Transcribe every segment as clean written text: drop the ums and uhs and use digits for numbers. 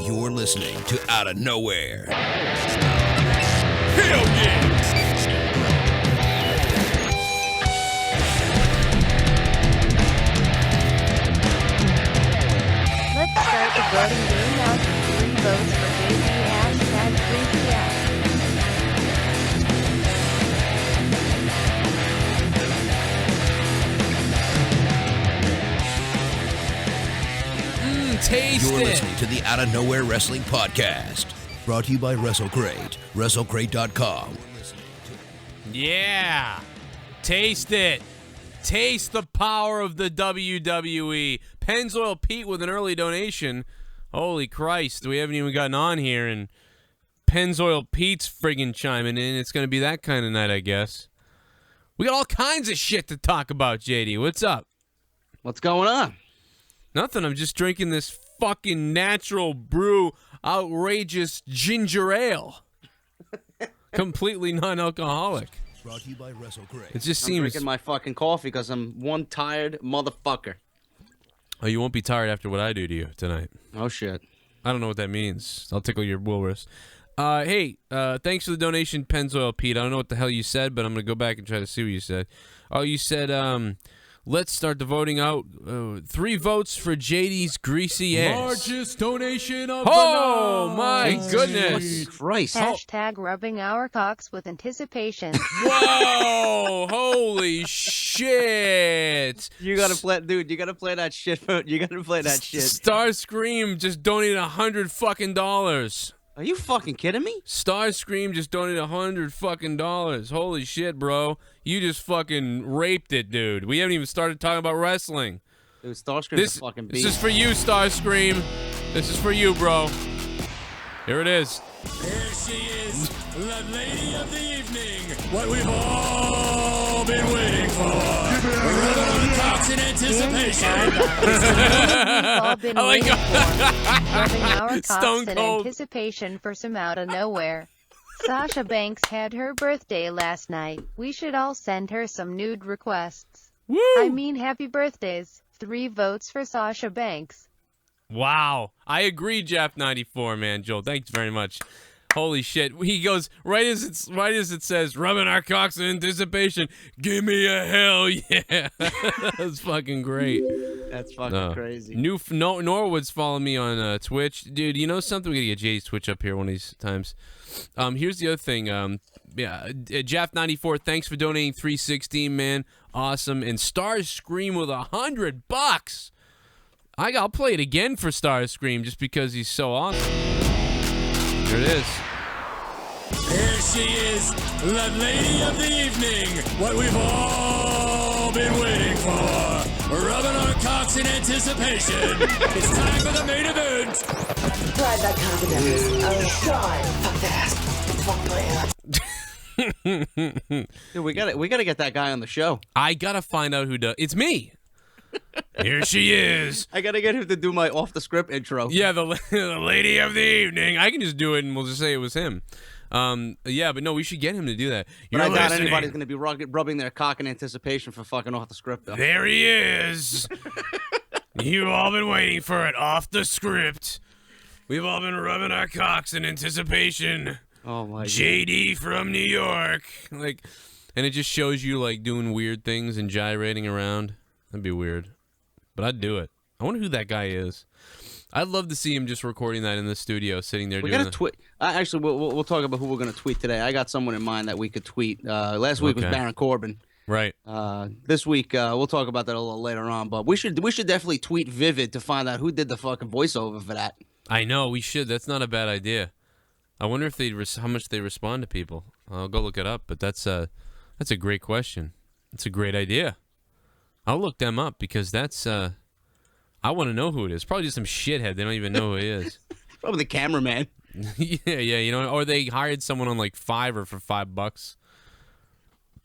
You're listening to Outta Nowhere. Hell yeah! Let's start the voting game now. 3 votes for JD #3CF. Taste You're listening to the Outta Nowhere Wrestling Podcast. Brought to you by WrestleCrate. WrestleCrate.com. Yeah. Taste it. Taste the power of the WWE. Pennzoil Pete with an early donation. Holy Christ. We haven't even gotten on here, and Pennzoil Pete's friggin' chiming in. It's going to be that kind of night, I guess. We got all kinds of shit to talk about, JD. What's up? What's going on? Nothing. I'm just drinking this fucking natural brew, outrageous ginger ale. Completely non-alcoholic. Brought to you by WrestleCrate. It just I'm seems... drinking my fucking coffee because I'm one tired motherfucker. Oh, you won't be tired after what I do to you tonight. Oh, shit. I don't know what that means. I'll tickle your walrus. Hey, thanks for the donation, Pennzoil Pete. I don't know what the hell you said, but I'm going to go back and try to see what you said. Oh, you said, let's start the voting out. 3 votes for JD's greasy ass. Largest donation of oh, the my night. goodness. Christ. Hashtag rubbing our cocks with anticipation. Whoa, holy shit. You gotta play, dude. You gotta play that shit. You gotta play that shit. Starscream just donated $100 fucking dollars. Are you fucking kidding me? Starscream just donated $100 fucking dollars. Holy shit, bro. You just fucking raped it, dude. We haven't even started talking about wrestling. Dude, Starscream's a fucking beast. This is for you, Starscream. This is for you, bro. Here it is. Here she is, the lady of the evening. What we've all been waiting for. We're rubbing our cocks in anticipation. We've all been waiting for. Rubbing our cocks Stone in Cold. anticipation for some Outta Nowhere. Sasha Banks had her birthday last night. We should all send her some nude requests. Woo! I mean, happy birthdays. 3 votes for Sasha Banks. Wow. I agree, Jeff94, man. Joel, thanks very much. Holy shit. He goes, right as it says, rubbing our cocks in anticipation, give me a hell yeah. That's fucking great. That's fucking crazy. Norwood's following me on Twitch. Dude, you know something? We gotta get JD's Twitch up here one of these times. Here's the other thing. Jeff94, thanks for donating $316, man. Awesome. And Starscream with $100. I'll play it again for Starscream just because he's so awesome. Here it is. Here she is, the lady of the evening. What we've all been waiting for. We're rubbing our cocks in anticipation. It's time for the main event. Try that confidence. I was shy. Fuck that. Fuck my ass. Dude, we gotta get that guy on the show. I gotta find out who does. It's me. Here she is. I gotta get him to do my off the script intro. Yeah, the lady of the evening. I can just do it and we'll just say it was him. Yeah, but no, we should get him to do that. But I doubt anybody's gonna be rubbing their cock in anticipation for fucking off the script, though. There he is. You've all been waiting for it off the script. We've all been rubbing our cocks in anticipation. Oh my JD from New York. Like, and it just shows you like doing weird things and gyrating around. That'd be weird. But I'd do it. I wonder who that guy is. I'd love to see him just recording that in the studio, sitting there We doing gotta tweet. Actually, we'll talk about who we're gonna tweet today. I got someone in mind that we could tweet. Last week was Baron Corbin. Right. This week we'll talk about that a little later on. But we should definitely tweet Vivid to find out who did the fucking voiceover for that. I know, we should. That's not a bad idea. I wonder if how much they respond to people. I'll go look it up, but that's a great question. It's a great idea. I'll look them up because that's I want to know who it is. Probably just some shithead. They don't even know who he is. Probably the cameraman. yeah, you know, or they hired someone on like Fiverr for $5.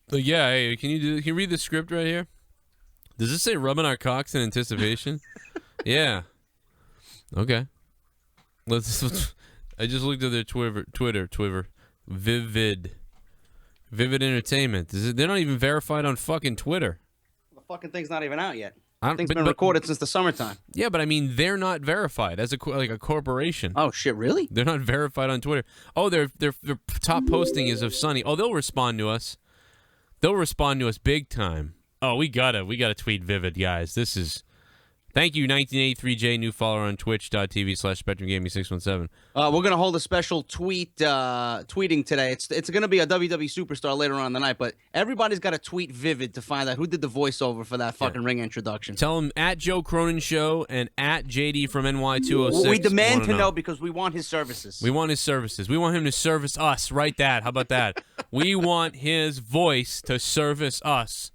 But yeah, hey, can you read the script right here? Does this say rubbing our cocks in anticipation? Yeah. Okay. Let's. I just looked at their Twitter. Vivid Entertainment. They're not even verified on fucking Twitter. The fucking thing's not even out yet. Thing's been recorded since the summertime. Yeah, but I mean, they're not verified as a corporation. Oh shit, really? They're not verified on Twitter. Oh, their top posting is of Sunny. Oh, they'll respond to us. They'll respond to us big time. Oh, we gotta tweet Vivid, guys. This is. Thank you, 1983J, new follower on twitch.tv/SpectrumGaming617. We're going to hold a special tweeting today. It's going to be a WWE superstar later on in the night, but everybody's got to tweet Vivid to find out who did the voiceover for that fucking ring introduction. Tell him at Joe Cronin Show and at JD from NY206. We demand to know because we want his services. We want his services. We want him to service us. Write that. How about that? We want his voice to service us.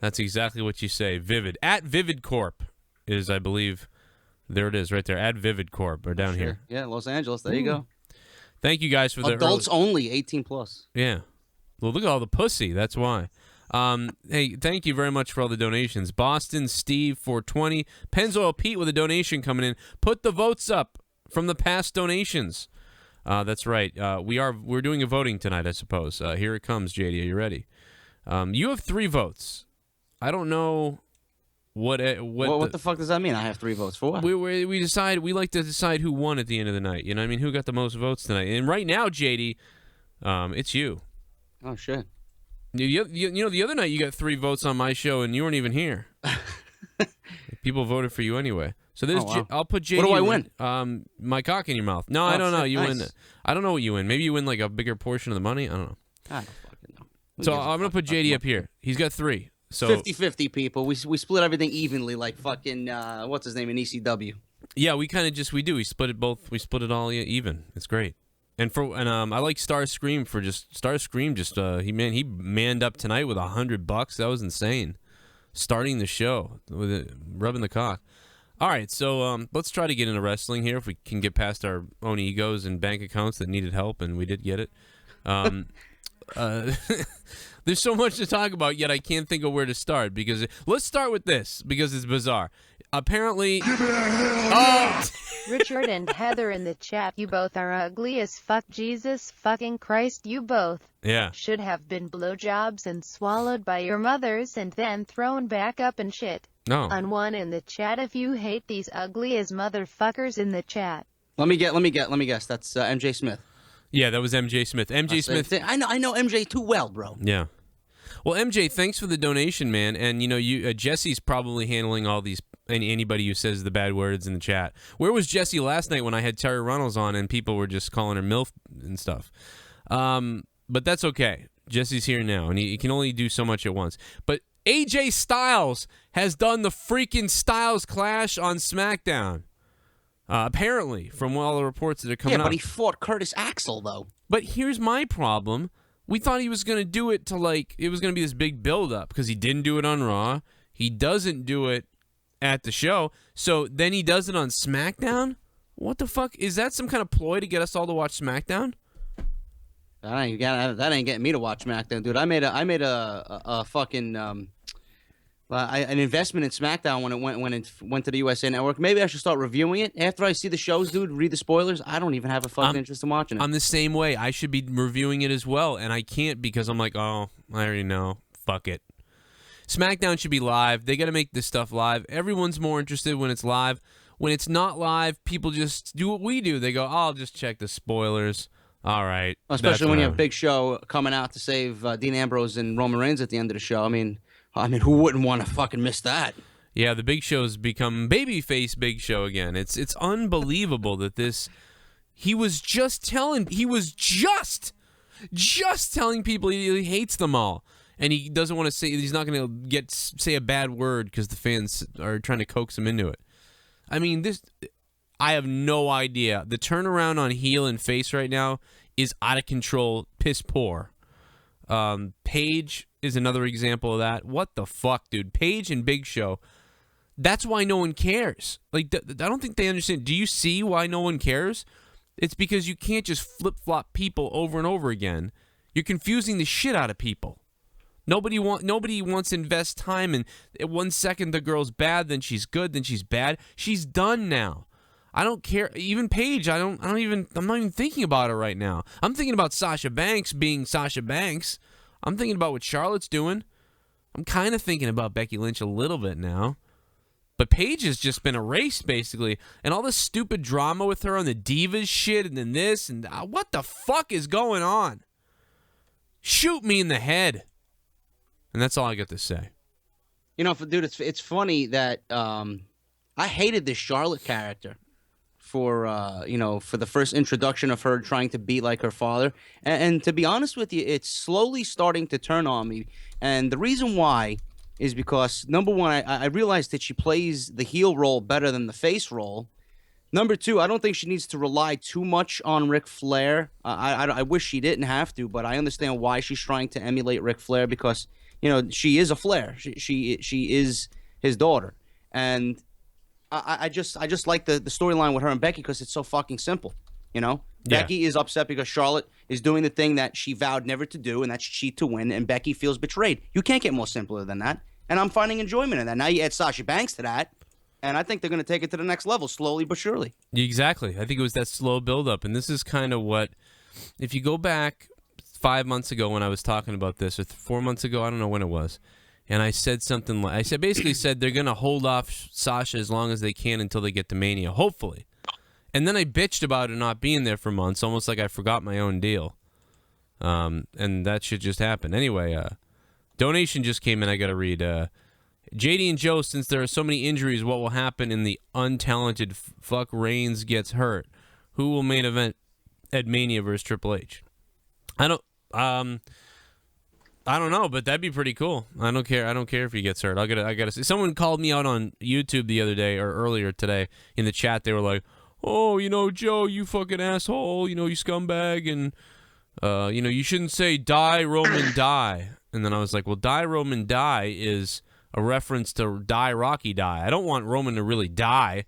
That's exactly what you say. Vivid. At Vivid Corp. Is, I believe, there it is, right there. At Vivid Corp, or down here. Yeah, Los Angeles. There you go. Thank you guys for the adults only, 18+. Yeah. Well, look at all the pussy. That's why. Hey, thank you very much for all the donations. Boston Steve 420, Pennzoil Pete with a donation coming in. Put the votes up from the past donations. That's right. We're doing a voting tonight, I suppose. Here it comes, JD. Are you ready? You have 3 votes. I don't know. What the fuck does that mean? I have 3 votes for what? We like to decide who won at the end of the night. You know what I mean? Who got the most votes tonight? And right now, JD, it's you. Oh shit. You know the other night you got 3 votes on my show and you weren't even here. People voted for you anyway. So there's I'll put JD. What do I win? My cock in your mouth. No, I don't know. You win. I don't know what you win. Maybe you win like a bigger portion of the money. I don't know. I don't fucking know. So I'm gonna put JD up here. He's got 3. So 50-50 people. We split everything evenly, like fucking what's his name in ECW. Yeah, we kind of just we split it both. We split it all even. It's great. And I like Starscream for just Starscream. Just he manned up tonight with $100. That was insane. Starting the show with it, rubbing the cock. All right, so let's try to get into wrestling here if we can get past our own egos and bank accounts that needed help, and we did get it. There's so much to talk about, yet I can't think of where to start. Because let's start with this, because it's bizarre. Apparently, Richard and Heather in the chat, you both are ugly as fuck. Jesus fucking Christ, you both should have been blowjobs and swallowed by your mothers and then thrown back up and shit. No. On one in the chat if you hate these ugly as motherfuckers in the chat. Let me guess. That's MJ Smith. Yeah, that was MJ Smith. Smith. I know MJ too well, bro. Yeah. Well, MJ, thanks for the donation, man. And Jesse's probably handling all these anybody who says the bad words in the chat. Where was Jesse last night when I had Terry Runnels on and people were just calling her MILF and stuff? But that's okay. Jesse's here now, and he can only do so much at once. But AJ Styles has done the freaking Styles Clash on SmackDown. Apparently, from all the reports that are coming out. Yeah, but he fought Curtis Axel, though. But here's my problem. We thought he was going to do it to, it was going to be this big build-up because he didn't do it on Raw. He doesn't do it at the show. So then he does it on SmackDown? What the fuck? Is that some kind of ploy to get us all to watch SmackDown? That ain't getting me to watch SmackDown, dude. I made a fucking an investment in SmackDown when it went to the USA Network. Maybe I should start reviewing it after I see the shows, dude. Read the spoilers. I don't even have a fucking interest in watching it. I'm the same way. I should be reviewing it as well, and I can't because I'm like, oh, I already know. Fuck it. SmackDown should be live. They got to make this stuff live. Everyone's more interested when it's live. When it's not live, people just do what we do. They go, oh, I'll just check the spoilers. All right. Especially when you have a big show coming out to save Dean Ambrose and Roman Reigns at the end of the show. I mean, who wouldn't want to fucking miss that? Yeah, the Big Show's become babyface Big Show again. It's unbelievable that this. He was just telling people he hates them all, and he doesn't want to say. He's not going to say a bad word because the fans are trying to coax him into it. I mean, this. I have no idea. The turnaround on heel and face right now is out of control, piss poor. Paige is another example of that. What the fuck, dude? Paige and Big Show. That's why no one cares. I don't think they understand. Do you see why no one cares? It's because you can't just flip-flop people over and over again. You're confusing the shit out of people. Nobody wants to invest time in 1 second the girl's bad, then she's good, then she's bad. She's done now. I don't care. Even Paige, I'm not even thinking about her right now. I'm thinking about Sasha Banks being Sasha Banks. I'm thinking about what Charlotte's doing. I'm kind of thinking about Becky Lynch a little bit now. But Paige has just been erased, basically. And all this stupid drama with her on the Divas shit and then this and what the fuck is going on? Shoot me in the head. And that's all I got to say. You know, dude, it's funny that I hated this Charlotte character for the first introduction of her trying to be like her father. And to be honest with you, it's slowly starting to turn on me. And the reason why is because, number one, I realized that she plays the heel role better than the face role. Number two, I don't think she needs to rely too much on Ric Flair. I wish she didn't have to, but I understand why she's trying to emulate Ric Flair because, she is a Flair. She is his daughter. And I just like the storyline with her and Becky because it's so fucking simple, Yeah. Becky is upset because Charlotte is doing the thing that she vowed never to do, and that's cheat to win, and Becky feels betrayed. You can't get more simpler than that, and I'm finding enjoyment in that. Now you add Sasha Banks to that, and I think they're going to take it to the next level, slowly but surely. Exactly. I think it was that slow build-up, and this is kind of what, if you go back 5 months ago when I was talking about this, or 4 months ago, I don't know when it was, and I said something like, basically said they're going to hold off Sasha as long as they can until they get to Mania, hopefully. And then I bitched about it not being there for months, almost like I forgot my own deal. And that should just happen. Anyway, donation just came in. I got to read. JD and Joe, since there are so many injuries, what will happen in the untalented fuck Reigns gets hurt? Who will main event at Mania versus Triple H? I don't know, but that'd be pretty cool. I don't care if he gets hurt. I gotta see. Someone called me out on YouTube the other day or earlier today in the chat. They were like, "Oh, Joe, you fucking asshole, you scumbag, and you shouldn't say die Roman die." And then I was like, "Well, die Roman die is a reference to die Rocky die. I don't want Roman to really die,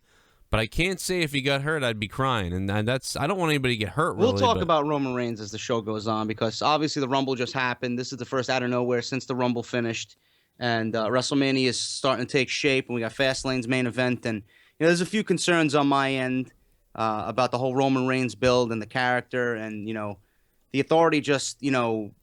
but I can't say if he got hurt I'd be crying, and I don't want anybody to get hurt." Really, we'll talk about Roman Reigns as the show goes on because obviously the Rumble just happened. This is the first out of nowhere since the Rumble finished, and WrestleMania is starting to take shape, and we got Fastlane's main event, and there's a few concerns on my end. About the whole Roman Reigns build and the character and, the Authority just,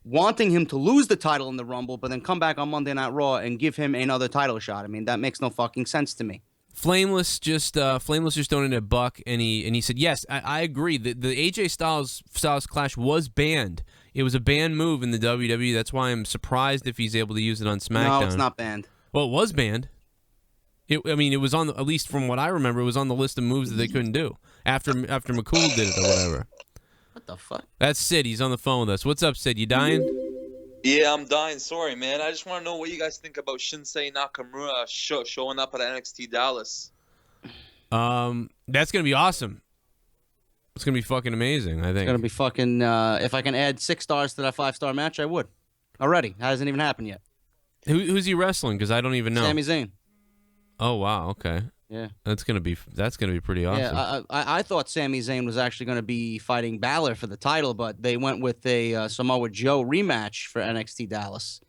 wanting him to lose the title in the Rumble, but then come back on Monday Night Raw and give him another title shot. I mean, that makes no fucking sense to me. Flameless just donated $1, and he said, yes, I agree. The AJ Styles clash was banned. It was a banned move in the WWE. That's why I'm surprised if he's able to use it on SmackDown. No, it's not banned. Well, it was banned. It was on, at least from what I remember, it was on the list of moves that they couldn't do after McCool did it or whatever. What the fuck? That's Sid. He's on the phone with us. What's up, Sid? You dying? Yeah, I'm dying. Sorry, man. I just want to know what you guys think about Shinsei Nakamura showing up at NXT Dallas. That's gonna be awesome. It's gonna be fucking amazing. I think it's gonna be fucking. If I can add 6 stars to that 5-star match, I would. Already, hasn't even happened yet. Who's he wrestling? Because I don't even know. Sami Zayn. Oh wow, okay. Yeah. That's gonna be pretty awesome. Yeah, I thought Sami Zayn was actually gonna be fighting Balor for the title, but they went with a Samoa Joe rematch for NXT Dallas,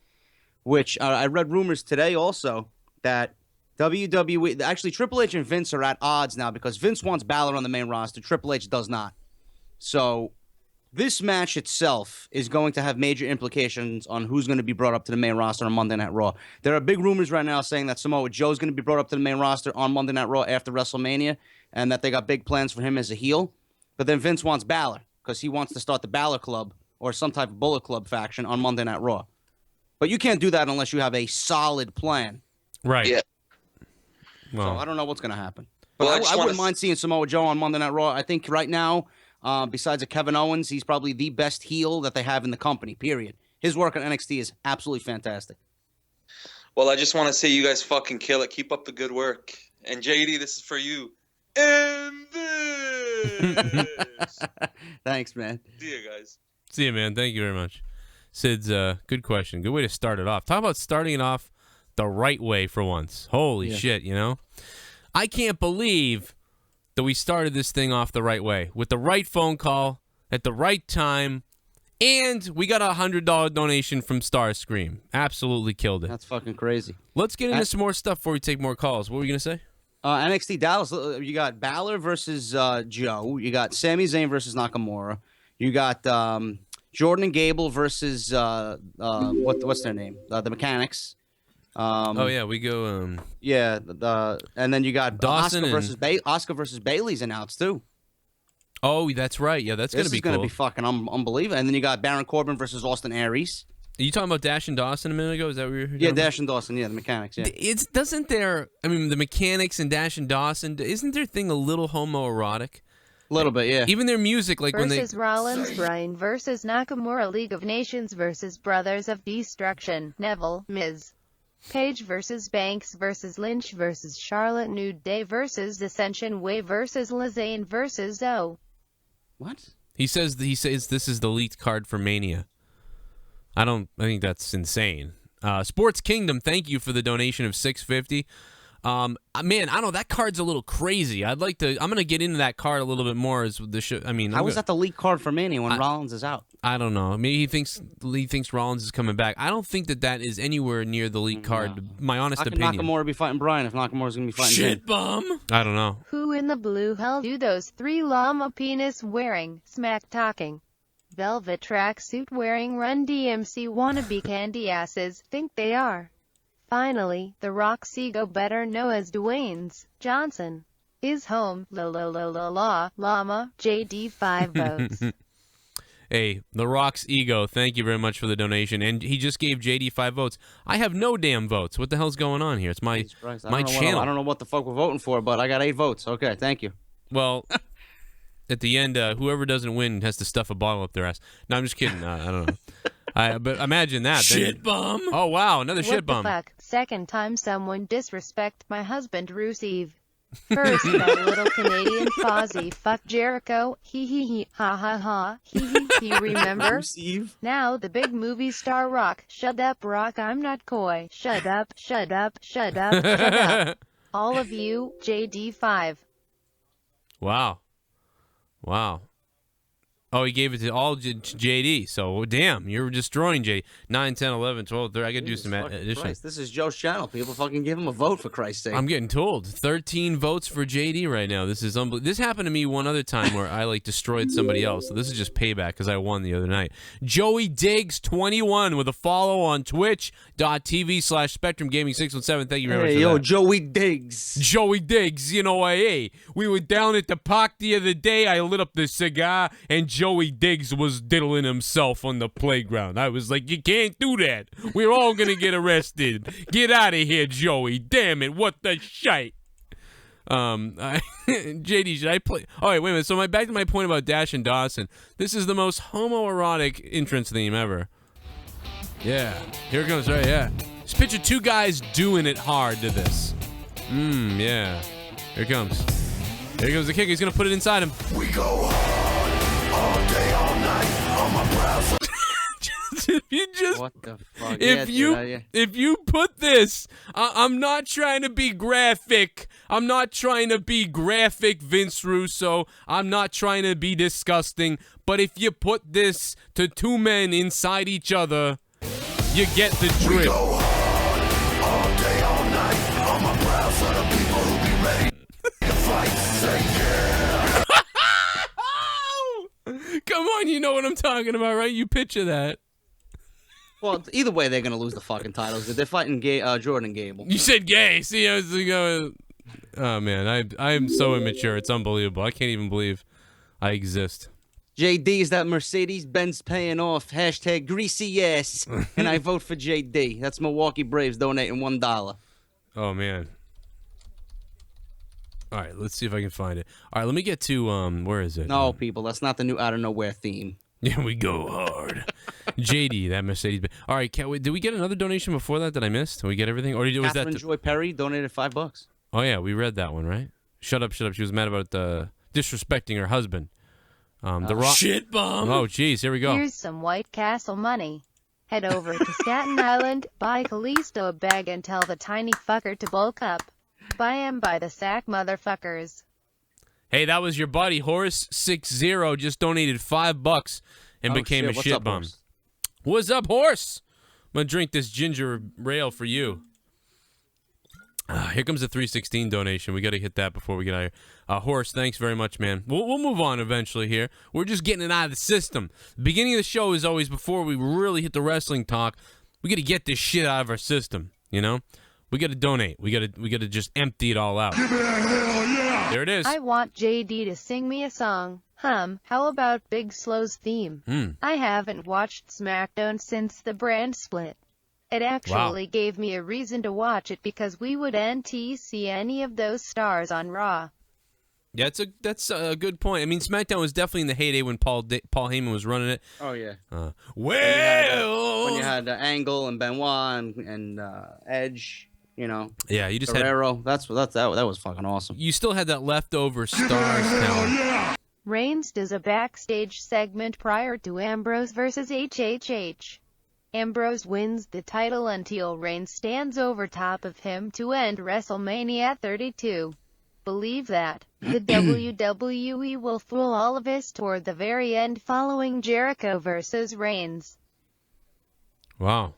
which I read rumors today also that WWE, actually Triple H and Vince are at odds now because Vince wants Balor on the main roster, Triple H does not. So this match itself is going to have major implications on who's going to be brought up to the main roster on Monday Night Raw. There are big rumors right now saying that Samoa Joe is going to be brought up to the main roster on Monday Night Raw after WrestleMania, and that they got big plans for him as a heel. But then Vince wants Balor because he wants to start the Balor Club or some type of Bullet Club faction on Monday Night Raw. But you can't do that unless you have a solid plan. Right. Yeah. Well, so I don't know what's going to happen. But I wouldn't mind seeing Samoa Joe on Monday Night Raw. I think right now, besides a Kevin Owens, he's probably the best heel that they have in the company, period. His work on NXT is absolutely fantastic. Well, I just want to say you guys fucking kill it. Keep up the good work. And JD, this is for you. And this. Thanks, man. See you guys. See you, man. Thank you very much. Sid's good question. Good way to start it off. Talk about starting it off the right way for once. Holy shit, you know? I can't believe that we started this thing off the right way with the right phone call at the right time, and we got a $100 donation from Starscream. Absolutely killed it. That's fucking crazy. Let's get into some more stuff before we take more calls. What were you going to say? NXT Dallas, you got Balor versus Joe. You got Sami Zayn versus Nakamura. You got Jordan and Gable versus, what's their name? The Mechanics. Oh yeah, we go. Yeah, and then you got Dawson Oscar versus Bailey's announced too. Oh, that's right. Yeah, that's gonna be cool. This is gonna be fucking unbelievable. And then you got Baron Corbin versus Austin Aries. Are you talking about Dash and Dawson a minute ago? Is that what you're talking about? Dash and Dawson. Yeah, the mechanics. Yeah. The mechanics and Dash and Dawson. Isn't their thing a little homoerotic? A little bit, yeah. Even their music, like when they versus Rollins, Bryan versus Nakamura, League of Nations versus Brothers of Destruction, Neville, Miz. Paige versus Banks versus Lynch versus Charlotte, New Day versus Ascension, Way versus Lizane versus O. What? He says this is the leaked card for Mania. I think that's insane. Sports Kingdom, thank you for the donation of $6.50. Man, I don't know, that card's a little crazy. I'm gonna get into that card a little bit more as the show. I mean, how was that the leaked card for Mania when Rollins is out? I don't know. Maybe he thinks Rollins is coming back. I don't think that is anywhere near the leaked card. No. My honest opinion. Nakamura be fighting Bryan if Nakamura's gonna be fighting shit bum. I don't know. Who in the blue hell do those 3 llama penis wearing, smack talking, velvet tracksuit wearing Run DMC wannabe candy asses think they are? Finally, The Rock's ego, better known as Dwayne Johnson, is home. Llama, JD 5 votes. Hey, The Rock's ego, thank you very much for the donation. And he just gave JD 5 votes. I have no damn votes. What the hell's going on here? It's my channel. I don't know what the fuck we're voting for, but I got 8 votes. Okay, thank you. Well, at the end, whoever doesn't win has to stuff a bottle up their ass. No, I'm just kidding. I don't know. But imagine that. Shit bum. Oh, wow, another shit bum. What the fuck? Second time someone disrespect my husband, Rusev. First, that little Canadian Fozzy fuck Jericho. He, ha ha ha. He, remember? Rusev. Now the big movie star Rock. Shut up, Rock, I'm not coy. Shut up, shut up, shut up, shut up. All of you, JD5. Wow. Oh, he gave it to all JD. So, damn, you're destroying JD. 9, 10, 11, 12, 13. I got to do some addition. This is Joe's channel. People fucking give him a vote, for Christ's sake. I'm getting told. 13 votes for JD right now. This is unbelievable. This happened to me one other time where I, destroyed somebody else. So this is just payback because I won the other night. Joey Diggs, 21, with a follow on twitch.tv/Spectrum Gaming 617. Thank you very much for that. Joey Diggs. Joey Diggs, hey, we were down at the park the other day. I lit up the cigar, and Joey Diggs was diddling himself on the playground. I was like, you can't do that. We're all going to get arrested. Get out of here, Joey. Damn it. What the shite? JD, should I play? All right, wait a minute. So back to my point about Dash and Dawson. This is the most homoerotic entrance theme ever. Yeah. Here it comes, right? Yeah. Just picture 2 guys doing it hard to this. Yeah. Here it comes. Here goes the kick. He's going to put it inside him. We go hard all day, all night on my browser. What the fuck? If you put this, I'm not trying to be graphic. I'm not trying to be graphic, Vince Russo. I'm not trying to be disgusting. But if you put this to 2 men inside each other, you get the drift. We go hard all day, all night on my browser. The people who be ready to fight say yeah. Come on, you know what I'm talking about, right? You picture that. Well, either way, they're gonna lose the fucking titles. They're fighting Jordan and Gable. You said gay. See, I was going. Oh man, I am so immature. It's unbelievable. I can't even believe I exist. JD is that Mercedes-Benz paying off. Hashtag greasy ass. And I vote for JD. That's Milwaukee Braves donating $1. Oh man. All right, let's see if I can find it. All right, let me get to where is it? No, people, that's not the new Out of Nowhere theme. Yeah, we go hard. JD, that Mercedes. All right, did we get another donation before that I missed? Did we get everything? Or was Catherine that Joy Perry donated $5. Oh yeah, we read that one, right? Shut up. She was mad about disrespecting her husband. The Rock. Shit bomb. Oh, geez, here we go. Here's some White Castle money. Head over to Staten Island, buy Kalisto a bag, and tell the tiny fucker to bulk up. Buy him by the sack, motherfuckers. Hey, that was your buddy Horse60 just donated $5 and became a shit bum. What's up, Horse? I'm gonna drink this ginger ale for you. Here comes the 316 donation. We got to hit that before we get out of here. Horse, thanks very much, man. We'll move on eventually here. We're just getting it out of the system. The beginning of the show is always before we really hit the wrestling talk. We got to get this shit out of our system. You know, we got to donate. We got to just empty it all out. There it is. I want JD to sing me a song. How about Big Slow's theme? I haven't watched SmackDown since the brand split. It actually gave me a reason to watch it because we wouldn't see any of those stars on Raw. Yeah, that's a good point. I mean, SmackDown was definitely in the heyday when Paul Heyman was running it. Oh yeah. When you had Angle and Benoit and Edge, you know. Yeah, you just Guerrero. That was fucking awesome. You still had that leftover stars talent. Reigns does a backstage segment prior to Ambrose versus HHH. Ambrose wins the title until Reigns stands over top of him to end WrestleMania 32. Believe that. The WWE will fool all of us toward the very end following Jericho versus Reigns. Wow.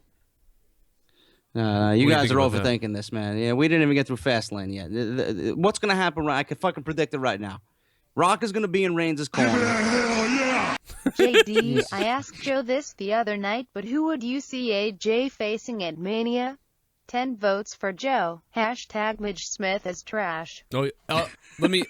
You guys are overthinking this, man. Yeah, we didn't even get through Fastlane yet. What's going to happen? I can fucking predict it right now. Rock is going to be in Reigns' corner. JD, I asked Joe this the other night, but who would you see AJ facing at Mania? 10 votes for Joe. # Midge Smith is trash. Oh, let me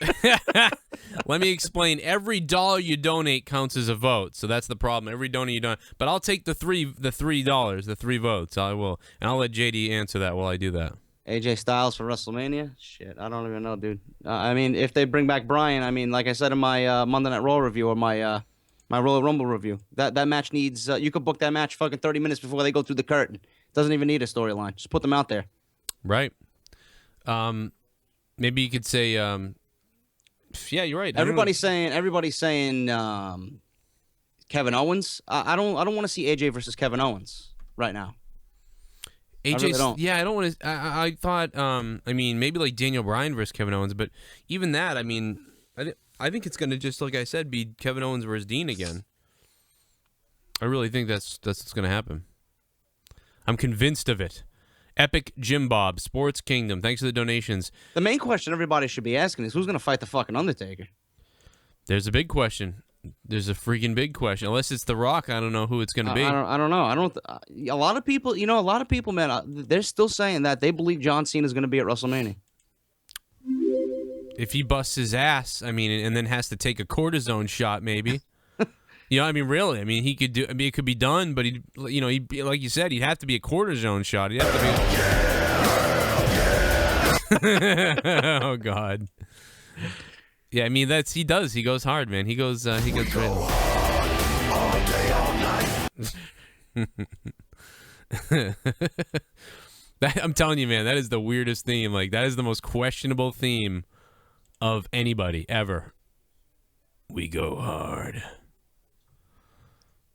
let me explain. Every dollar you donate counts as a vote, so that's the problem. Every donor you donate, but I'll take the $3, the $3 votes. I will, and I'll let JD answer that while I do that. AJ Styles for WrestleMania? Shit, I don't even know, dude. I mean, if they bring back Bryan, I mean, like I said in my Monday Night Raw review or my Royal Rumble review, that match needs. You could book that match fucking 30 minutes before they go through the curtain. Doesn't even need a storyline. Just put them out there. Right. Maybe you could say. Yeah, you're right. Everybody's saying Kevin Owens. I don't want to see AJ versus Kevin Owens right now. AJ, really don't. Yeah, I don't want to. I thought. I mean, maybe like Daniel Bryan versus Kevin Owens, but even that, I mean, I think it's going to just, like I said, be Kevin Owens versus Dean again. I really think that's what's going to happen. I'm convinced of it. Epic Jim Bob, Sports Kingdom. Thanks for the donations. The main question everybody should be asking is who's going to fight the fucking Undertaker? There's a big question. There's a freaking big question. Unless it's The Rock, I don't know who it's going to be. I don't know. A lot of people, man, they're still saying that they believe John Cena is going to be at WrestleMania. If he busts his ass, I mean, and then has to take a cortisone shot, maybe. You know, I mean, really. I mean, he could do. I mean, it could be done, but he, you know, he, like you said, he'd have to be a cortisone shot. He'd have to be. Oh God. Yeah, I mean, he does. He goes hard, man. He goes right. I'm telling you, man, that is the weirdest theme. Like, that is the most questionable theme of anybody ever. We go hard.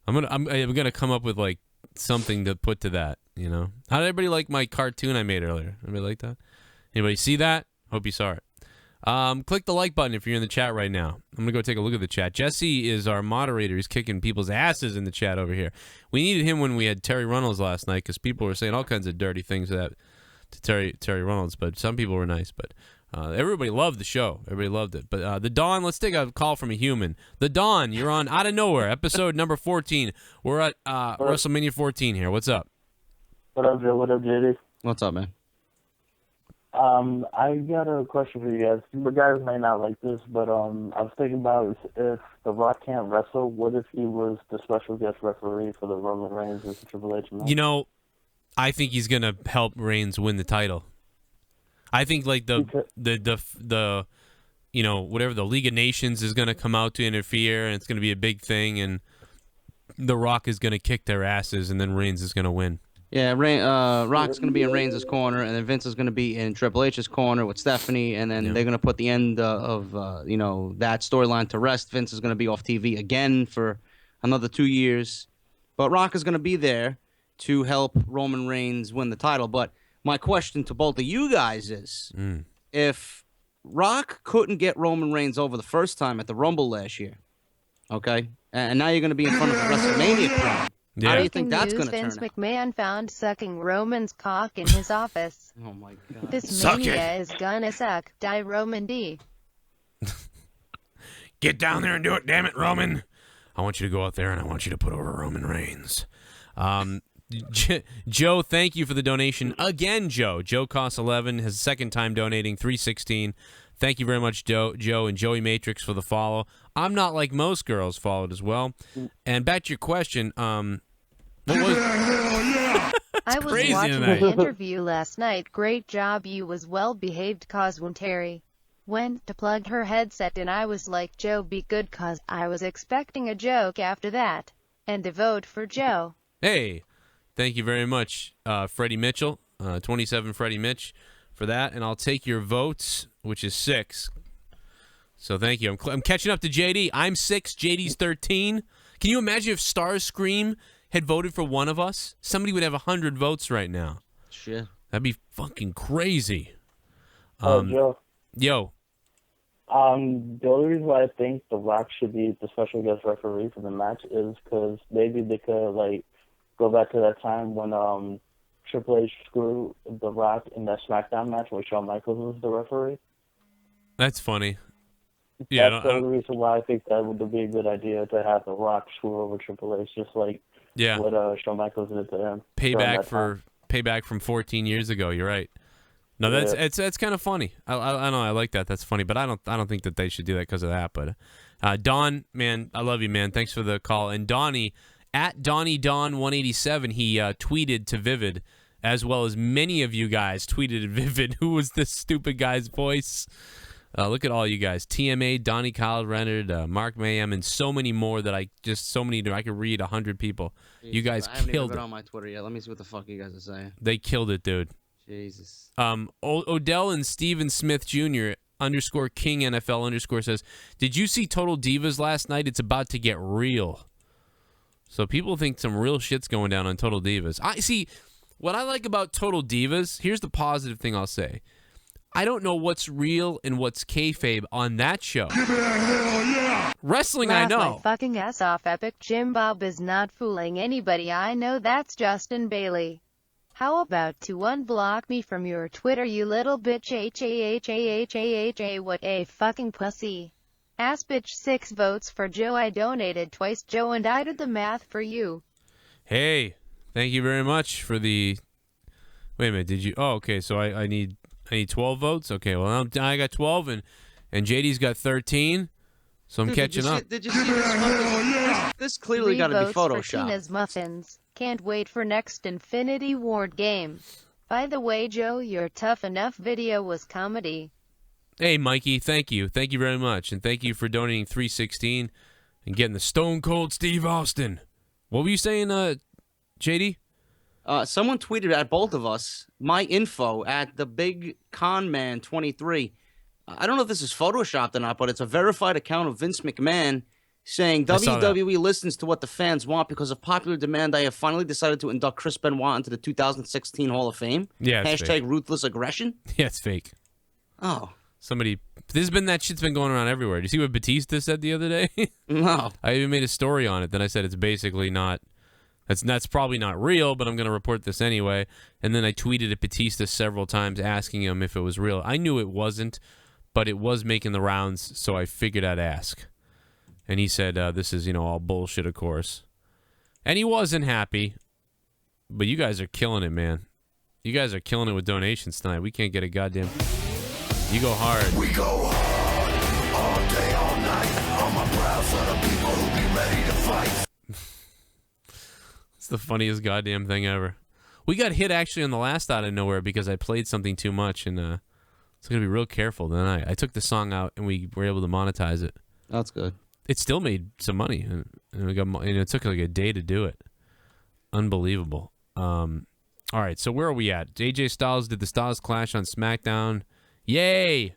I'm gonna come up with like something to put to that. You know, how did everybody like my cartoon I made earlier? Anybody like that? Anybody see that? Hope you saw it. Click the like button if you're in the chat right now. I'm gonna go take a look at the chat. Jesse is our moderator. He's kicking people's asses in the chat over here. We needed him when we had Terry Runnels last night because people were saying all kinds of dirty things to Terry Runnels, but some people were nice. But everybody loved the show. Everybody loved it. But the Dawn, let's take a call from a human. The Dawn, you're on Out of Nowhere, episode number 14. We're at WrestleMania 14 here. What's up? What up, Joe? What up, JD? What's up, man? I got a question for you guys. You guys may not like this, but I was thinking about if The Rock can't wrestle, what if he was the special guest referee for the Roman Reigns versus Triple H match? You know, I think he's gonna help Reigns win the title. I think like the you know, whatever, the League of Nations is gonna come out to interfere, and it's gonna be a big thing, and The Rock is gonna kick their asses, and then Reigns is gonna win. Yeah, Rock's going to be in Reigns' corner, and then Vince is going to be in Triple H's corner with Stephanie, and then they're going to put the end of that storyline to rest. Vince is going to be off TV again for another 2 years. But Rock is going to be there to help Roman Reigns win the title. But my question to both of you guys is, if Rock couldn't get Roman Reigns over the first time at the Rumble last year, okay, and now you're going to be in front of the WrestleMania crowd, how do you think that's going to turn out? Vince McMahon found sucking Roman's cock in his office. Oh, my God. This mania is gonna suck. Die, Roman D. Get down there and do it, damn it, Roman. I want you to go out there, and I want you to put over Roman Reigns. Joe, thank you for the donation again, Joe. Joe costs 11, his second time donating, 316. Thank you very much, Joe, and Joey Matrix for the follow. I'm not like most girls followed as well. And back to your question, what was I was crazy watching tonight. the interview last night. Great job, you was well behaved cause when Terry went to plug her headset and I was like, Joe, be good cause I was expecting a joke after that. And a vote for Joe. Hey, thank you very much, Freddie Mitchell, 27 Freddie Mitch, for that. And I'll take your votes, which is 6. So thank you. I'm catching up to JD. I'm 6, JD's 13. Can you imagine if Starscream had voted for one of us? Somebody would have 100 votes right now. Shit. That'd be fucking crazy. Joe. Yo. The only reason why I think The Rock should be the special guest referee for the match is because maybe they could, like, go back to that time when Triple H screwed The Rock in that Smackdown match where Shawn Michaels was the referee. That's funny. Yeah, That's the only reason why I think that would be a good idea to have The Rock screw over Triple H, just like what Shawn Michaels did to him. Payback from 14 years ago. You're right. No, that's kind of funny. I know I like that. That's funny, but I don't think that they should do that because of that. But Don, man, I love you, man. Thanks for the call. And Donnie at Donnie Don 187, he tweeted to Vivid, as well as many of you guys tweeted at Vivid. Who was this stupid guy's voice? Look at all you guys. TMA, Donnie Kyle Renard, Mark Mayhem, and so many more that I could read 100 people. Jesus, you guys I haven't even killed been it. on my Twitter yet. Let me see what the fuck you guys are saying. They killed it, dude. Jesus. Odell and Steven Smith Jr. _ King NFL _ says, did you see Total Divas last night? It's about to get real. So people think some real shit's going down on Total Divas. I see. What I like about Total Divas, here's the positive thing I'll say. I don't know what's real and what's kayfabe on that show. Give me a hell yeah! Wrestling, Laugh I know. my fucking ass off. Epic Jim Bob is not fooling anybody. I know that's Justin Bailey. How about to unblock me from your Twitter, you little bitch? What a fucking pussy. Ass bitch. 6 votes for Joe. I donated twice, Joe, and I did the math for you. Hey, thank you very much for the... Wait a minute, did you... Oh, okay, so I need 12 votes? Okay, well, I got 12, and JD's got 13, so I'm catching up. Did you see this? This clearly got to be votes for photoshopped. Tina's Muffins. Can't wait for next Infinity Ward game. By the way, Joe, your Tough Enough video was comedy. Hey, Mikey, thank you. Thank you very much, and thank you for donating 316 and getting the Stone Cold Steve Austin. What were you saying, JD? Someone tweeted at both of us my info at the Big Con Man 23. I don't know if this is photoshopped or not, but it's a verified account of Vince McMahon saying WWE listens to what the fans want. Because of popular demand, I have finally decided to induct Chris Benoit into the 2016 Hall of Fame. Yeah, hashtag fake. ruthless aggression. Yeah, it's fake. Oh. That shit's been going around everywhere. Do you see what Batista said the other day? No. I even made a story on it. Then I said it's basically not... That's probably not real, but I'm going to report this anyway. And then I tweeted at Batista several times asking him if it was real. I knew it wasn't, but it was making the rounds, so I figured I'd ask. And he said, this is, all bullshit, of course. And he wasn't happy. But you guys are killing it, man. You guys are killing it with donations tonight. We can't get a goddamn... You go hard. We go hard, all day, all night. On my proud for the people who be ready to fight. It's the funniest goddamn thing ever. We got hit actually on the last Out of Nowhere because I played something too much, and so I gotta be real careful tonight. I took the song out and we were able to monetize it. That's good. It still made some money, and it took like a day to do it. Unbelievable. All right, so where are we at? AJ Styles did the Styles Clash on SmackDown. Yay!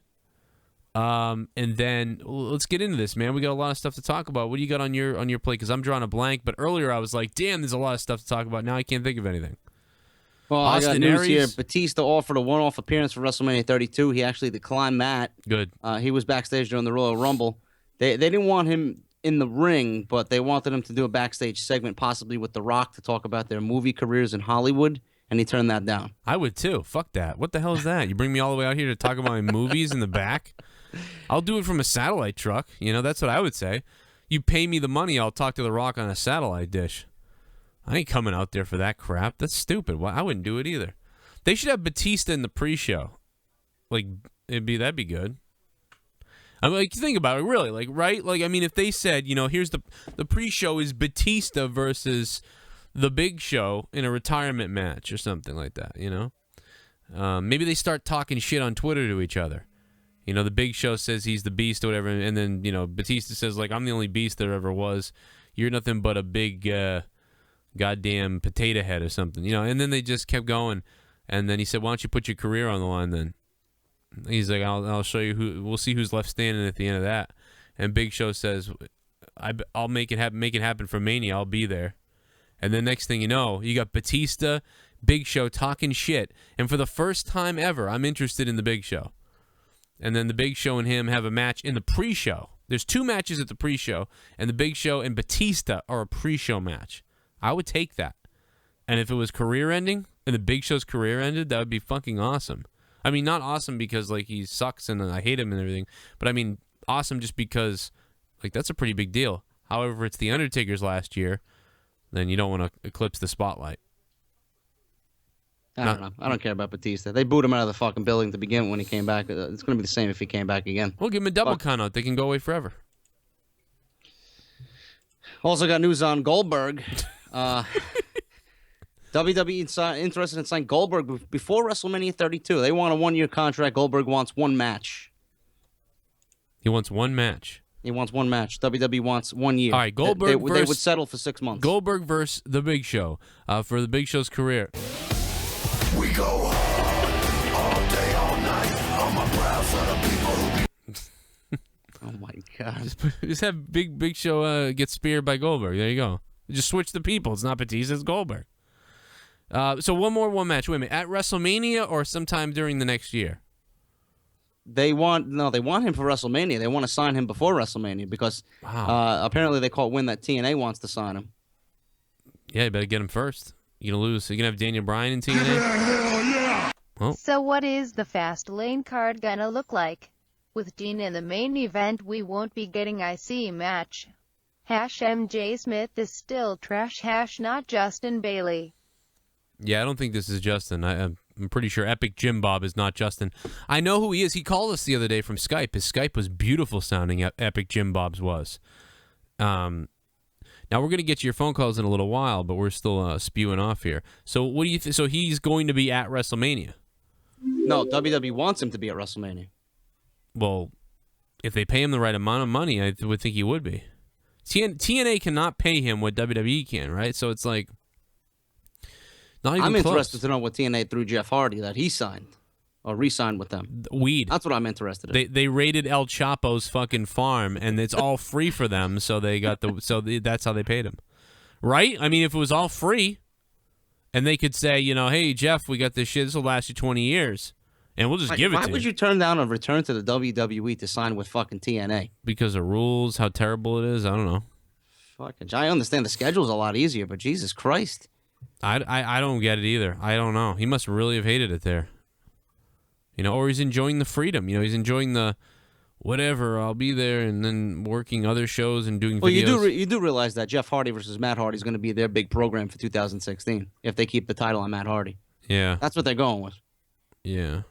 And then let's get into this, man. We got a lot of stuff to talk about. What do you got on your plate? Because I'm drawing a blank. But earlier I was like, damn, there's a lot of stuff to talk about. Now I can't think of anything. Well, Austin I got news Aries. here. Batista offered a one-off appearance for WrestleMania 32. He actually declined that. Good. He was backstage during the Royal Rumble. They didn't want him in the ring, but they wanted him to do a backstage segment, possibly with The Rock, to talk about their movie careers in Hollywood. And he turned that down. I would too. Fuck that. What the hell is that? You bring me all the way out here to talk about my movies in the back? I'll do it from a satellite truck. That's what I would say. You pay me the money, I'll talk to The Rock on a satellite dish. I ain't coming out there for that crap. That's stupid. Why? I wouldn't do it either. They should have Batista in the pre-show. Like, that'd be good. I mean, like, think about it, really. Like, right? Like, I mean, if they said, here's the pre-show is Batista versus the Big Show in a retirement match or something like that, Maybe they start talking shit on Twitter to each other. The Big Show says he's the beast or whatever, and then, Batista says, like, I'm the only beast there ever was. You're nothing but a big goddamn potato head or something, And then they just kept going, and then he said, why don't you put your career on the line then? He's like, I'll show you who. We'll see who's left standing at the end of that. And Big Show says, I'll make it happen for Mania. I'll be there. And then next thing you know, you got Batista, Big Show talking shit. And for the first time ever, I'm interested in the Big Show. And then the Big Show and him have a match in the pre-show. There's 2 matches at the pre-show, and the Big Show and Batista are a pre-show match. I would take that. And if it was career-ending, and the Big Show's career ended, that would be fucking awesome. I mean, not awesome because, like, he sucks and I hate him and everything, but I mean, awesome just because, like, that's a pretty big deal. However, if it's The Undertaker's last year, then you don't want to eclipse the spotlight. I don't know. I don't care about Batista. They booed him out of the fucking building to begin when he came back. It's going to be the same if he came back again. We'll give him a double count out. They can go away forever. Also got news on Goldberg. WWE interested in signing Goldberg before WrestleMania 32. They want a 1-year contract. Goldberg wants 1 match. He wants 1 match. He wants 1 match. WWE wants 1 year. All right, Goldberg they versus, would settle for 6 months. Goldberg versus The Big Show for The Big Show's career. We go hard all day, all night. On my proud for the people who Oh, my God. Just have Big Show get speared by Goldberg. There you go. Just switch the people. It's not Batista, it's Goldberg. So one match. Wait a minute. At WrestleMania or sometime during the next year? They want him for WrestleMania. They want to sign him before WrestleMania because apparently they call it when that TNA wants to sign him. Yeah, you better get him first. You're going to lose. You're going to have Daniel Bryan in TNA? Hell yeah! Oh. So what is the fast lane card gonna look like? With Dean in the main event, we won't be getting IC match. #MJ Smith is still trash. Not Justin Bailey. Yeah, I don't think this is Justin. I'm pretty sure Epic Jim Bob is not Justin. I know who he is. He called us the other day from Skype. His Skype was beautiful sounding. Epic Jim Bob's was. Now we're gonna get to your phone calls in a little while, but we're still spewing off here. So what do you think? So he's going to be at WrestleMania? No, WWE wants him to be at WrestleMania. Well, if they pay him the right amount of money, I would think he would be. TNA cannot pay him what WWE can, right? So it's like not even I'm close. interested to know what TNA threw Jeff Hardy that he signed or re-signed with them. Weed. That's what I'm interested in. They raided El Chapo's fucking farm, and it's all free for them. So they got that's how they paid him, right? I mean, if it was all free, and they could say, hey Jeff, we got this shit. This will last you 20 years, and we'll just give it to you. Why would you turn down a return to the WWE to sign with fucking TNA? Because of rules, how terrible it is. I don't know. Fucking, I understand the schedule's a lot easier, but Jesus Christ. I don't get it either. I don't know. He must really have hated it there. Or he's enjoying the freedom. He's enjoying the whatever. I'll be there and then working other shows and doing videos. Well, you do realize that Jeff Hardy versus Matt Hardy is going to be their big program for 2016 if they keep the title on Matt Hardy. Yeah. That's what they're going with. Yeah.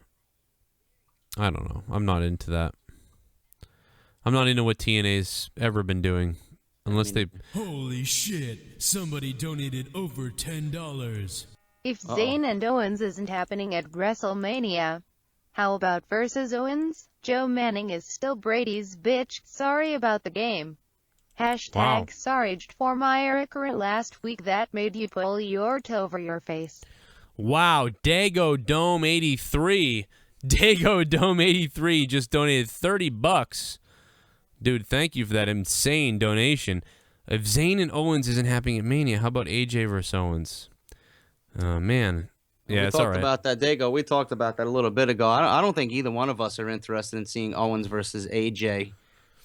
I don't know. I'm not into that. I'm not into what TNA's ever been doing. Unless they... Holy shit. Somebody donated over $10. If Zayn and Owens isn't happening at WrestleMania, how about versus Owens? Joe Manning is still Brady's bitch. Sorry about the game. Wow. Sorry for my recurrent last week that made you pull your toe over your face. Wow. Dago Dome 83. Dago Dome 83 just donated $30. Dude, thank you for that insane donation. If Zayn and Owens isn't happening at Mania, how about AJ versus Owens? Oh, man. Yeah, it's all right. We talked about that, Dago. We talked about that a little bit ago. I don't think either one of us are interested in seeing Owens versus AJ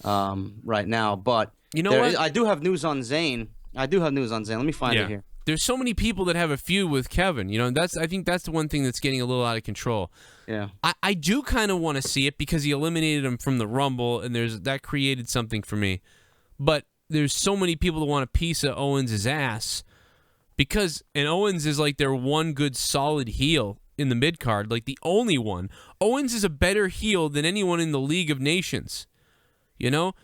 right now. But you know what? I do have news on Zayn. Let me find it here. There's so many people that have a feud with Kevin. I think that's the one thing that's getting a little out of control. Yeah. I do kind of want to see it because he eliminated him from the Rumble, and that created something for me. But there's so many people that want a piece of Owens' ass. and Owens is like their one good solid heel in the mid card, like the only one. Owens is a better heel than anyone in the League of Nations. You know,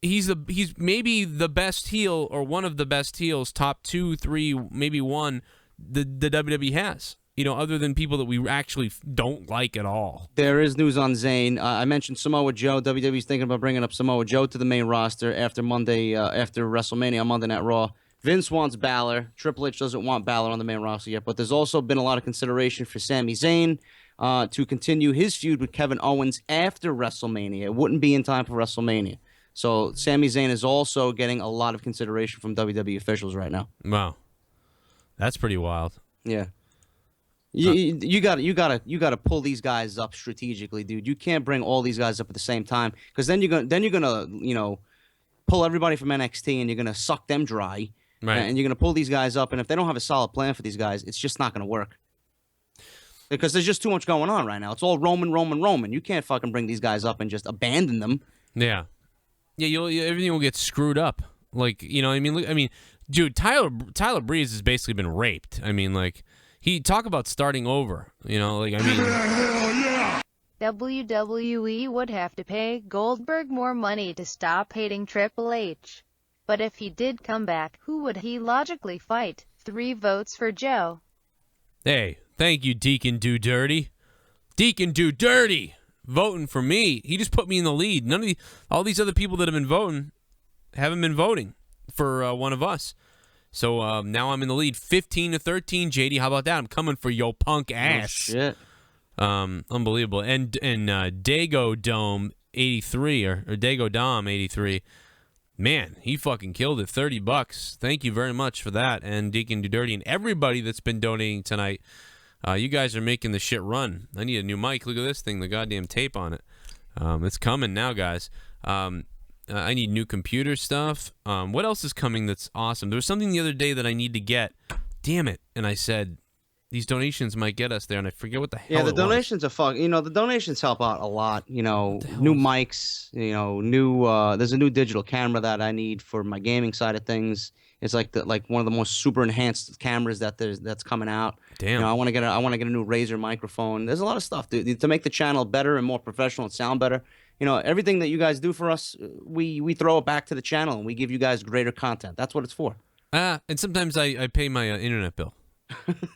he's maybe the best heel or one of the best heels, top 2, 3, maybe one the WWE has. You know, other than people that we actually don't like at all. There is news on Zayn. I mentioned Samoa Joe. WWE's thinking about bringing up Samoa Joe to the main roster after WrestleMania on Monday Night Raw. Vince wants Balor. Triple H doesn't want Balor on the main roster yet, but there's also been a lot of consideration for Sami Zayn to continue his feud with Kevin Owens after WrestleMania. It wouldn't be in time for WrestleMania. So Sami Zayn is also getting a lot of consideration from WWE officials right now. Wow. That's pretty wild. Yeah. You gotta pull these guys up strategically, dude. You can't bring all these guys up at the same time, because then you're gonna pull everybody from NXT and you're gonna suck them dry, right? And you're gonna pull these guys up, and if they don't have a solid plan for these guys, it's just not gonna work. Because there's just too much going on right now. It's all Roman. You can't fucking bring these guys up and just abandon them. Yeah, everything will get screwed up. Like, you know, I mean, dude, Tyler Breeze has basically been raped. I mean, like. He talk about starting over, you know, like, I mean. Hell yeah! WWE would have to pay Goldberg more money to stop hating Triple H. But if he did come back, who would he logically fight? 3 votes for Joe. Hey, thank you, Deacon Do Dirty. Deacon Do Dirty voting for me. He just put me in the lead. All these other people that have been voting haven't been voting for one of us. So now I'm in the lead, 15-13. JD, how about that? I'm coming for yo punk ass. Oh, shit. Unbelievable. And Dago Dome 83 or Dago Dom 83. Man, he fucking killed it. $30. Thank you very much for that. And Deacon Do Dirty and everybody that's been donating tonight. You guys are making the shit run. I need a new mic. Look at this thing, the goddamn tape on it. It's coming now, guys. I need new computer stuff. What else is coming that's awesome? There was something the other day that I need to get. Damn it. And I said, these donations might get us there, and I forget what the hell Yeah, the donations are fuck. You know, the donations help out a lot. You know, new mics, you know, there's a new digital camera that I need for my gaming side of things. It's like one of the most super enhanced cameras that's coming out. Damn. You know, I want to get a new Razer microphone. There's a lot of stuff, dude, to make the channel better and more professional and sound better. You know, everything that you guys do for us, we throw it back to the channel and we give you guys greater content. That's what it's for. And sometimes I pay my internet bill.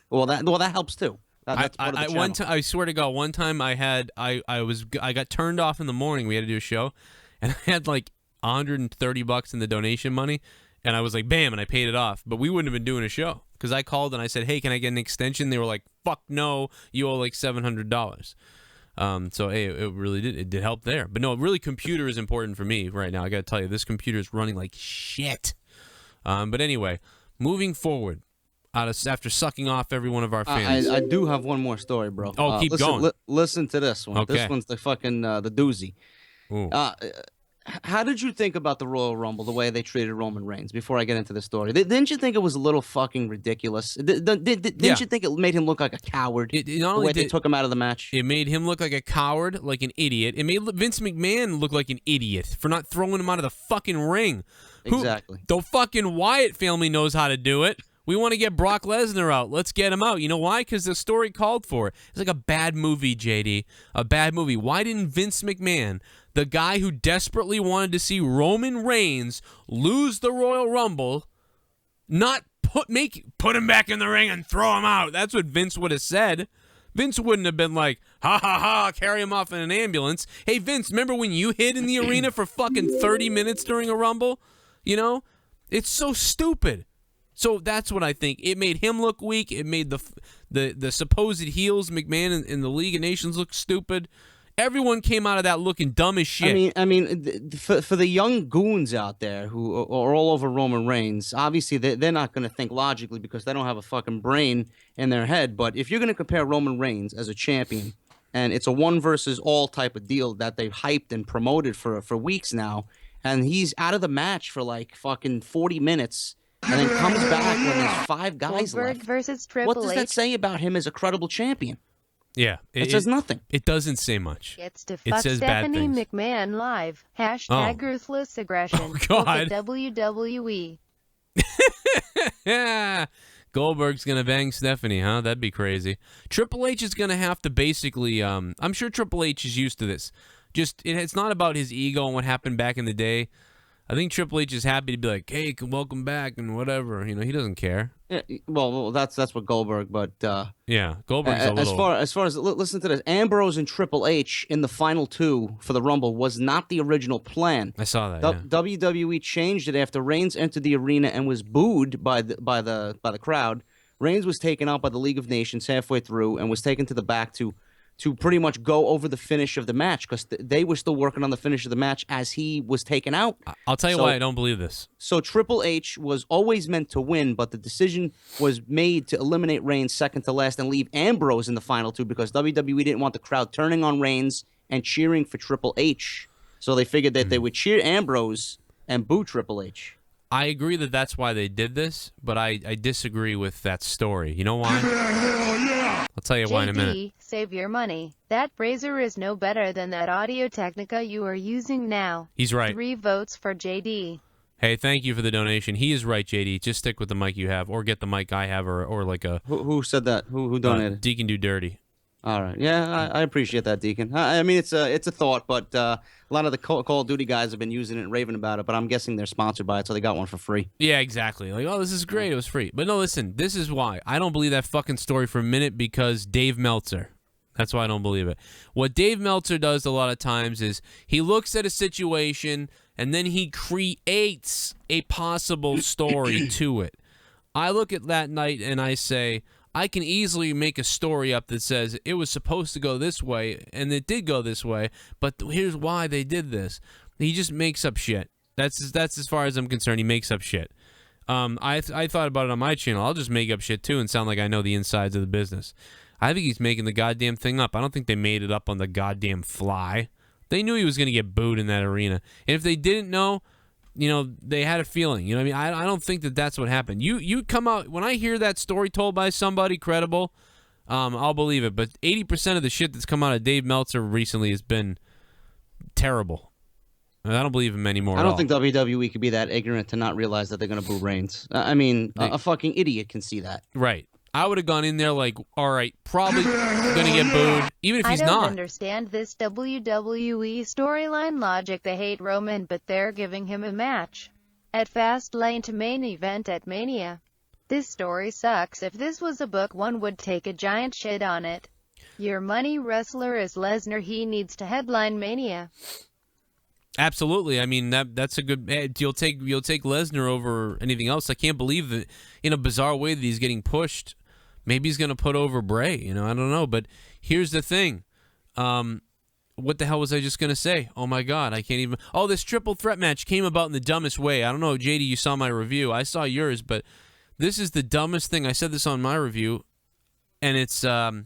well, that helps too. That's part of the channel. I swear to God, one time I got turned off in the morning. We had to do a show, and I had like $130 in the donation money, and I was like, bam, and I paid it off. But we wouldn't have been doing a show because I called and I said, hey, can I get an extension? They were like, fuck no, you owe like $700. So hey, it did help there. But no, really, computer is important for me right now. I got to tell you, this computer is running like shit. But anyway, moving forward, after sucking off every one of our fans, I do have one more story, bro. Oh, keep going. Listen to this one. Okay. This one's the fucking the doozy. How did you think about the Royal Rumble, the way they treated Roman Reigns? Before I get into the story, didn't you think it was a little fucking ridiculous? Didn't you think it made him look like a coward? The way they took him out of the match. It made him look like a coward, like an idiot. It made Vince McMahon look like an idiot for not throwing him out of the fucking ring. Exactly. The fucking Wyatt family knows how to do it. We want to get Brock Lesnar out. Let's get him out. You know why? Because the story called for it. It's like a bad movie, JD. A bad movie. Why didn't Vince McMahon, the guy who desperately wanted to see Roman Reigns lose the Royal Rumble, not put him back in the ring and throw him out? That's what Vince would have said. Vince wouldn't have been like, ha ha ha, carry him off in an ambulance. Hey, Vince, remember when you hid in the arena for fucking 30 minutes during a Rumble? You know? It's so stupid. So that's what I think. It made him look weak. It made the supposed heels, McMahon and the League of Nations, look stupid. Everyone came out of that looking dumb as shit. I mean, for the young goons out there who are all over Roman Reigns, obviously they're not going to think logically because they don't have a fucking brain in their head. But if you're going to compare Roman Reigns as a champion, and it's a one versus all type of deal that they've hyped and promoted for weeks now, and he's out of the match for like fucking 40 minutes. And then comes back when there's 5 guys Goldberg left. versus Triple What does that say about him as a credible champion? Yeah. It says nothing. It doesn't say much. Gets to fuck Stephanie McMahon live. # ruthless aggression. Oh, God. Look at WWE. Goldberg's going to bang Stephanie, huh? That'd be crazy. Triple H is going to have to basically, I'm sure Triple H is used to this. Just, it's not about his ego and what happened back in the day. I think Triple H is happy to be like, hey, welcome back and whatever. You know, he doesn't care. Yeah, well, that's what Goldberg, but yeah, Goldberg's a little. As far as listen to this, Ambrose and Triple H in the final two for the Rumble was not the original plan. I saw that. WWE changed it after Reigns entered the arena and was booed by the crowd. Reigns was taken out by the League of Nations halfway through and was taken to the back to pretty much go over the finish of the match because they were still working on the finish of the match as he was taken out. I'll tell you why I don't believe this. So Triple H was always meant to win, but the decision was made to eliminate Reigns second to last and leave Ambrose in the final two because WWE didn't want the crowd turning on Reigns and cheering for Triple H. So they figured that they would cheer Ambrose and boo Triple H. I agree that that's why they did this, but I disagree with that story. You know why? I'll tell you why in a minute. JD, save your money. That Razor is no better than that Audio Technica you are using now. He's right. 3 votes for JD. Hey, thank you for the donation. He is right, JD. Just stick with the mic you have, or get the mic I have, or like a... Who said that? Who donated? Deacon Do Dirty. All right. Yeah, I appreciate that, Deacon. I mean, it's a thought, but a lot of the Call of Duty guys have been using it and raving about it, but I'm guessing they're sponsored by it, so they got one for free. Yeah, exactly. Like, oh, this is great. It was free. But no, listen, this is why. I don't believe that fucking story for a minute because Dave Meltzer. That's why I don't believe it. What Dave Meltzer does a lot of times is he looks at a situation and then he creates a possible story to it. I look at that night and I say, I can easily make a story up that says it was supposed to go this way, and it did go this way, but here's why they did this. He just makes up shit. That's as far as I'm concerned. He makes up shit. I thought about it on my channel. I'll just make up shit too and sound like I know the insides of the business. I think he's making the goddamn thing up. I don't think they made it up on the goddamn fly. They knew he was going to get booed in that arena. And if they didn't know, you know, they had a feeling. You know what I mean? I don't think that that's what happened. You come out, when I hear that story told by somebody credible, I'll believe it. But 80% of the shit that's come out of Dave Meltzer recently has been terrible. I don't believe him anymore. I don't think WWE could be that ignorant to not realize that they're going to boo Reigns. I mean, a fucking idiot can see that. Right. I would have gone in there like, all right, probably going to get booed, even if he's not. I don't understand this WWE storyline logic. They hate Roman, but they're giving him a match at Fastlane to main event at Mania. This story sucks. If this was a book, one would take a giant shit on it. Your money wrestler is Lesnar. He needs to headline Mania. Absolutely. I mean, that's a good. You'll take Lesnar over anything else. I can't believe that in a bizarre way that he's getting pushed. Maybe he's going to put over Bray. You know, I don't know. But here's the thing. What the hell was I just going to say? Oh, my God. I can't even. Oh, this triple threat match came about in the dumbest way. I don't know, JD, you saw my review. I saw yours, but this is the dumbest thing. I said this on my review, and it's the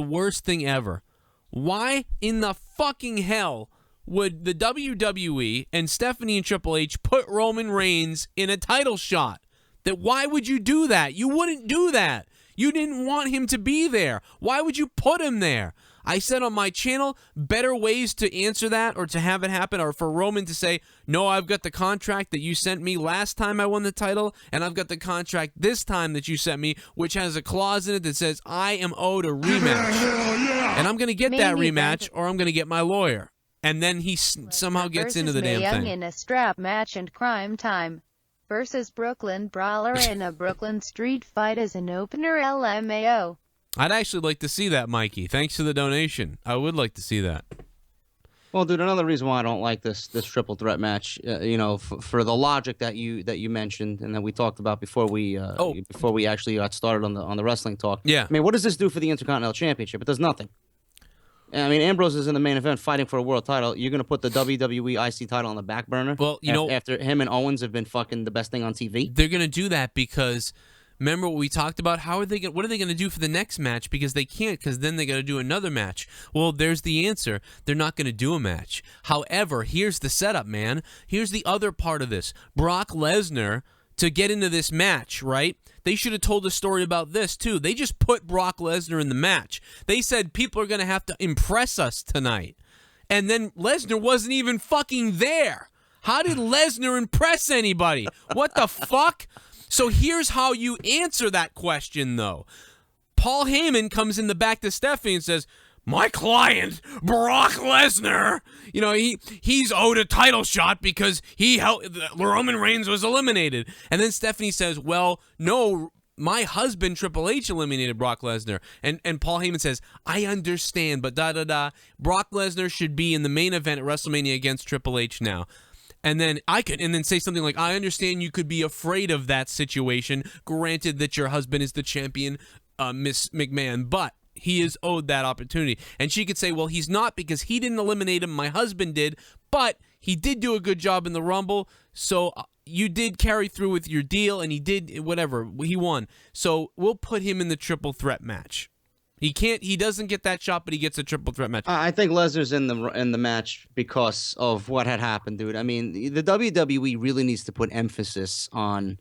worst thing ever. Why in the fucking hell would the WWE and Stephanie and Triple H put Roman Reigns in a title shot? Why would you do that? You wouldn't do that. You didn't want him to be there. Why would you put him there? I said on my channel, better ways to answer that or to have it happen are for Roman to say, no, I've got the contract that you sent me last time I won the title, and I've got the contract this time that you sent me, which has a clause in it that says I am owed a rematch. And I'm going to get that rematch or I'm going to get my lawyer. And then he somehow gets into the damn thing. In a strap match and Crime Time versus Brooklyn Brawler in a Brooklyn street fight as an opener LMAO. I'd actually like to see that, Mikey. Thanks for the donation. I would like to see that. Well, dude, another reason why I don't like this triple threat match, you know, for the logic that you mentioned and that we talked about before we actually got started on the wrestling talk. Yeah. I mean, what does this do for the Intercontinental Championship? It does nothing. I mean, Ambrose is in the main event fighting for a world title. You're going to put the WWE IC title on the back burner? Well, you know, after him and Owens have been fucking the best thing on TV? They're going to do that because remember what we talked about? What are they going to do for the next match? Because they can't, because then they got to do another match. Well, there's the answer. They're not going to do a match. However, here's the setup, man. Here's the other part of this. Brock Lesnar, to get into this match, right? They should have told a story about this, too. They just put Brock Lesnar in the match. They said people are going to have to impress us tonight. And then Lesnar wasn't even fucking there. How did Lesnar impress anybody? What the fuck? So here's how you answer that question, though. Paul Heyman comes in the back to Stephanie and says, my client, Brock Lesnar, he's owed a title shot because Roman Reigns was eliminated. And then Stephanie says, well, no, my husband, Triple H, eliminated Brock Lesnar. And Paul Heyman says, I understand, but Brock Lesnar should be in the main event at WrestleMania against Triple H now. And then say something like, I understand you could be afraid of that situation, granted that your husband is the champion, Miss McMahon, but he is owed that opportunity. And she could say, well, he's not because he didn't eliminate him. My husband did, but he did do a good job in the Rumble. So you did carry through with your deal, and he did whatever. He won. So we'll put him in the triple threat match. He doesn't get that shot, but he gets a triple threat match. I think Lesnar's in the match because of what had happened, dude. I mean, the WWE really needs to put emphasis on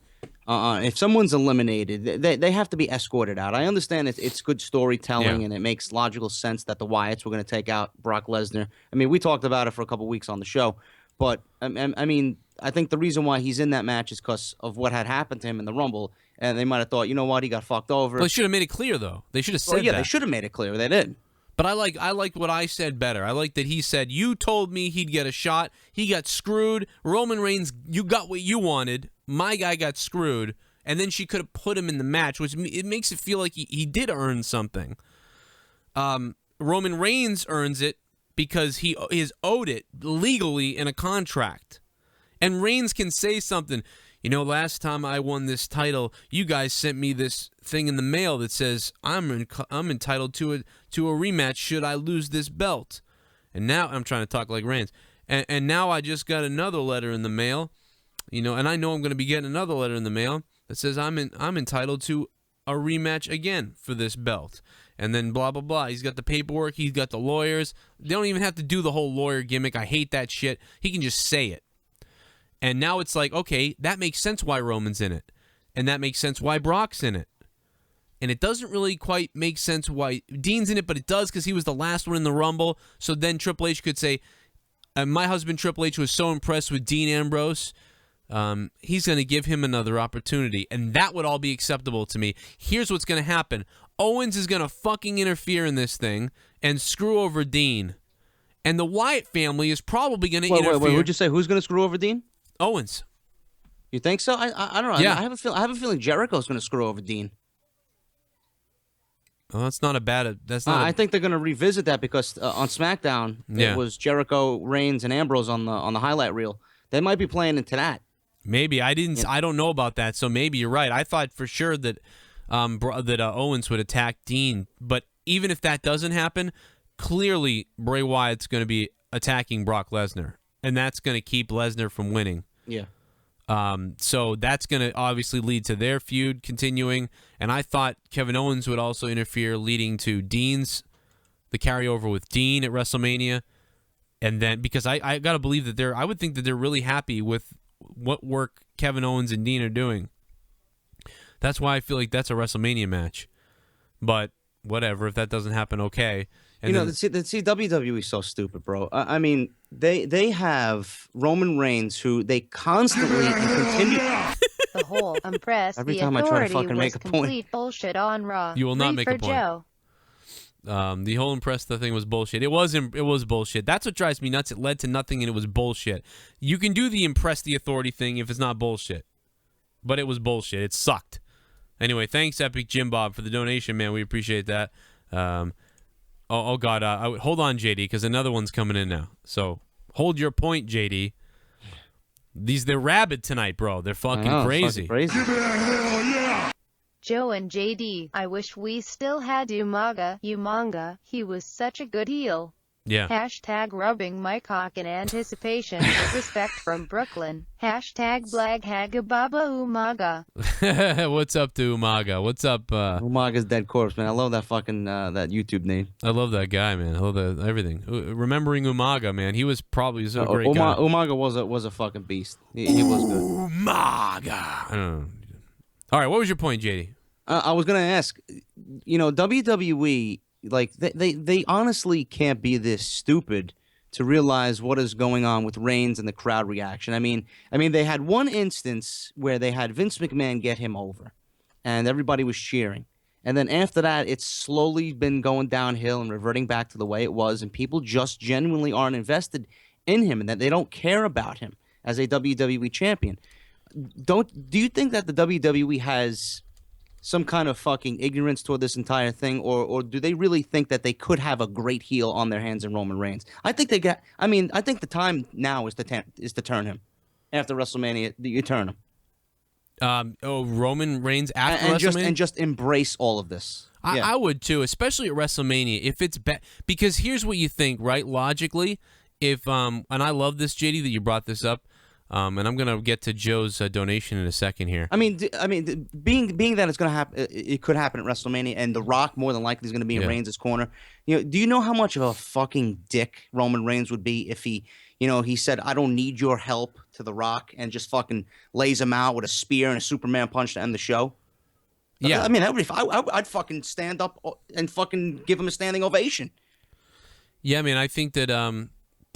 if someone's eliminated, they have to be escorted out. I understand it's good storytelling, and it makes logical sense that the Wyatts were going to take out Brock Lesnar. I mean, we talked about it for a couple weeks on the show, but I mean, I think the reason why he's in that match is because of what had happened to him in the Rumble, and they might have thought, you know what, he got fucked over. Well, they should have made it clear, though. They should have said that. They should have made it clear. They did. But I like what I said better. I like that he said, you told me he'd get a shot. He got screwed. Roman Reigns, you got what you wanted. My guy got screwed. And then she could have put him in the match, which it makes it feel like he did earn something. Roman Reigns earns it because he is owed it legally in a contract. And Reigns can say something. Last time I won this title, you guys sent me this thing in the mail that says I'm entitled to a rematch should I lose this belt. And now I'm trying to talk like Reigns. And now I just got another letter in the mail, and I know I'm going to be getting another letter in the mail that says I'm entitled to a rematch again for this belt. And then blah, blah, blah. He's got the paperwork. He's got the lawyers. They don't even have to do the whole lawyer gimmick. I hate that shit. He can just say it. And now it's like, okay, that makes sense why Roman's in it. And that makes sense why Brock's in it. And it doesn't really quite make sense why Dean's in it, but it does because he was the last one in the Rumble. So then Triple H could say, my husband Triple H was so impressed with Dean Ambrose, he's going to give him another opportunity. And that would all be acceptable to me. Here's what's going to happen. Owens is going to fucking interfere in this thing and screw over Dean. And the Wyatt family is probably going to interfere. Wait, who'd you say? Who's going to screw over Dean? Owens. You think so? I don't know. Yeah. I have a feeling Jericho's going to screw over Dean. Well, that's not a bad. I think they're going to revisit that because on SmackDown it was Jericho, Reigns, and Ambrose on the highlight reel. They might be playing into that. Maybe I didn't. Yeah. I don't know about that. So maybe you're right. I thought for sure that Owens would attack Dean. But even if that doesn't happen, clearly Bray Wyatt's going to be attacking Brock Lesnar. And that's going to keep Lesnar from winning. Yeah. So that's going to obviously lead to their feud continuing. And I thought Kevin Owens would also interfere, leading to the carryover with Dean at WrestleMania. And then, because I got to believe that I would think that they're really happy with what work Kevin Owens and Dean are doing. That's why I feel like that's a WrestleMania match. But whatever, if that doesn't happen, okay. And WWE is so stupid, bro. I mean, they have Roman Reigns, who they constantly and continue. The whole impress Every the time I authority try to fucking make a point. complete bullshit on Raw. You will not Free make for a point. Joe. The whole impress the thing was bullshit. It was bullshit. That's what drives me nuts. It led to nothing, and it was bullshit. You can do the impress the authority thing if it's not bullshit, but it was bullshit. It sucked. Anyway, thanks Epic Jim Bob for the donation, man. We appreciate that. Oh God, hold on, JD, because another one's coming in now. So hold your point, JD. They're rabid tonight, bro. They're fucking crazy. Joe and JD, I wish we still had Umaga. He was such a good heel. Yeah. Hashtag rubbing my cock in anticipation. Respect from Brooklyn. Hashtag Blaghagababa Umaga. What's up to Umaga? What's up? Umaga's dead corpse, man. I love that fucking that YouTube name. I love that guy, man. I love everything. Remembering Umaga, man. He was probably a great guy. Umaga was a fucking beast. He was good. Umaga. I don't know. All right, what was your point, JD? I was gonna ask. WWE, like they honestly can't be this stupid to realize what is going on with Reigns and the crowd reaction. I mean, they had one instance where they had Vince McMahon get him over, and everybody was cheering. And then after that, it's slowly been going downhill and reverting back to the way it was, and people just genuinely aren't invested in him, and that they don't care about him as a WWE champion. Do you think that the WWE has some kind of fucking ignorance toward this entire thing, or do they really think that they could have a great heel on their hands in Roman Reigns? I think they got. I think the time now is to turn him after WrestleMania. You turn him. Roman Reigns after WrestleMania, and just embrace all of this. I would too, especially at WrestleMania. If it's because here's what you think, right? Logically, if and I love this, JD, that you brought this up. And I'm gonna get to Joe's donation in a second here. Being that it's gonna happen, it could happen at WrestleMania, and The Rock more than likely is gonna be in Reigns' corner. Do you know how much of a fucking dick Roman Reigns would be if he said, "I don't need your help" to The Rock and just fucking lays him out with a spear and a Superman punch to end the show? Yeah, I'd fucking stand up and fucking give him a standing ovation. Yeah, I think that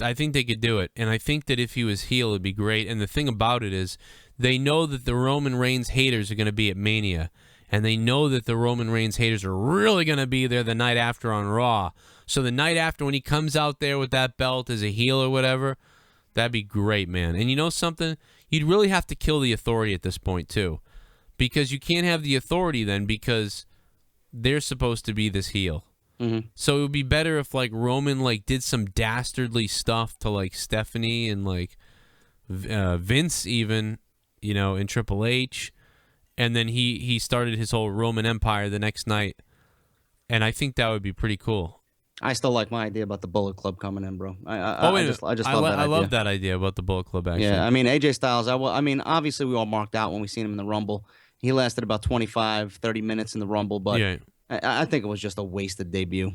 I think they could do it, and I think that if he was heel, it'd be great. And the thing about it is, they know that the Roman Reigns haters are going to be at Mania, and they know that the Roman Reigns haters are really going to be there the night after on Raw. So the night after, when he comes out there with that belt as a heel or whatever, that'd be great, man. And you know something? You'd really have to kill the Authority at this point, too, because you can't have the Authority then, because they're supposed to be this heel. Mm-hmm. So it would be better if Roman did some dastardly stuff to Stephanie and Vince even, and Triple H, and then he started his whole Roman Empire the next night, and I think that would be pretty cool. I still like my idea about the Bullet Club coming in, bro. I just love that idea. I love that idea about the Bullet Club, actually. Yeah, AJ Styles, obviously we all marked out when we seen him in the Rumble. He lasted about 25, 30 minutes in the Rumble, but yeah. I think it was just a wasted debut.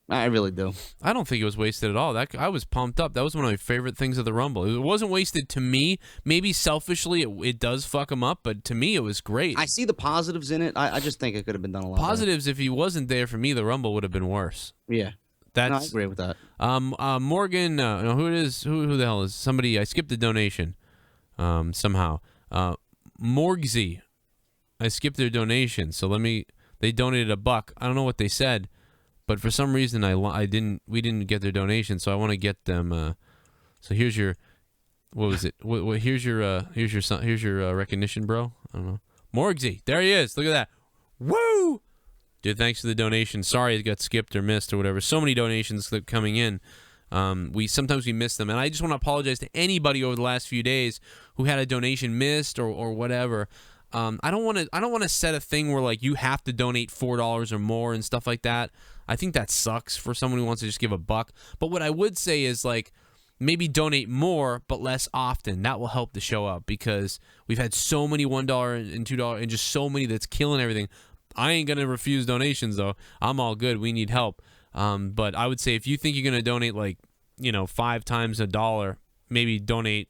I really do. I don't think it was wasted at all. I was pumped up. That was one of my favorite things of the Rumble. It wasn't wasted to me. Maybe selfishly it does fuck him up, but to me it was great. I see the positives in it. I just think it could have been done a lot positives better. If he wasn't there for me, the Rumble would have been worse. Yeah. I agree with that. Morgan, who it is? Who the hell is somebody? I skipped the donation somehow. Morgsy, I skipped their donation. So they donated $1. I don't know what they said, but for some reason we didn't get their donation. So I want to get them. So here's your, what was it? Here's your recognition, bro. I don't know. Morgsy, there he is. Look at that. Woo! Dude, thanks for the donation. Sorry it got skipped or missed or whatever. So many donations coming in. Sometimes we miss them, and I just want to apologize to anybody over the last few days who had a donation missed or whatever. I don't want to set a thing where you have to donate $4 or more and stuff like that. I think that sucks for someone who wants to just give $1. But what I would say is maybe donate more but less often. That will help the show up, because we've had so many $1 and $2 and just so many that's killing everything. I ain't gonna refuse donations though. I'm all good. We need help. But I would say if you think you're gonna donate 5 times $1, maybe donate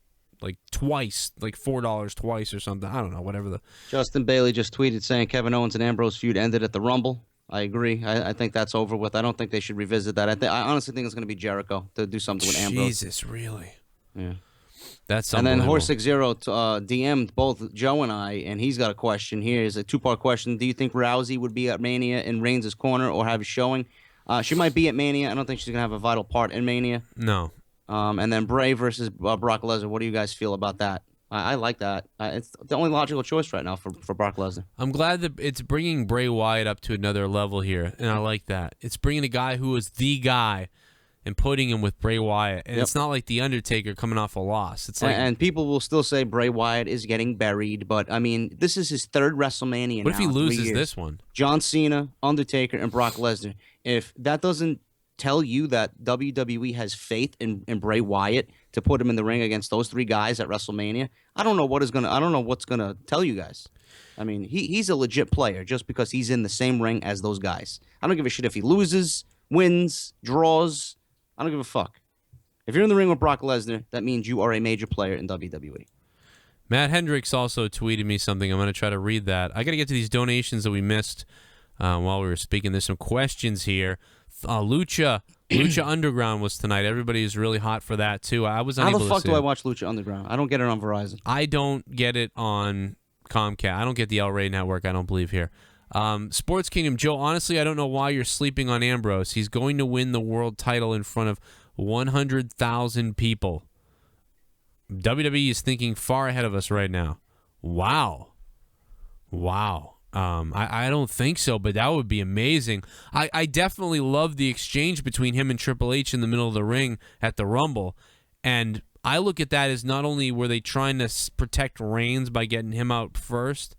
twice, $4 twice or something. I don't know, whatever. Justin Bailey just tweeted saying Kevin Owens and Ambrose feud ended at the Rumble. I agree. I think that's over with. I don't think they should revisit that. I honestly think it's going to be Jericho to do something with Ambrose. Jesus, really? Yeah. That's and then Horse60 DM'd both Joe and I, and he's got a question here. It's a 2-part question. Do you think Rousey would be at Mania in Reigns' corner or have a showing? She might be at Mania. I don't think she's going to have a vital part in Mania. No. And then Bray versus Brock Lesnar. What do you guys feel about that? I like that. It's the only logical choice right now for Brock Lesnar. I'm glad that it's bringing Bray Wyatt up to another level here, and I like that. It's bringing a guy who is the guy and putting him with Bray Wyatt. And It's not like The Undertaker coming off a loss. It's and people will still say Bray Wyatt is getting buried, but this is his 3rd WrestleMania. What if he loses this one? John Cena, Undertaker, and Brock Lesnar. If that doesn't tell you that WWE has faith in Bray Wyatt to put him in the ring against those 3 guys at WrestleMania, I don't know what's gonna tell you guys. He's a legit player just because he's in the same ring as those guys. I don't give a shit if he loses, wins, draws. I don't give a fuck. If you're in the ring with Brock Lesnar, that means you are a major player in WWE. Matt Hendricks also tweeted me something. I'm going to try to read that. I got to get to these donations that we missed while we were speaking. There's some questions here. Lucha Lucha Underground was tonight. Everybody is really hot for that too. I was unable How the fuck to see do I it. watch Lucha Underground? I don't get it on Verizon. I don't get it on Comcast. I don't get the El Rey network, I don't believe here. Sports Kingdom, Joe, honestly, I don't know why you're sleeping on Ambrose. He's going to win the world title in front of 100,000 people. WWE is thinking far ahead of us right now. Wow. I don't think so, but that would be amazing. I definitely love the exchange between him and Triple H in the middle of the ring at the Rumble. And I look at that as not only were they trying to protect Reigns by getting him out first,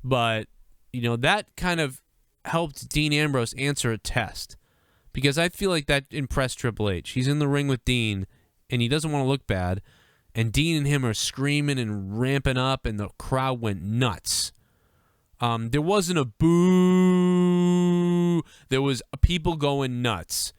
but, you know, that kind of helped Dean Ambrose answer a test. Because I feel like that impressed Triple H. He's in the ring with Dean, and he doesn't want to look bad. And Dean and him are screaming and ramping up, and the crowd went nuts. There wasn't a boo. There was people going nuts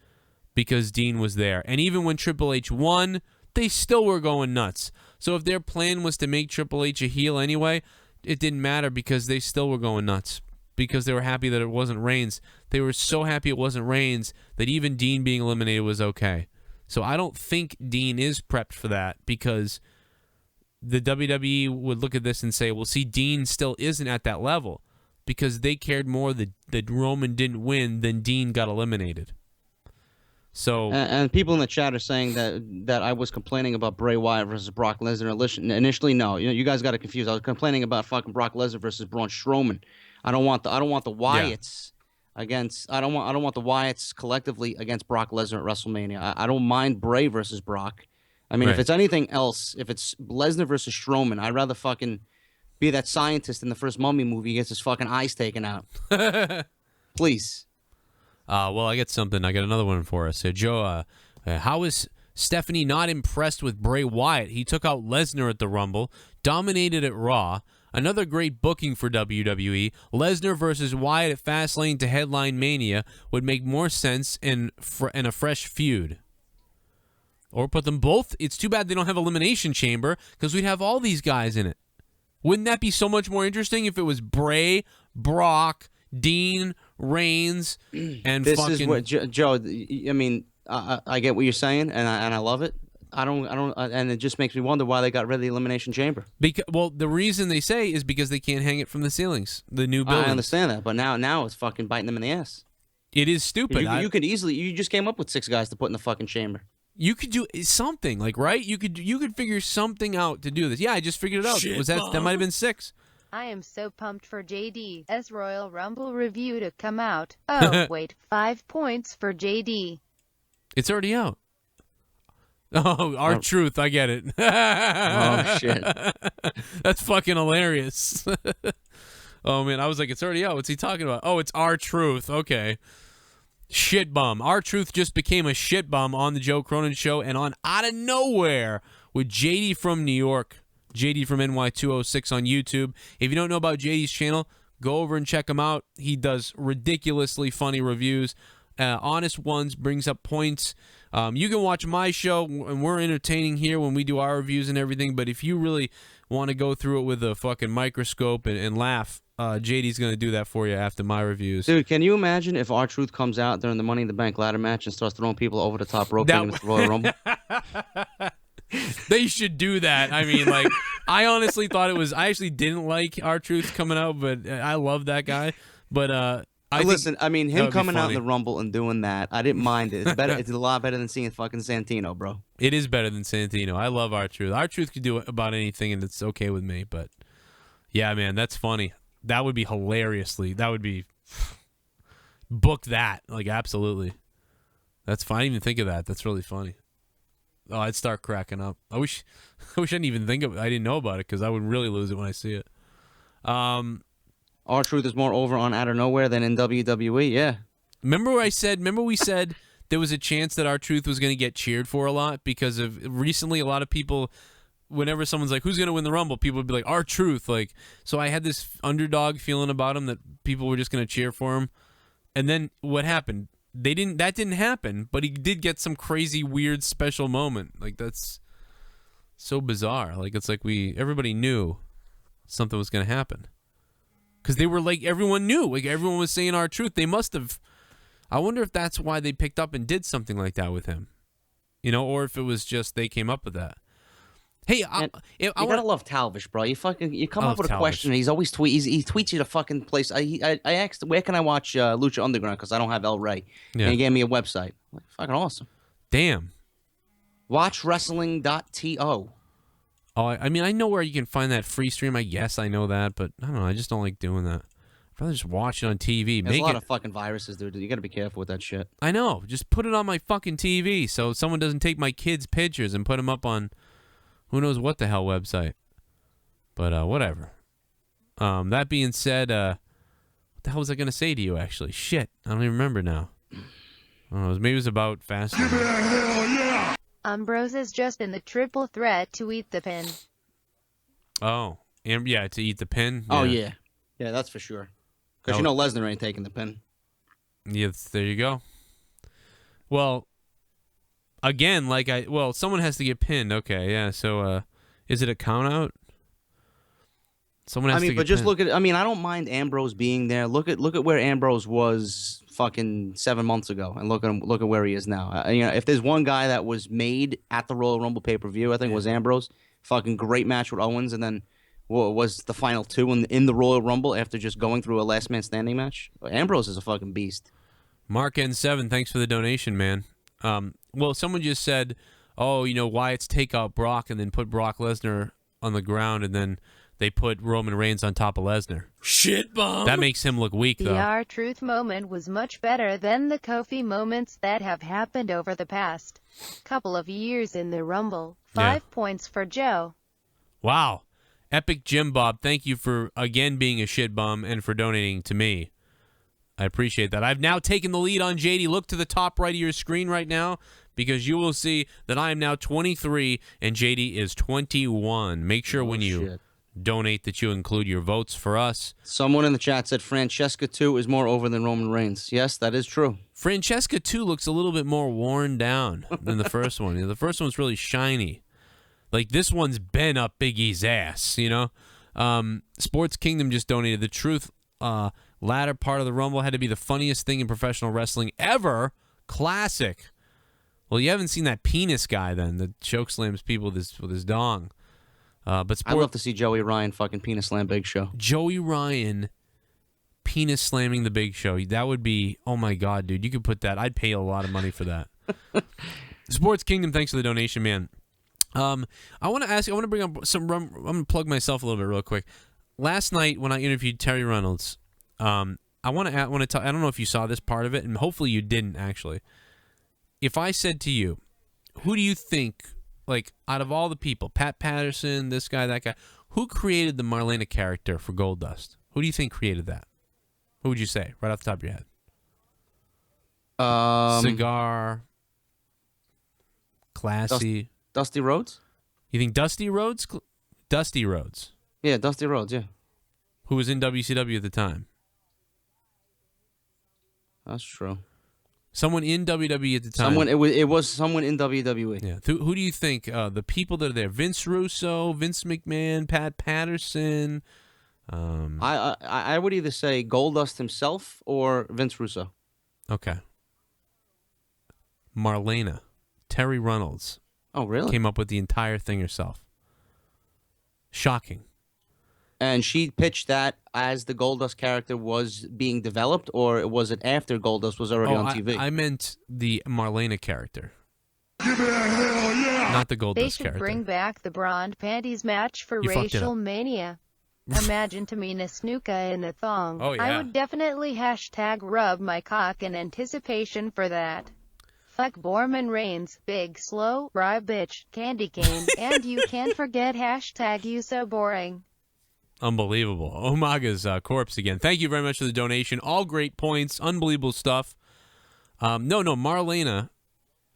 because Dean was there. And even when Triple H won, they still were going nuts. So if their plan was to make Triple H a heel anyway, it didn't matter because they still were going nuts because they were happy that it wasn't Reigns. They were so happy it wasn't Reigns that even Dean being eliminated was okay. So I don't think Dean is prepped for that because the WWE would look at this and say, well, see, Dean still isn't at that level because they cared more that Roman didn't win than Dean got eliminated. So and people in the chat are saying that I was complaining about Bray Wyatt versus Brock Lesnar. Initially, no, you guys got it confused. I was complaining about fucking Brock Lesnar versus Braun Strowman. I don't want the Wyatts against. I don't want the Wyatts collectively against Brock Lesnar at WrestleMania. I don't mind Bray versus Brock. I mean, Right. if it's anything else, if it's Lesnar versus Strowman, I'd rather fucking be that scientist in the first Mummy movie who gets his fucking eyes taken out. Please. Well, I got something. I got another one for us. Joe, how is Stephanie not impressed with Bray Wyatt? He took out Lesnar at the Rumble, dominated at Raw. Another great booking for WWE. Lesnar versus Wyatt at Fastlane to headline Mania would make more sense in a fresh feud. Or put them both. It's too bad they don't have Elimination Chamber because we'd have all these guys in it. Wouldn't that be so much more interesting if it was Bray, Brock, Dean, Reigns, and This fucking... is what Joe. I mean, I get what you're saying, and I love it. I don't, and it just makes me wonder why they got rid of the Elimination Chamber. Well, the reason they say is because they can't hang it from the ceilings. The new buildings. I understand that, but now it's fucking biting them in the ass. It is stupid. You could easily. You just came up with 6 guys to put in the fucking chamber. You could do something, like, right? You could figure something out to do this. Yeah, I just figured it out. That might have been 6. I am so pumped for JD's Royal Rumble review to come out. Oh, wait, 5 points for JD. It's already out. Oh, R-Truth, I get it. Oh, shit. That's fucking hilarious. Oh, man, I was like, it's already out. What's he talking about? Oh, it's R-Truth. Okay. Shit bum. R-Truth just became a shit bum on the Joe Cronin Show and on Out of Nowhere with JD from New York. JD from NY206 on YouTube. If you don't know about JD's channel, go over and check him out. He does ridiculously funny reviews. Honest ones, brings up points. You can watch my show, and we're entertaining here when we do our reviews and everything, but if you really want to go through it with a fucking microscope and laugh, JD's going to do that for you after my reviews. Dude, can you imagine if R-Truth comes out during the Money in the Bank ladder match and starts throwing people over the top rope in the Royal Rumble? They should do that. I mean, like, I honestly thought it was... I actually didn't like R-Truth coming out, but I love that guy. But, listen, I mean, him coming out in funny. the Rumble and doing that, I didn't mind it. It's better. It's a lot better than seeing fucking Santino, bro. It is better than Santino. I love R-Truth. R-Truth could do about anything, and it's okay with me. But, yeah, man, that's funny. That would be hilariously... That would be... Book that. Like, absolutely. That's fine. I didn't even think of that. That's really funny. Oh, I'd start cracking up. I wish I didn't even think of it. I didn't know about it because I would really lose it when I see it. R-Truth is more over on Out of Nowhere than in WWE, yeah. Remember we said there was a chance that R-Truth was going to get cheered for a lot because of recently a lot of people, whenever someone's like, who's going to win the Rumble, people would be like, R-Truth. Like, so I had this underdog feeling about him that people were just going to cheer for him. And then what happened? That didn't happen, but he did get some crazy, weird, special moment. Like, that's so bizarre. Like, it's like everybody knew something was going to happen. Because they were like, everyone knew. Like, everyone was saying R-Truth. They must have. I wonder if that's why they picked up and did something like that with him. You know, or if it was just they came up with that. Hey, you gotta love Talvish, bro. You come up with a question, and he's always he tweets you to fucking place. I asked, where can I watch Lucha Underground, because I don't have El Rey, and he gave me a website. Like, fucking awesome. Damn. Watchwrestling.to. Oh, I mean, I know where you can find that free stream. I guess I know that, but I don't know. I just don't like doing that. I'd rather just watch it on TV. There's a lot of fucking viruses, dude. You gotta be careful with that shit. I know. Just put it on my fucking TV so someone doesn't take my kids' pictures and put them up on who knows what the hell website. But whatever. That being said, what the hell was I gonna say to you? Actually, shit, I don't even remember now. I don't know. Maybe it was about fasting. Give me a hell yeah! Ambrose is just in the triple threat to eat the pin. Oh, and yeah, to eat the pin. Oh yeah, that's for sure. Because you know Lesnar ain't taking the pin. Yes, there you go. Well, again, someone has to get pinned. Okay, yeah. So, is it a count out? Someone has to get but just pinned. look at. I mean, I don't mind Ambrose being there. Look at where Ambrose was fucking 7 months ago, and look at where he is now. You know, if there's one guy that was made at the Royal Rumble pay-per-view, I think it was Ambrose. Fucking great match with Owens, and then was the final two in the Royal Rumble after just going through a last man standing match. Ambrose is a fucking beast. Mark N7, thanks for the donation, man. Well, someone just said, oh, you know, Wyatt's take out Brock and then put Brock Lesnar on the ground, and then they put Roman Reigns on top of Lesnar. Shit bomb. That makes him look weak, though. The R-Truth moment was much better than the Kofi moments that have happened over the past couple of years in the Rumble. 5 points for Joe. Wow. Epic Jim Bob, thank you for, again, being a shit bum and for donating to me. I appreciate that. I've now taken the lead on JD. Look to the top right of your screen right now, because you will see that I am now 23 and JD is 21. Make sure when you donate that you include your votes for us. Someone in the chat said Francesca 2 is more over than Roman Reigns. Yes, that is true. Francesca 2 looks a little bit more worn down than the first one. You know, the first one's really shiny. Like, this one's been up Big E's ass, you know? Sports Kingdom just donated. The Truth latter part of the Rumble had to be the funniest thing in professional wrestling ever. Classic. Well, you haven't seen that penis guy, then, that choke slams people with his dong. But I'd love to see Joey Ryan fucking penis slam Big Show. Joey Ryan penis slamming the Big Show. That would be, oh my God, dude. You could put that. I'd pay a lot of money for that. Sports Kingdom, thanks for the donation, man. I want to bring up I'm going to plug myself a little bit real quick. Last night when I interviewed Terry Reynolds, I don't know if you saw this part of it, and hopefully you didn't actually. If I said to you, who do you think, like, out of all the people, Pat Patterson, this guy, that guy, who created the Marlena character for Goldust? Who do you think created that? Who would you say, right off the top of your head? Cigar, classy. Dusty Rhodes? You think Dusty Rhodes? Dusty Rhodes. Yeah, Dusty Rhodes, yeah. Who was in WCW at the time? That's true. Someone in WWE at the time. It was someone in WWE. Yeah. Who do you think? The people that are there: Vince Russo, Vince McMahon, Pat Patterson. I would either say Goldust himself or Vince Russo. Okay. Marlena, Terry Reynolds. Oh, really? Came up with the entire thing herself. Shocking. And she pitched that as the Goldust character was being developed, or was it after Goldust was already on TV? I meant the Marlena character. Give me a hell yeah! Not the Goldust character. They should bring back the Braun Panties match for Racial Mania. Imagine Tamina Snuka in a thong. Oh, yeah. I would definitely #rub my cock in anticipation for that. Fuck Borman Reigns, big slow, rye bitch, candy cane, and you can't forget #you so boring. Unbelievable. Omaga's corpse again. Thank you very much for the donation. All great points. Unbelievable stuff. No, Marlena.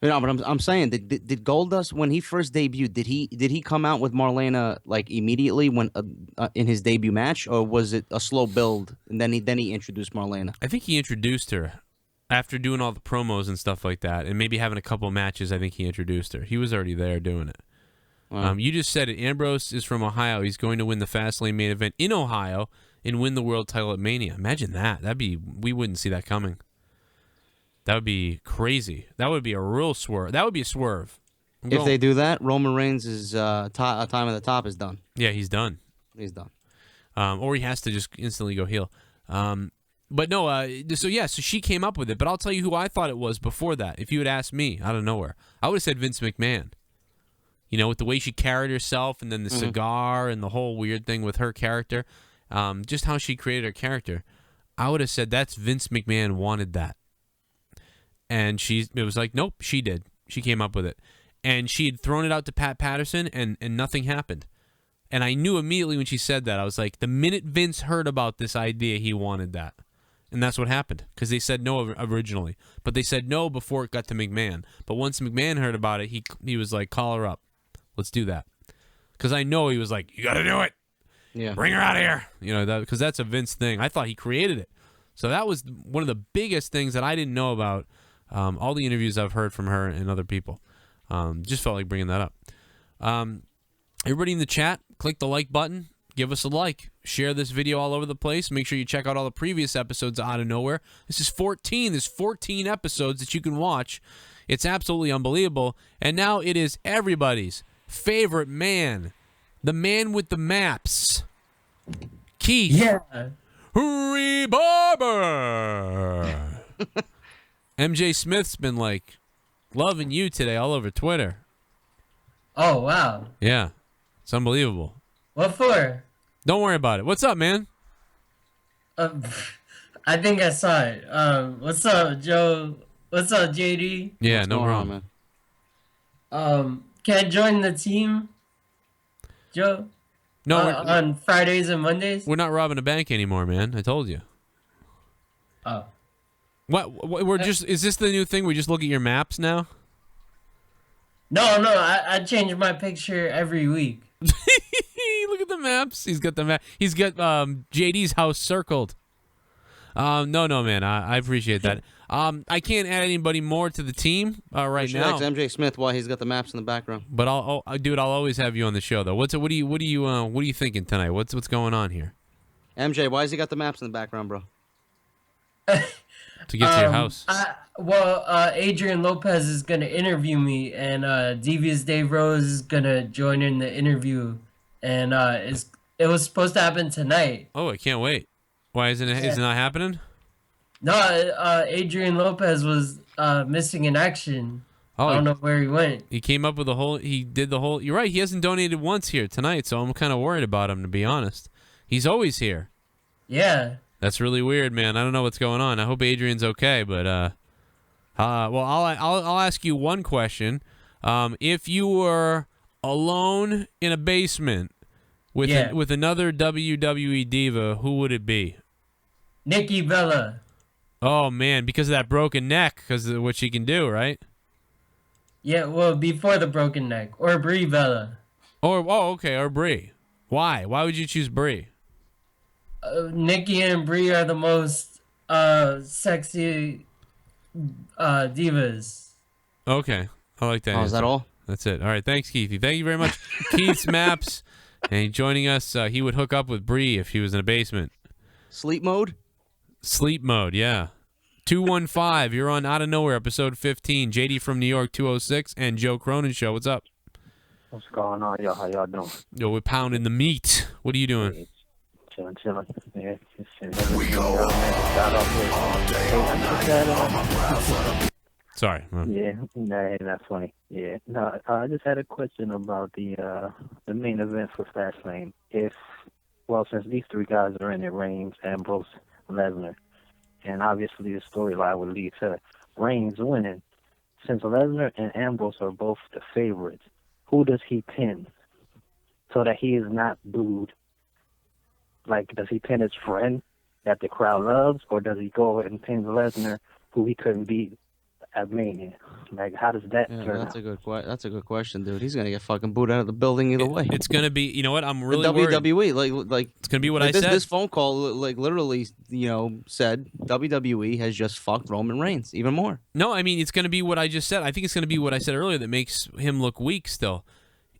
No, but I'm saying, did Goldust, when he first debuted, did he come out with Marlena like immediately when in his debut match, or was it a slow build and then he introduced Marlena? I think he introduced her after doing all the promos and stuff like that, and maybe having a couple of matches. I think he introduced her. He was already there doing it. Wow. You just said it. Ambrose is from Ohio. He's going to win the Fastlane main event in Ohio and win the world title at Mania. Imagine that. We wouldn't see that coming. That would be crazy. That would be a real swerve. That would be a swerve. If they do that, Roman Reigns' time at the top is done. Yeah, he's done. He's done. Or he has to just instantly go heel. But no, so she came up with it. But I'll tell you who I thought it was before that. If you had asked me out of nowhere, I would have said Vince McMahon. You know, with the way she carried herself and then the cigar and the whole weird thing with her character, just how she created her character, I would have said that's Vince McMahon wanted that. And it was like, nope, she did. She came up with it. And she had thrown it out to Pat Patterson, and nothing happened. And I knew immediately when she said that, I was like, the minute Vince heard about this idea, he wanted that. And that's what happened, because they said no originally. But they said no before it got to McMahon. But once McMahon heard about it, he was like, call her up. Let's do that. Because I know he was like, you got to do it. Yeah. Bring her out of here. You know, because that's a Vince thing. I thought he created it. So that was one of the biggest things that I didn't know about all the interviews I've heard from her and other people. Just felt like bringing that up. Everybody in the chat, click the like button. Give us a like. Share this video all over the place. Make sure you check out all the previous episodes of Out of Nowhere. This is 14. There's 14 episodes that you can watch. It's absolutely unbelievable. And now it is everybody's favorite man. The man with the maps. Keith. Yeah. Barber. MJ Smith's been like loving you today all over Twitter. Oh, wow. Yeah. It's unbelievable. What for? Don't worry about it. What's up, man? I think I saw it. What's up, Joe? What's up, JD? Yeah, What's no going on, problem. man? Can I join the team, Joe? No, on Fridays and Mondays? we're not robbing a bank anymore, man. I told you. Oh. What we're just is this the new thing? We just look at your maps now? No, I change my picture every week. Look at the maps. He's got the map. He's got JD's house circled. No, man. I appreciate that. I can't add anybody more to the team right now. Ask MJ Smith why he's got the maps in the background. But I'll always have you on the show though. What are you thinking tonight? What's going on here? MJ, why has he got the maps in the background, bro? To get to your house. Adrian Lopez is gonna interview me, and Devious Dave Rose is gonna join in the interview, and it was supposed to happen tonight. Oh, I can't wait. Why isn't it? Is it not happening? No, Adrian Lopez was missing in action. Oh, I don't know where he went. He came up with he did the whole. You're right. He hasn't donated once here tonight, so I'm kind of worried about him, to be honest. He's always here. Yeah. That's really weird, man. I don't know what's going on. I hope Adrian's okay, but well, I'll ask you one question. If you were alone in a basement with with another WWE diva, who would it be? Nikki Bella. Oh man, because of that broken neck, because of what she can do, right? Yeah, well, before the broken neck, or Brie Bella. Or Brie. Why? Why would you choose Brie? Nikki and Brie are the most sexy divas. Okay, I like that. Oh, is that all? That's it. All right, thanks, Keithy. Thank you very much. Keith's Maps, and joining us, he would hook up with Brie if he was in a basement. Sleep mode? Sleep mode, yeah. 215, you're on Out of Nowhere, episode 15. JD from New York, 206, and Joe Cronin Show. What's up? What's going on, y'all? How y'all doing? Yo, we're pounding the meat. What are you doing? Chilling. Yeah, just sitting we go all day. Sorry. Yeah, nah, that's funny. Yeah, no, I just had a question about the main event for Fastlane. Since these three guys are in it, Reigns, Ambrose, Lesnar, and obviously the storyline would lead to Reigns winning. Since Lesnar and Ambrose are both the favorites, who does he pin so that he is not booed? Like, does he pin his friend that the crowd loves, or does he go and pin Lesnar, who he couldn't beat at Mania? Like, how does that turn that's out? That's a good question, dude. He's gonna get fucking booed out of the building either way. It's gonna be. You know what? I'm really WWE, worried. like it's gonna be what I said. said. This phone call, like, literally, said WWE has just fucked Roman Reigns even more. No, I mean it's gonna be what I just said. I think it's gonna be what I said earlier that makes him look weak still.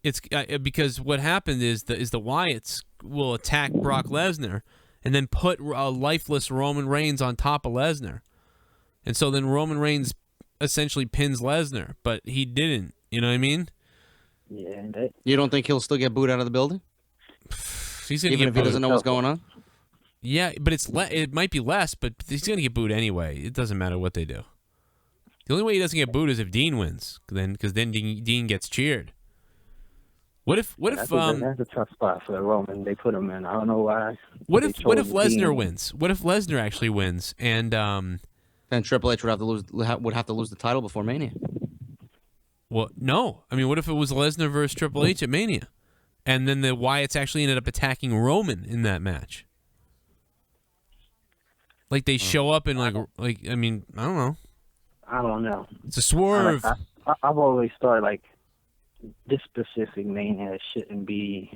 It's because what happened is the Wyatts will attack Brock Lesnar and then put a lifeless Roman Reigns on top of Lesnar. And so then Roman Reigns essentially pins Lesnar, but he didn't. You know what I mean? Yeah. You don't think he'll still get booed out of the building? He's gonna Even get if he booed. doesn't know what's going on? Yeah, but it might be less, but he's gonna get booed anyway. It doesn't matter what they do. The only way he doesn't get booed is if Dean wins, because then Dean gets cheered. What if that's a tough spot for Roman. They put him in. I don't know why. What if Lesnar Dean. wins? What if Lesnar actually wins and Then Triple H would have to lose the title before Mania. well, no. I mean, what if it was Lesnar versus Triple H at Mania, and then the Wyatts actually ended up attacking Roman in that match? Like they show up and like I mean, I don't know. I don't know. It's a swerve. I've always thought like this specific Mania shouldn't be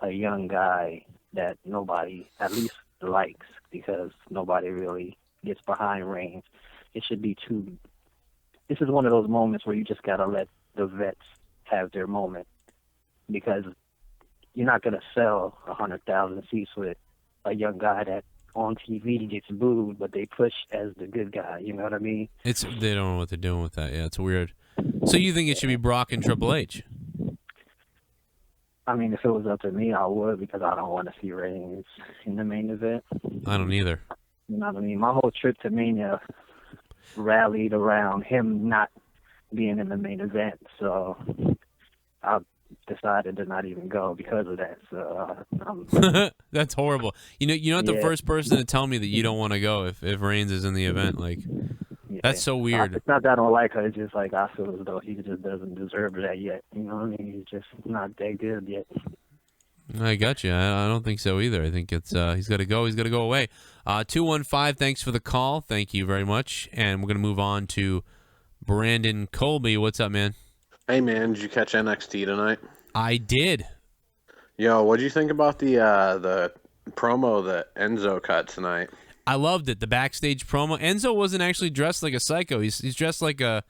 a young guy that nobody at least likes because nobody really gets behind Reigns. It should be too. This is one of those moments where you just gotta let the vets have their moment because you're not gonna sell 100,000 seats with a young guy that on TV gets booed, but they push as the good guy. You know what I mean? They don't know what they're doing with that. Yeah, it's weird. So you think it should be Brock and Triple H? I mean, if it was up to me, I would because I don't want to see Reigns in the main event. I don't either. You know what I mean? My whole trip to Mania rallied around him not being in the main event, so I decided to not even go because of that. So That's horrible. You're not the Yeah. first person to tell me that you don't want to go if Reigns is in the event. Like, yeah. that's so weird. It's not that I don't like her. It's just like I feel as though he just doesn't deserve that yet. You know what I mean? He's just not that good yet. I got you. I don't think so either. I think it's he's got to go. He's got to go away. 215. Thanks for the call. Thank you very much. And we're gonna move on to Brandon Colby. What's up, man? Hey, man, did you catch NXT tonight? I did. Yo, what did you think about the promo that Enzo cut tonight? I loved it. The backstage promo. Enzo wasn't actually dressed like a psycho. He's dressed like a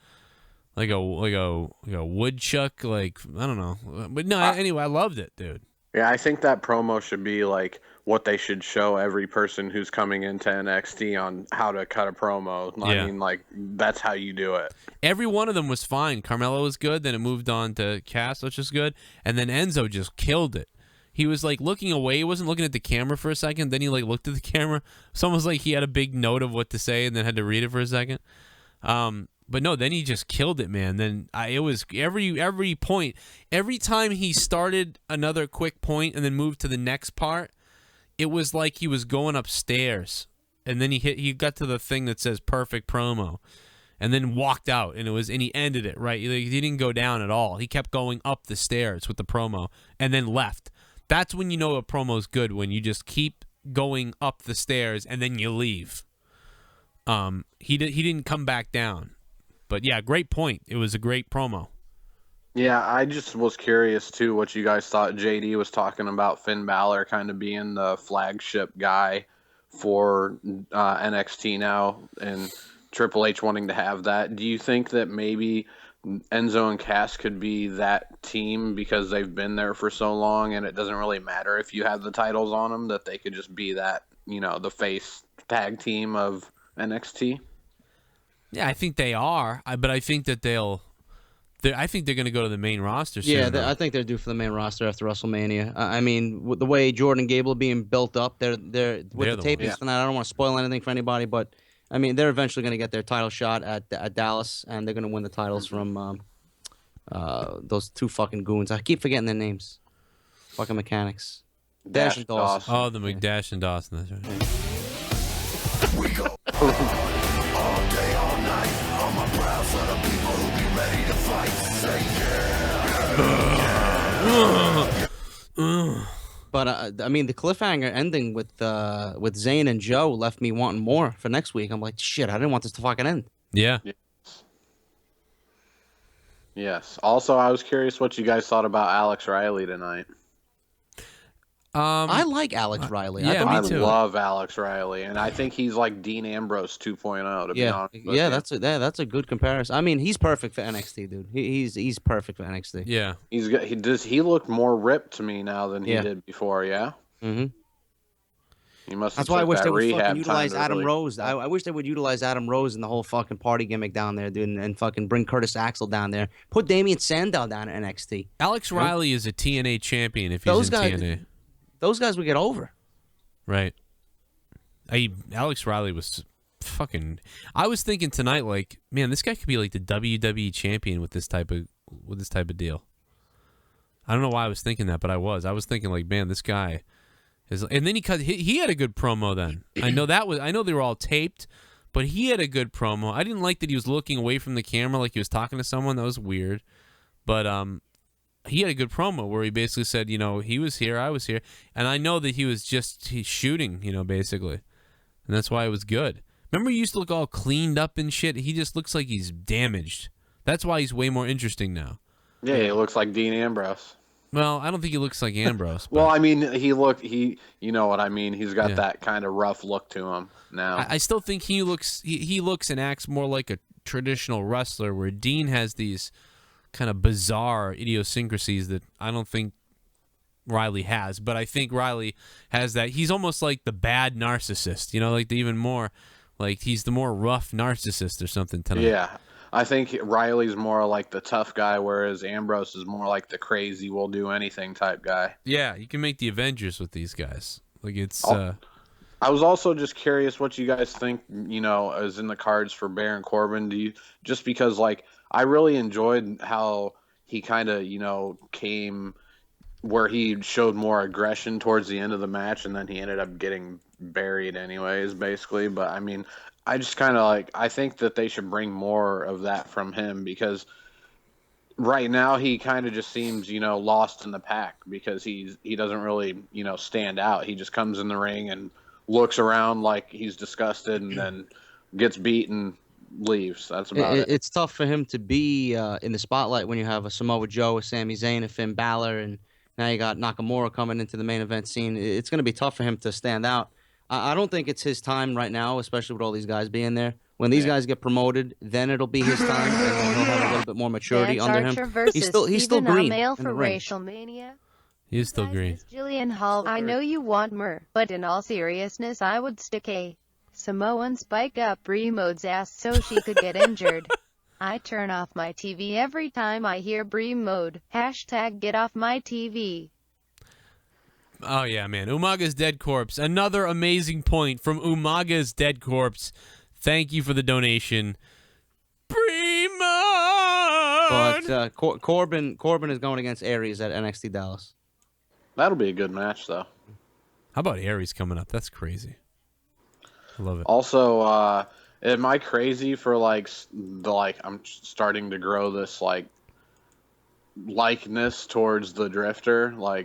woodchuck. Like I don't know. But no. Anyway, I loved it, dude. Yeah, I think that promo should be like what they should show every person who's coming into NXT on how to cut a promo. Yeah. I mean, like, that's how you do it. Every one of them was fine. Carmelo was good. Then it moved on to Cass, which was good. And then Enzo just killed it. He was like looking away. He wasn't looking at the camera for a second. Then he like looked at the camera. It's almost like he had a big note of what to say and then had to read it for a second. But no, then he just killed it, man. Then it was every point. Every time he started another quick point and then moved to the next part, it was like he was going upstairs. And then he got to the thing that says perfect promo. And then walked out, and he ended it, right? He didn't go down at all. He kept going up the stairs with the promo and then left. That's when you know a promo's good, when you just keep going up the stairs and then you leave. He didn't come back down. But yeah, great point. It was a great promo. Yeah, I just was curious, too, what you guys thought. JD was talking about Finn Balor kind of being the flagship guy for NXT now, and Triple H wanting to have that. Do you think that maybe Enzo and Cass could be that team because they've been there for so long and it doesn't really matter if you have the titles on them, that they could just be that, the face tag team of NXT? Yeah, I think they are, but I think that I think they're going to go to the main roster soon. Yeah, I think they're due for the main roster after WrestleMania. I mean, with the way Jordan Gable being built up, they're with the tapings tonight. I don't want to spoil anything for anybody, but I mean, they're eventually going to get their title shot at Dallas, and they're going to win the titles from those two fucking goons. I keep forgetting their names. Fucking mechanics. Dash and Dawson. Oh, the McDash and Dawson. That's right. We go all day, all night. On my brow for the people who be ready to fight. Say yeah. But I mean, the cliffhanger ending with Zayn and Joe left me wanting more for next week. I'm like, shit, I didn't want this to fucking end. Yeah. Yes. Also, I was curious what you guys thought about Alex Riley tonight. I like Alex Riley. Yeah, I me too. love Alex Riley, and I think he's like Dean Ambrose 2.0. To be honest with you. That's a good comparison. I mean, he's perfect for NXT, dude. He's perfect for NXT. Yeah, he look more ripped to me now than he did before. Yeah. Mm-hmm. He must have That's why I took wish that they would fucking rehab time utilize to Adam really- Rose. I wish they would utilize Adam Rose in the whole fucking party gimmick down there, dude, and fucking bring Curtis Axel down there. Put Damen Sandow down at NXT. Alex Riley is a TNA champion if he's Those in guys, TNA. Those guys would get over. Right. Alex Riley was fucking. I was thinking tonight, like, man, this guy could be like the WWE champion with this type of deal. I don't know why I was thinking that, but I was thinking like, man, this guy is. And then he had a good promo. Then I know they were all taped, but he had a good promo. I didn't like that he was looking away from the camera like he was talking to someone. That was weird, but he had a good promo where he basically said, he was here, I was here, and I know that he's shooting, basically, and that's why it was good. Remember, he used to look all cleaned up and shit. He just looks like he's damaged. That's why he's way more interesting now. Yeah, he looks like Dean Ambrose. Well, I don't think he looks like Ambrose. Well, I mean, you know what I mean. He's got that kind of rough look to him now. I still think he looks and acts more like a traditional wrestler, where Dean has these kind of bizarre idiosyncrasies that I don't think Riley has. But I think Riley has that. He's almost like the bad narcissist, like he's the more rough narcissist or something tonight. Yeah. I think Riley's more like the tough guy, whereas Ambrose is more like the crazy, will do anything type guy. Yeah, you can make the Avengers with these guys. Like it's. I was also just curious what you guys think, is in the cards for Baron Corbin. Just because, like, I really enjoyed how he kind of, came where he showed more aggression towards the end of the match, and then he ended up getting buried anyways, basically. But I mean, I just kind of I think that they should bring more of that from him, because right now he kind of just seems, lost in the pack, because he doesn't really, stand out. He just comes in the ring and looks around like he's disgusted, and then gets beat and leaves. That's about it. It's tough for him to be in the spotlight when you have a Samoa Joe, a Sami Zayn, a Finn Balor, and now you got Nakamura coming into the main event scene. It's going to be tough for him to stand out. I don't think it's his time right now, especially with all these guys being there. When these guys get promoted, then it'll be his time, and then he'll have a little bit more maturity under him. He's still green. Male in for the ring. WrestleMania. He is still green. Jillian Hall, I know you want more, but in all seriousness, I would stick a Samoan spike up Brie Mode's ass so she could get injured. I turn off my TV every time I hear Brie Mode. # get off my TV. Oh, yeah, man. Umaga's Dead Corpse. Another amazing point from Umaga's Dead Corpse. Thank you for the donation. But Corbin is going against Aries at NXT Dallas. That'll be a good match, though. How about Aries coming up? That's crazy. I love it. Also, am I crazy for I'm starting to grow this likeness towards the Drifter? I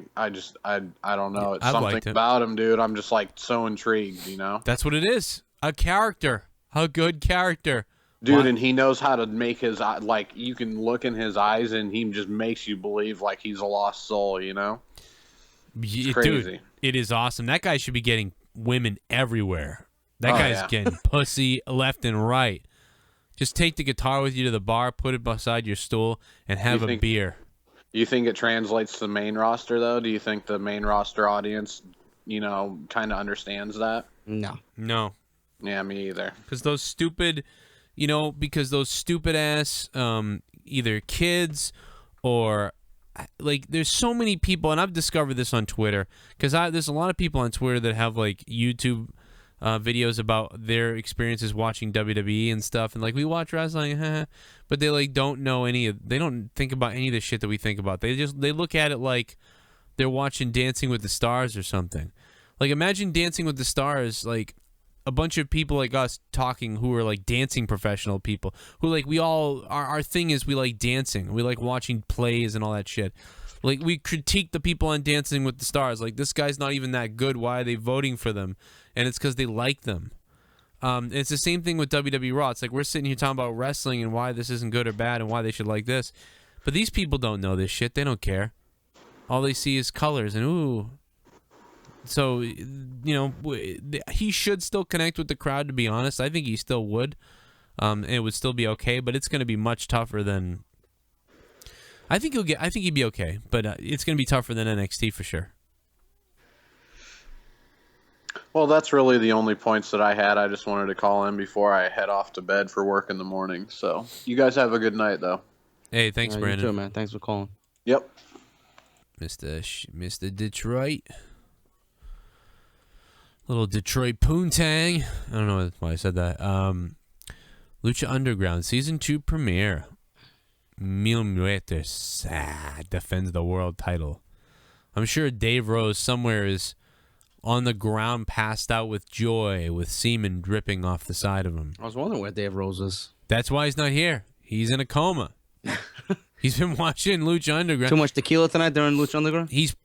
don't know. It's something about him, dude. I'm just so intrigued, That's what it is. A character. A good character. Dude, and he knows how to make his eye, you can look in his eyes and he just makes you believe he's a lost soul, It's crazy. Dude, it is awesome. That guy should be getting women everywhere. That guy's getting pussy left and right. Just take the guitar with you to the bar, put it beside your stool, and have a beer. You think it translates to the main roster, though? Do you think the main roster audience, kind of understands that? No. Yeah, me either. Because those stupid ass either kids or there's so many people, and I've discovered this on Twitter, because there's a lot of people on Twitter that have YouTube videos about their experiences watching WWE and stuff, and we watch wrestling, but they don't know they don't think about any of the shit that we think about. They look at it like they're watching Dancing with the Stars or something. Imagine Dancing with the Stars, a bunch of people like us talking who are dancing professional people who we all our thing is we like dancing, we like watching plays and all that shit. We critique the people on Dancing with the Stars, this guy's not even that good, why are they voting for them? And it's because they like them. It's the same thing with WWE Raw. It's we're sitting here talking about wrestling and why this isn't good or bad and why they should like this, but these people don't know this shit. They don't care. All they see is colors and ooh. So, he should still connect with the crowd, to be honest. I think he still would. And it would still be okay, but it's going to be much tougher than... I think he'd be okay, but it's going to be tougher than NXT for sure. Well, that's really the only points that I had. I just wanted to call in before I head off to bed for work in the morning. So you guys have a good night, though. Hey, thanks, Brandon. You too, man. Thanks for calling. Yep. Mr. Detroit. Little Detroit poontang. I don't know why I said that. Lucha Underground Season 2 premiere. Mil Muertes defends the world title. I'm sure Dave Rose somewhere is on the ground, passed out with joy, with semen dripping off the side of him. I was wondering where Dave Rose is. That's why he's not here. He's in a coma. He's been watching Lucha Underground. Too much tequila tonight during Lucha Underground? He's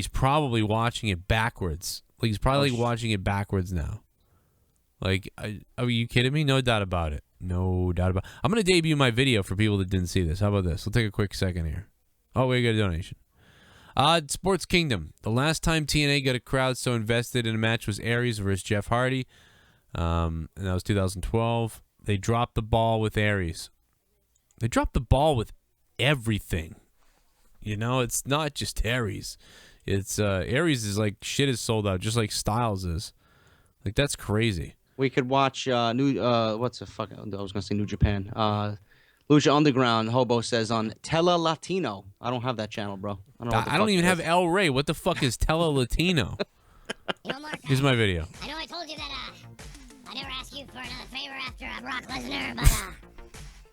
probably watching it backwards. Like, he's probably watching it backwards now. Like, are you kidding me? No doubt about it. No doubt about it. I'm going to debut my video for people that didn't see this. How about this? We'll take a quick second here. Oh, we got a donation. Sports Kingdom. The last time TNA got a crowd so invested in a match was Aries versus Jeff Hardy. And that was 2012. They dropped the ball with Aries. They dropped the ball with everything. You know, it's not just Aries. It's Aries is like shit is sold out, just like Styles is. Like, that's crazy. We could watch New I was gonna say New Japan. Lucha Underground, Hobo says on Tele Latino. I don't have that channel, bro. I don't even have El Rey. What the fuck is Tele Latino? Here's my video. I know I told you that I never ask you for another favor after Brock Lesnar, but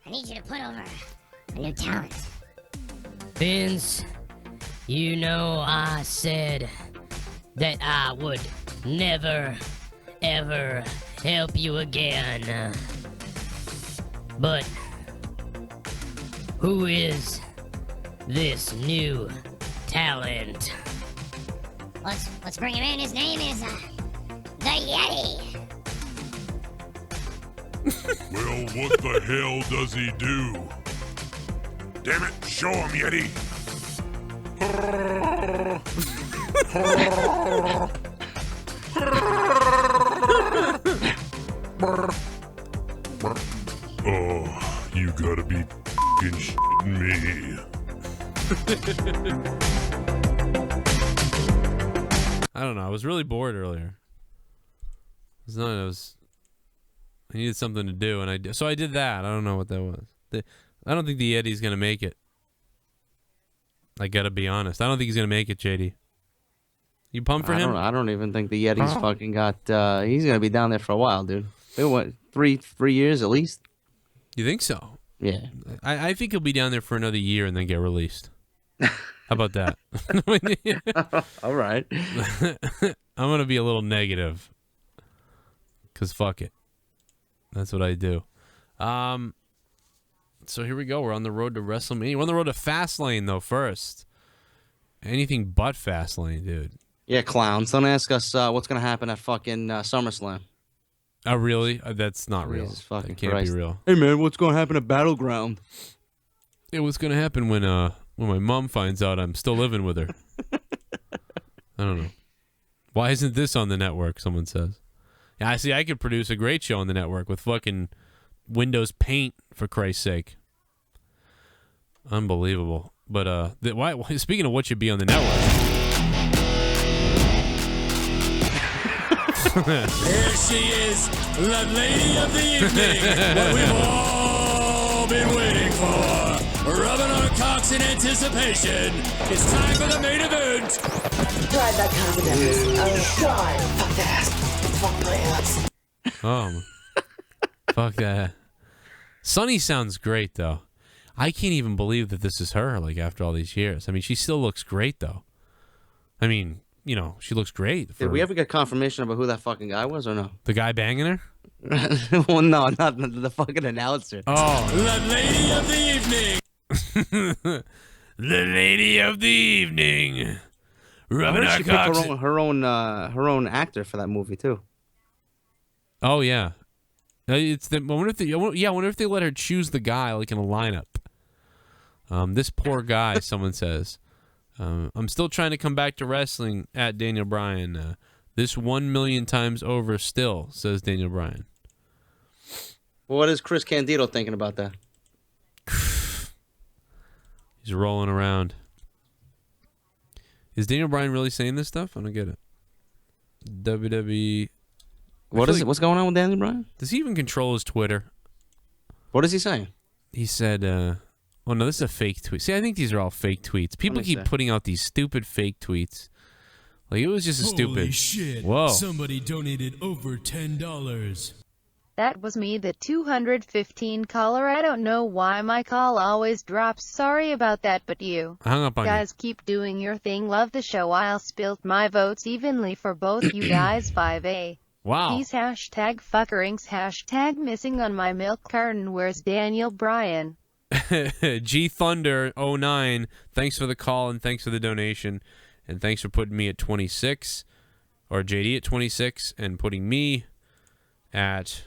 I need you to put over a new talent. Vince, you know I said that I would never, ever help you again. But who is this new talent? Let's bring him in. His name is the Yeti. Well, what the hell does he do? Damn it, show him, Yeti! Oh, you gotta be f***ing shitting me. I don't know. I was really bored earlier. I needed something to do, and so I did that. I don't know what that was. I don't think the Yeti's gonna make it. I gotta be honest. I don't think he's gonna make it, JD. You pumped for him? I don't even think the Yeti's fucking got. He's gonna be down there for a while, dude. What, 3 years at least? You think so? Yeah. I think he'll be down there for another year and then get released. How about that? All right. I'm gonna be a little negative. Cause fuck it. That's what I do. So here we go. We're on the road to WrestleMania. We're on the road to Fastlane, though, first. Anything but Fastlane, dude. Yeah, clowns. Don't ask us what's going to happen at fucking SummerSlam. Oh, really? That's not real. That can't be real. Hey, man, what's going to happen at Battleground? It was going to happen when my mom finds out I'm still living with her. I don't know. Why isn't this on the network, someone says. Yeah, I see. I could produce a great show on the network with fucking Windows Paint, for Christ's sake. Unbelievable. But speaking of what should be on the network. Here she is, the lady of the evening. What we've all been waiting for. Rubbing our cocks in anticipation. It's time for the main event. Try that confidence. Oh, God. Fuck that. Fuck my ass. Fuck that. Sunny sounds great, though. I can't even believe that this is her, like, after all these years. I mean, she still looks great, though. I mean, you know, she looks great. Did we ever get confirmation about who that fucking guy was or no? The guy banging her? Well, no, not the fucking announcer. Oh. The lady of the evening. The lady of the evening. Rubbing our she cocks. picked her own actor for that movie, too. Oh, yeah. I wonder if they let her choose the guy, like, in a lineup. This poor guy, someone says. I'm still trying to come back to wrestling at Daniel Bryan. This 1 million times over still, says Daniel Bryan. Well, what is Chris Candido thinking about that? He's rolling around. Is Daniel Bryan really saying this stuff? I don't get it. WWE. What is it? What's going on with Daniel Bryan? Does he even control his Twitter? What is he saying? He said, oh no, this is a fake tweet. See, I think these are all fake tweets. People keep putting out these stupid fake tweets. Like, it was just a stupid. Holy shit. Whoa. Somebody donated over $10. That was me, the 215 caller. I don't know why my call always drops. Sorry about that, but you I hung up on guys keep doing your thing. Love the show. I'll spilt my votes evenly for both you guys. 5A. Wow. Peace. Hashtag fuckerings. Hashtag missing on my milk carton. Where's Daniel Bryan? G Thunder 09. Thanks for the call and thanks for the donation. And thanks for putting me at 26. Or JD at 26. And putting me at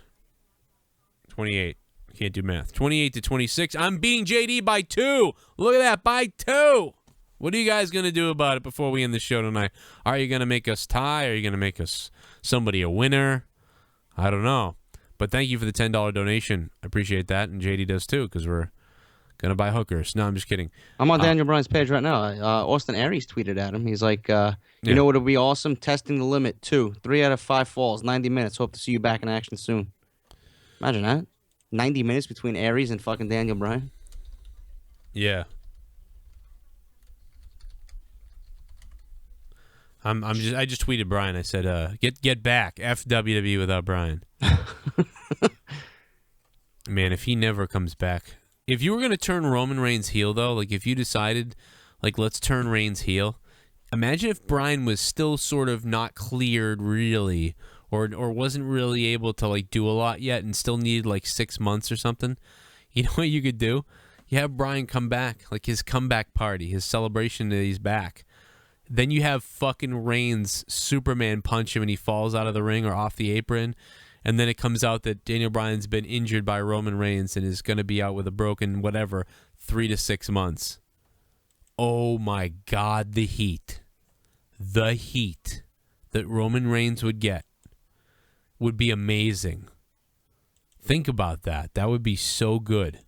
28. Can't do math. 28 to 26. I'm beating JD by 2. Look at that. By 2. What are you guys going to do about it before we end the show tonight? Are you going to make us tie? Are you going to make us somebody a winner? I don't know. But thank you for the $10 donation. I appreciate that. And JD does too, because we're going to buy hookers. No, I'm just kidding. I'm on Daniel Bryan's page right now. Austin Aries tweeted at him. He's like, you know what would be awesome? Testing the limit, 2. 3 out of 5 falls, 90 minutes. Hope to see you back in action soon. Imagine that. 90 minutes between Aries and fucking Daniel Bryan. Yeah. I just tweeted Bryan. I said, get back. F WWE without Bryan. Man, if he never comes back. If you were going to turn Roman Reigns heel, though, like if you decided, like, let's turn Reigns heel, imagine if Bryan was still sort of not cleared really, or wasn't really able to, like, do a lot yet and still needed, like, 6 months or something. You know what you could do? You have Bryan come back, like his comeback party, his celebration that he's back. Then you have fucking Reigns Superman punch him and he falls out of the ring or off the apron. And then it comes out that Daniel Bryan's been injured by Roman Reigns and is going to be out with a broken whatever 3 to 6 months. Oh my God, the heat. The heat that Roman Reigns would get would be amazing. Think about that. That would be so good.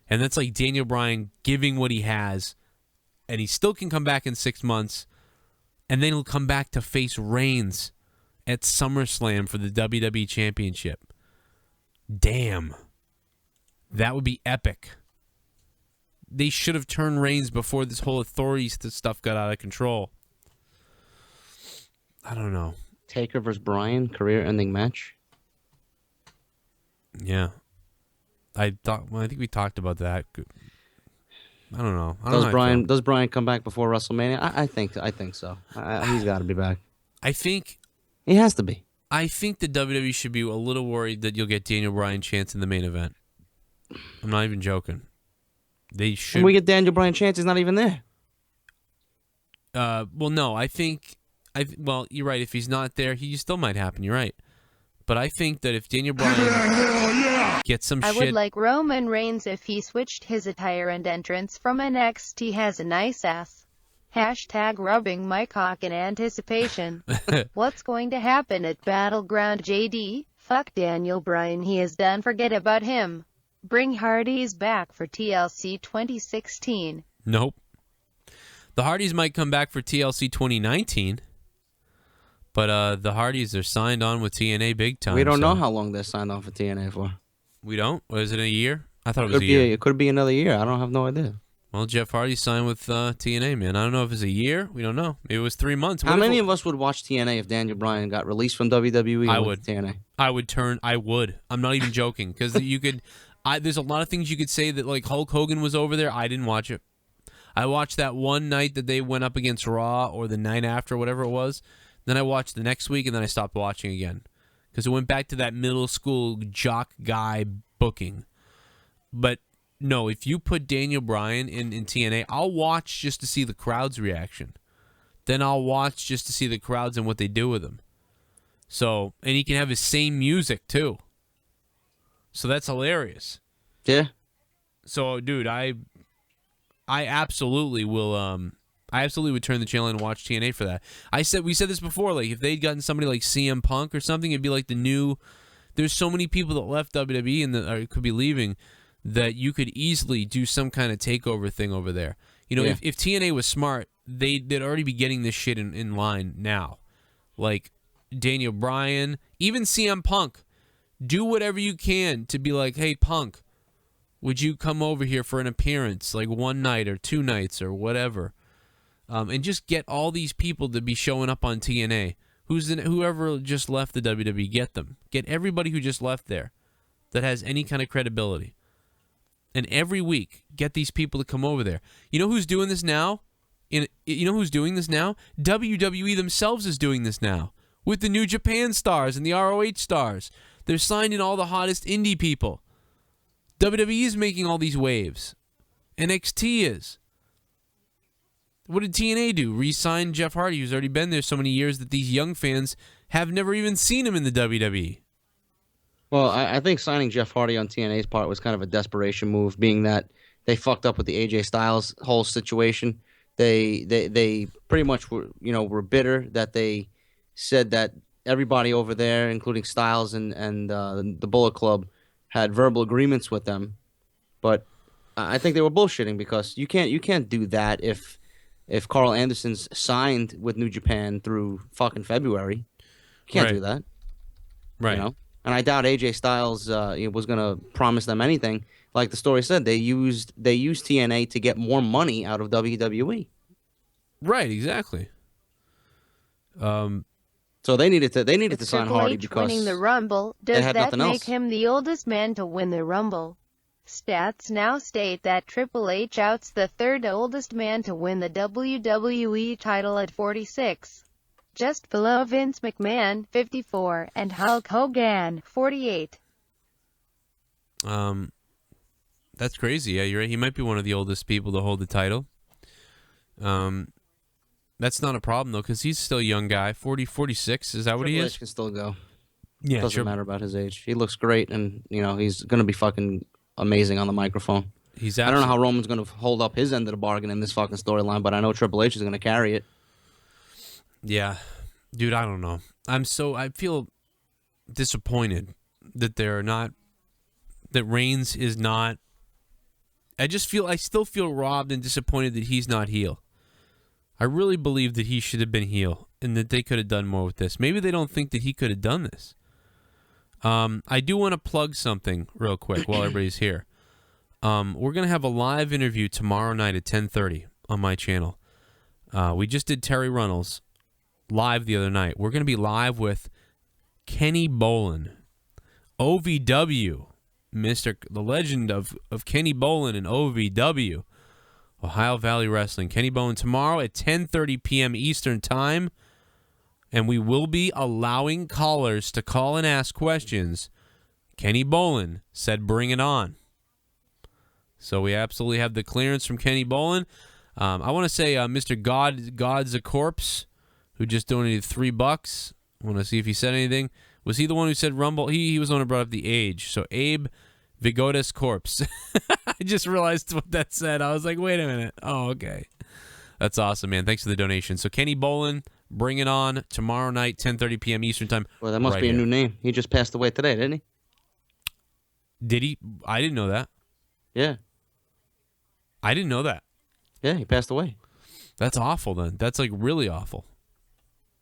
And that's like Daniel Bryan giving what he has, and he still can come back in 6 months, and then he'll come back to face Reigns at SummerSlam for the WWE Championship. Damn. That would be epic. They should have turned Reigns before this whole authority stuff got out of control. I don't know. Taker versus Bryan, career-ending match. Yeah. I think we talked about that. I don't know. Does Bryan come back before WrestleMania? I think so. He's got to be back. I think he has to be. I think the WWE should be a little worried that you'll get Daniel Bryan chance in the main event. I'm not even joking. They should. When we get Daniel Bryan chance, he's not even there. Well, no. Well, you're right. If he's not there, he still might happen. You're right. But I think that if Daniel Bryan gets some shit... I would like Roman Reigns if he switched his attire and entrance from NXT. Has a nice ass. Hashtag rubbing my cock in anticipation. What's going to happen at Battleground, JD? Fuck Daniel Bryan, he is done. Forget about him. Bring Hardys back for TLC 2016. Nope. The Hardys might come back for TLC 2019. But the Hardys are signed on with TNA big time. We don't know how long they're signed on for TNA for. We don't? Or is it a year? I thought it was a year. It could be another year. I don't have no idea. Well, Jeff Hardy signed with TNA, man. I don't know if it's a year. We don't know. Maybe it was 3 months. How many of us would watch TNA if Daniel Bryan got released from WWE? I would. TNA. I would. I'm not even joking. Because you could... there's a lot of things you could say that, like, Hulk Hogan was over there. I didn't watch it. I watched that one night that they went up against Raw, or the night after, whatever it was. Then I watched the next week, and then I stopped watching again. Because it went back to that middle school jock guy booking. But, no, if you put Daniel Bryan in TNA, I'll watch just to see the crowd's reaction. Then I'll watch just to see the crowds and what they do with him. So, and he can have his same music, too. So that's hilarious. Yeah. So, dude, I absolutely will... I absolutely would turn the channel and watch TNA for that. We said this before, like if they'd gotten somebody like CM Punk or something, it'd be like the new. There's so many people that left WWE and that could be leaving that you could easily do some kind of takeover thing over there. You know, if TNA was smart, they'd already be getting this shit in line now. Like Daniel Bryan, even CM Punk. Do whatever you can to be like, hey, Punk, would you come over here for an appearance, like one night or 2 nights or whatever? And just get all these people to be showing up on TNA. Whoever just left the WWE, get them. Get everybody who just left there that has any kind of credibility. And every week, get these people to come over there. You know who's doing this now? WWE themselves is doing this now with the New Japan stars and the ROH stars. They're signing all the hottest indie people. WWE is making all these waves. NXT is. What did TNA do? Re-sign Jeff Hardy, who's already been there so many years that these young fans have never even seen him in the WWE. Well, I think signing Jeff Hardy on TNA's part was kind of a desperation move, being that they fucked up with the AJ Styles whole situation. They pretty much were bitter that they said that everybody over there, including Styles and the Bullet Club, had verbal agreements with them. But I think they were bullshitting, because you can't do that if Carl Anderson's signed with New Japan through fucking February. You can't do that. Right. You know? And I doubt AJ Styles was going to promise them anything. Like the story said, they used TNA to get more money out of WWE. Right, exactly. So they needed to sign Hardy because winning the Rumble, does that make him the oldest man to win the Rumble? Stats now state that Triple H outs the third oldest man to win the WWE title at 46. Just below Vince McMahon, 54, and Hulk Hogan, 48. That's crazy. Yeah, you're right. He might be one of the oldest people to hold the title. That's not a problem, though, because he's still a young guy. 46, is that what he is? Triple H can still go. Yeah, doesn't matter about his age. He looks great, and he's going to be fucking amazing on the microphone. I don't know how Roman's going to hold up his end of the bargain in this fucking storyline, but I know Triple H is going to carry it. Yeah. Dude, I don't know. I feel disappointed that Reigns is not. I still feel robbed and disappointed that he's not heel. I really believe that he should have been heel and that they could have done more with this. Maybe they don't think that he could have done this. I do want to plug something real quick while everybody's here. We're going to have a live interview tomorrow night at 10:30 on my channel. We just did Terry Runnels live the other night. We're going to be live with Kenny Bolin, OVW, the legend of Kenny Bolin and OVW, Ohio Valley Wrestling. Kenny Bolin tomorrow at 10:30 p.m. Eastern Time, and we will be allowing callers to call and ask questions. Kenny Bolin said bring it on. So we absolutely have the clearance from Kenny Bolin. I want to say Mr. God's a Corpse, who just donated $3. I want to see if he said anything. Was he the one who said Rumble? He was the one who brought up the age. So Abe Vigoda's Corpse. I just realized what that said. I was like, wait a minute. Oh, okay. That's awesome, man. Thanks for the donation. So Kenny Bolin, bring it on tomorrow night, 10:30 p.m. Eastern Time. Well, that must be a new name. He just passed away today, didn't he? Did he? I didn't know that. Yeah. I didn't know that. Yeah, he passed away. That's awful, then. That's like really awful.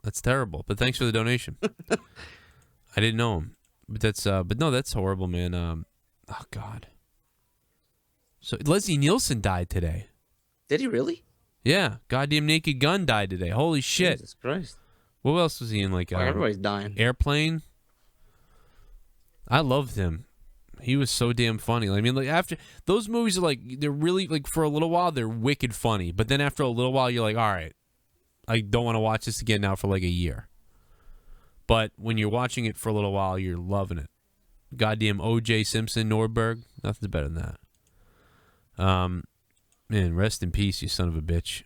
That's terrible. But thanks for the donation. I didn't know him. But no, that's horrible, man. Oh God. So Leslie Nielsen died today. Did he really? Yeah, goddamn Naked Gun died today. Holy shit! Jesus Christ! What else was he in? Like everybody's dying. Airplane. I loved him. He was so damn funny. I mean, like after those movies are like they're really like for a little while they're wicked funny, but then after a little while you're like, all right, I don't want to watch this again now for like a year. But when you're watching it for a little while, you're loving it. Goddamn O.J. Simpson, Nordberg, nothing's better than that. Man, rest in peace, you son of a bitch.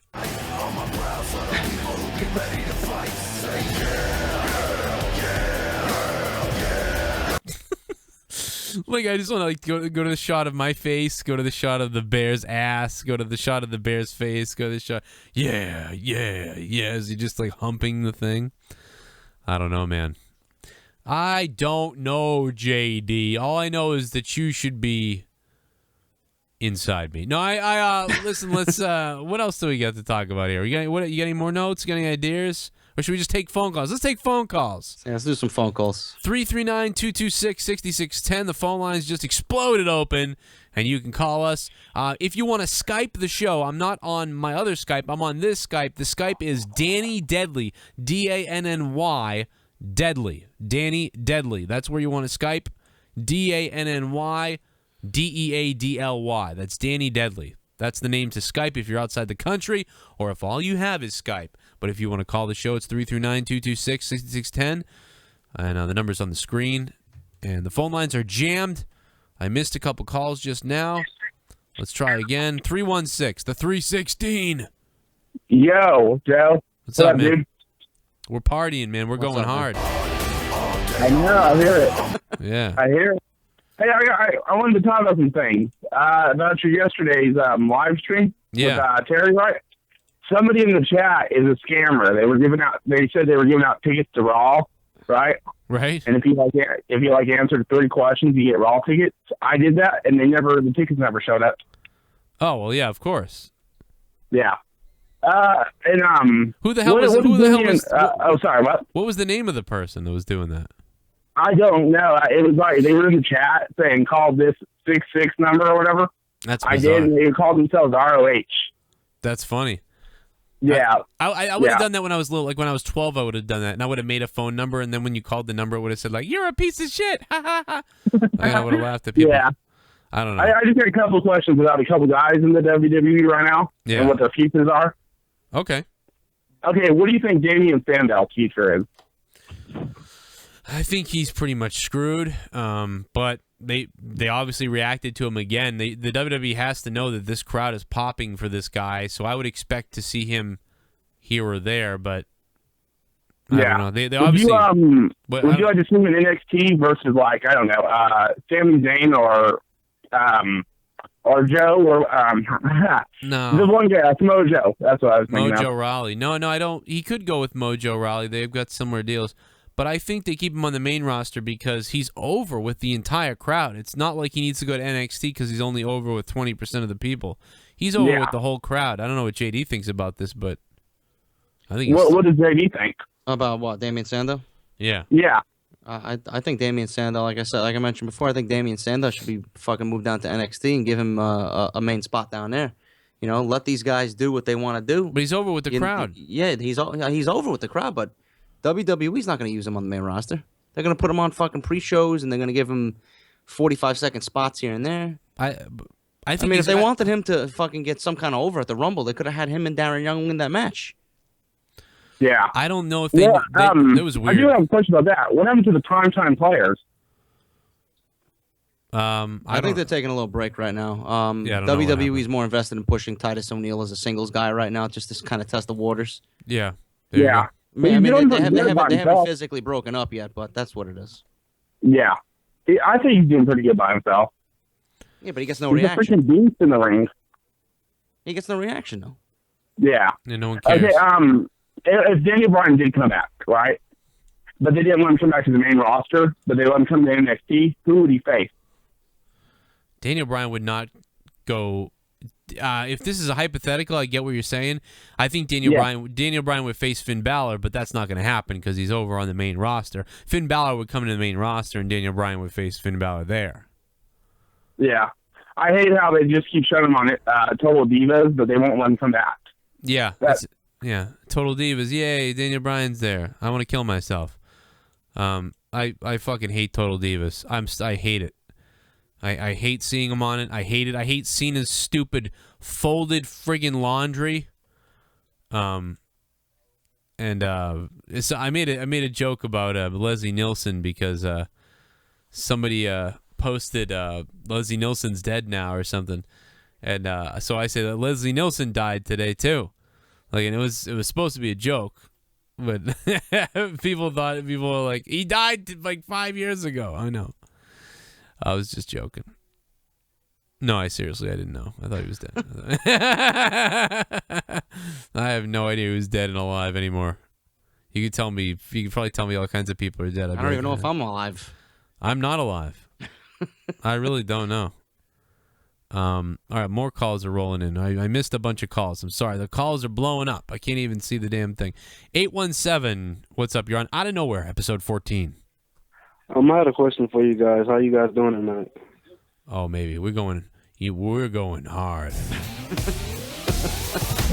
Like I just want to like go to the shot of my face, go to the shot of the bear's ass, go to the shot of the bear's face, go to the shot. Yeah. Is he just like humping the thing? I don't know, man. I don't know, JD. All I know is that you should be inside me. No, I listen, let's what else do we got to talk about here? You got any more notes? Got any ideas? Or should we just take phone calls? Let's take phone calls. Yeah, let's do some phone calls. 339-226-6610. The phone lines just exploded open, and you can call us. If you want to Skype the show, I'm not on my other Skype. I'm on this Skype. The Skype is Danny Deadly, D-A-N-N-Y, Deadly. Danny Deadly. That's where you want to Skype. D-A-N-N-Y, D-E-A-D-L-Y. That's Danny Deadly. That's the name to Skype if you're outside the country or if all you have is Skype. But if you want to call the show, it's 339-226-6610. And the number's on the screen. And the phone lines are jammed. I missed a couple calls just now. Let's try again. 316, the 316. Yo, Joe. What's up, man? Dude? We're partying, man. We're going hard. I know. I hear it. Yeah. I hear it. Hey, I wanted to talk about some things. About your yesterday's live stream with Terry, right? Somebody in the chat is a scammer. They said they were giving out tickets to Raw, right? Right. And if you answered 30 questions, you get Raw tickets. I did that, and the tickets never showed up. Oh well, yeah, of course. Yeah. Who the hell was? Sorry, what? What was the name of the person that was doing that? I don't know. It was like they were in the chat saying call this 66 number or whatever. That's I bizarre. did. And they called themselves ROH. That's funny. Yeah. I would have done that when I was little. Like when I was 12, I would have done that, and I would have made a phone number, and then when you called the number, it would have said like, "You're a piece of shit." Ha ha ha. Like, I would have laughed at people. Yeah. I don't know. I just got a couple of questions about a couple guys in the WWE right now and what their futures are. Okay. Okay, what do you think Damen Sandow's future is? I think he's pretty much screwed. But they obviously reacted to him again. The WWE has to know that this crowd is popping for this guy, so I would expect to see him here or there. But I don't know. They obviously. Would you like to see him in NXT versus like I don't know, Sami Zayn or Joe or no, the one guy, Mojo. That's what I was thinking. Mojo Rawley. No, I don't. He could go with Mojo Rawley. They've got similar deals. But I think they keep him on the main roster because he's over with the entire crowd. It's not like he needs to go to NXT because he's only over with 20% of the people. He's over with the whole crowd. I don't know what JD thinks about this, but I think. What does JD think about what Damen Sandow? Yeah. Yeah. I think Damen Sandow, like I mentioned before, I think Damen Sandow should be fucking moved down to NXT and give him a main spot down there. You know, let these guys do what they want to do. But he's over with the crowd. Yeah, he's over with the crowd, but WWE's not going to use him on the main roster. They're going to put him on fucking pre-shows, and they're going to give him 45-second spots here and there. I mean, if they wanted him to fucking get some kind of over at the Rumble, they could have had him and Darren Young win that match. Yeah. I don't know if they that was weird. I do have a question about that. What happened to the primetime players? I think they're taking a little break right now. Yeah, I don't know what WWE's more invested in pushing Titus O'Neil as a singles guy right now, just to kind of test the waters. Yeah. There you go. I mean, they haven't physically broken up yet, but that's what it is. Yeah. I think he's doing pretty good by himself. Yeah, but he gets no He's reaction. a freaking beast in the ring. He gets no reaction, though. Yeah. And no one cares. Okay, if Daniel Bryan did come back, right? But they didn't let him come back to the main roster, but they let him come to NXT, who would he face? Daniel Bryan would not go. If this is a hypothetical, I get what you're saying. I think Daniel Bryan would face Finn Balor, but that's not going to happen because he's over on the main roster. Finn Balor would come to the main roster, and Daniel Bryan would face Finn Balor there. Yeah. I hate how they just keep showing him on it, Total Divas, but they won't let him come back. Yeah. Total Divas. Yay, Daniel Bryan's there. I want to kill myself. I fucking hate Total Divas. I hate it. I hate seeing him on it. I hate it. I hate seeing his stupid folded friggin' laundry. So I made a joke about Leslie Nielsen because somebody posted Leslie Nielsen's dead now or something, and so I said that Leslie Nielsen died today too, like, and it was supposed to be a joke, but people were like, he died like 5 years ago. I know. I was just joking. No, I didn't know. I thought he was dead. I have no idea who's dead and alive anymore. You could probably tell me all kinds of people are dead. I don't even know if I'm alive. I'm not alive. I really don't know. All right, more calls are rolling in. I missed a bunch of calls. I'm sorry. The calls are blowing up. I can't even see the damn thing. 817, what's up? You're on Out of Nowhere, episode 14. I had a question for you guys. How you guys doing tonight? Oh, maybe. We're going hard.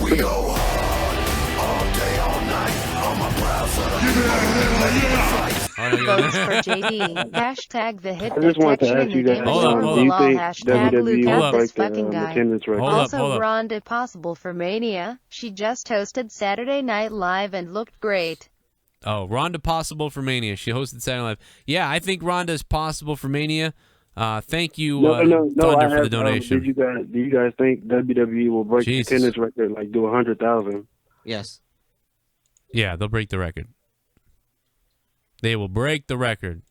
We go hard all day, all night. On my brow for the Votes for JD. Hashtag the hit I just wanted to ask you guys, do you think WWE will break the attendance record? Also, Ronda possible for Mania. She just hosted Saturday Night Live and looked great. Oh, Ronda possible for Mania. She hosted Saturday Night Live. Yeah, I think Ronda is possible for Mania. Thank you, Thunder, for the donation. Do you guys think WWE will break the attendance record, like do 100,000? Yes. Yeah, they'll break the record. They will break the record.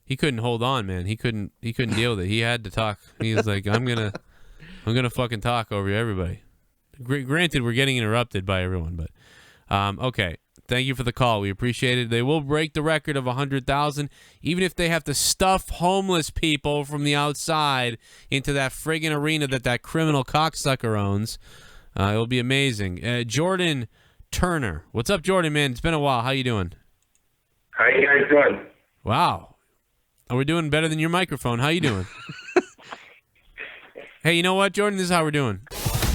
He couldn't hold on, man. He couldn't deal with it. He had to talk. He was like, I'm gonna fucking talk over everybody. Granted, we're getting interrupted by everyone, but okay. Thank you for the call. We appreciate it. They will break the record of 100,000, even if they have to stuff homeless people from the outside into that friggin' arena that criminal cocksucker owns. It'll be amazing. Jordan Turner. What's up, Jordan, man? It's been a while. How you doing? How you guys doing? Wow. Oh, we're doing better than your microphone. How you doing? Hey, you know what, Jordan? This is how we're doing.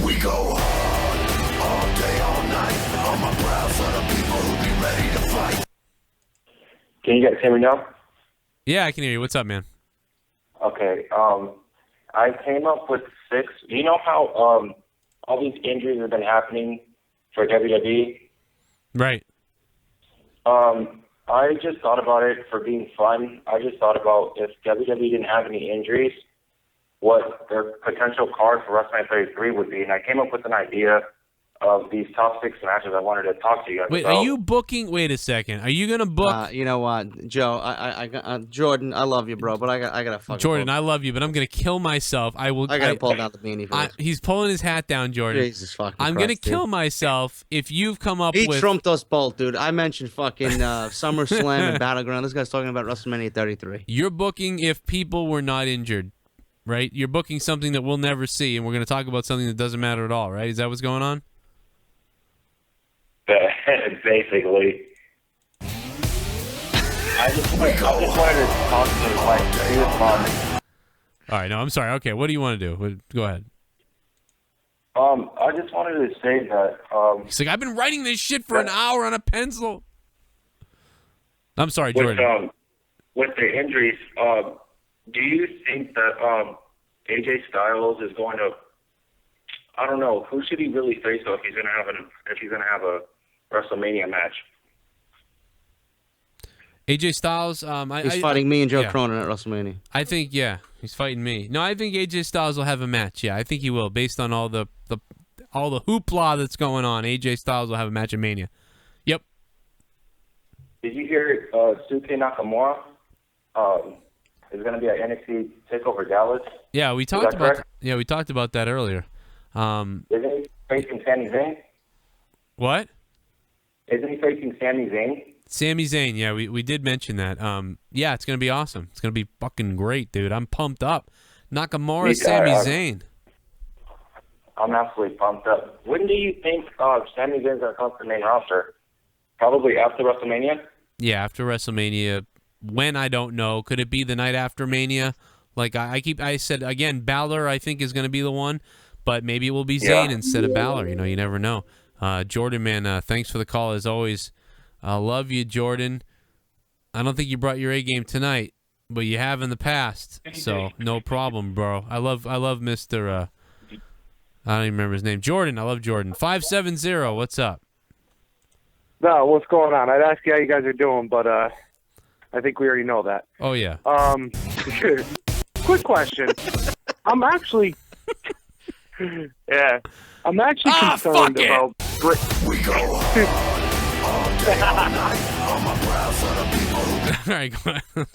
We go hard all day, all night. On my brow for the people who be ready to fight. Can you guys hear me now? Yeah, I can hear you. What's up, man? Okay. I came up with 6. Do you know how all these injuries have been happening for WWE? Right. I just thought about it for being fun. I just thought about if WWE didn't have any injuries, what their potential card for WrestleMania 33 would be. And I came up with an idea of these top 6 matches I wanted to talk to you guys Wait, about. are you booking? Wait a second. Are you going to book? You know what, Joe? Jordan, I love you, bro, but I gotta fucking. Jordan, I love you, but I'm going to kill myself. I gotta pull down the beanie for this. He's pulling his hat down, Jordan. Jesus fucking I'm Christ, going to kill myself if you've come up He with... trumped us both, dude. I mentioned fucking SummerSlam and Battleground. This guy's talking about WrestleMania 33. You're booking if people were not injured, right? You're booking something that we'll never see, and we're going to talk about something that doesn't matter at all, right? Is that what's going on? Basically. I just wanted to talk to like All right, no, I'm sorry. Okay, what do you want to do? Go ahead. I just wanted to say that He's like, I've been writing this shit for an hour on a pencil. I'm sorry, Jordan. With the injuries, do you think that AJ Styles is going to? I don't know. Who should he really face though if he's gonna have a WrestleMania match? AJ Styles, he's fighting me and Joe Cronin at WrestleMania. I think, he's fighting me. No, I think AJ Styles will have a match. Yeah, I think he will, based on all the hoopla that's going on. AJ Styles will have a match at Mania. Yep. Did you hear Suke Nakamura is going to be at NXT Takeover Dallas? Yeah, we talked about that earlier. Isn't he facing Sami Zayn? What? Isn't he facing Sami Zayn? Sami Zayn, yeah, we did mention that. Yeah, it's going to be awesome. It's going to be fucking great, dude. I'm pumped up. Nakamura, Sami Zayn. I'm absolutely pumped up. When do you think Sami Zayn's going to come to the main roster? Probably after WrestleMania? Yeah, after WrestleMania. When, I don't know. Could it be the night after Mania? Like, I said, again, Balor, I think, is going to be the one. But maybe it will be Zayn instead of Balor. You know, you never know. Jordan, man, thanks for the call as always. I love you, Jordan. I don't think you brought your A game tonight, but you have in the past. So no problem, bro. I love Mr. I don't even remember his name. Jordan. I love Jordan. 570. What's up? No, what's going on? I'd ask you how you guys are doing, but I think we already know that. Oh yeah. Quick question. I'm actually concerned about. We go All right, go ahead.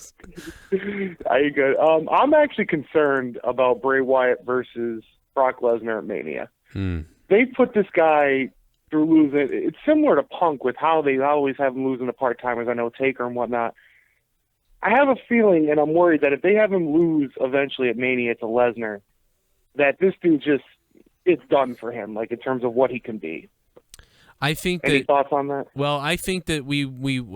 Are you good? I'm actually concerned about Bray Wyatt versus Brock Lesnar at Mania. They put this guy through losing. It's similar to Punk with how they always have him losing to part-timers. I know Taker and whatnot. I have a feeling, and I'm worried, that if they have him lose eventually at Mania to Lesnar, that this dude it's done for him, like in terms of what he can be. I think Any thoughts on that? Well, I think that we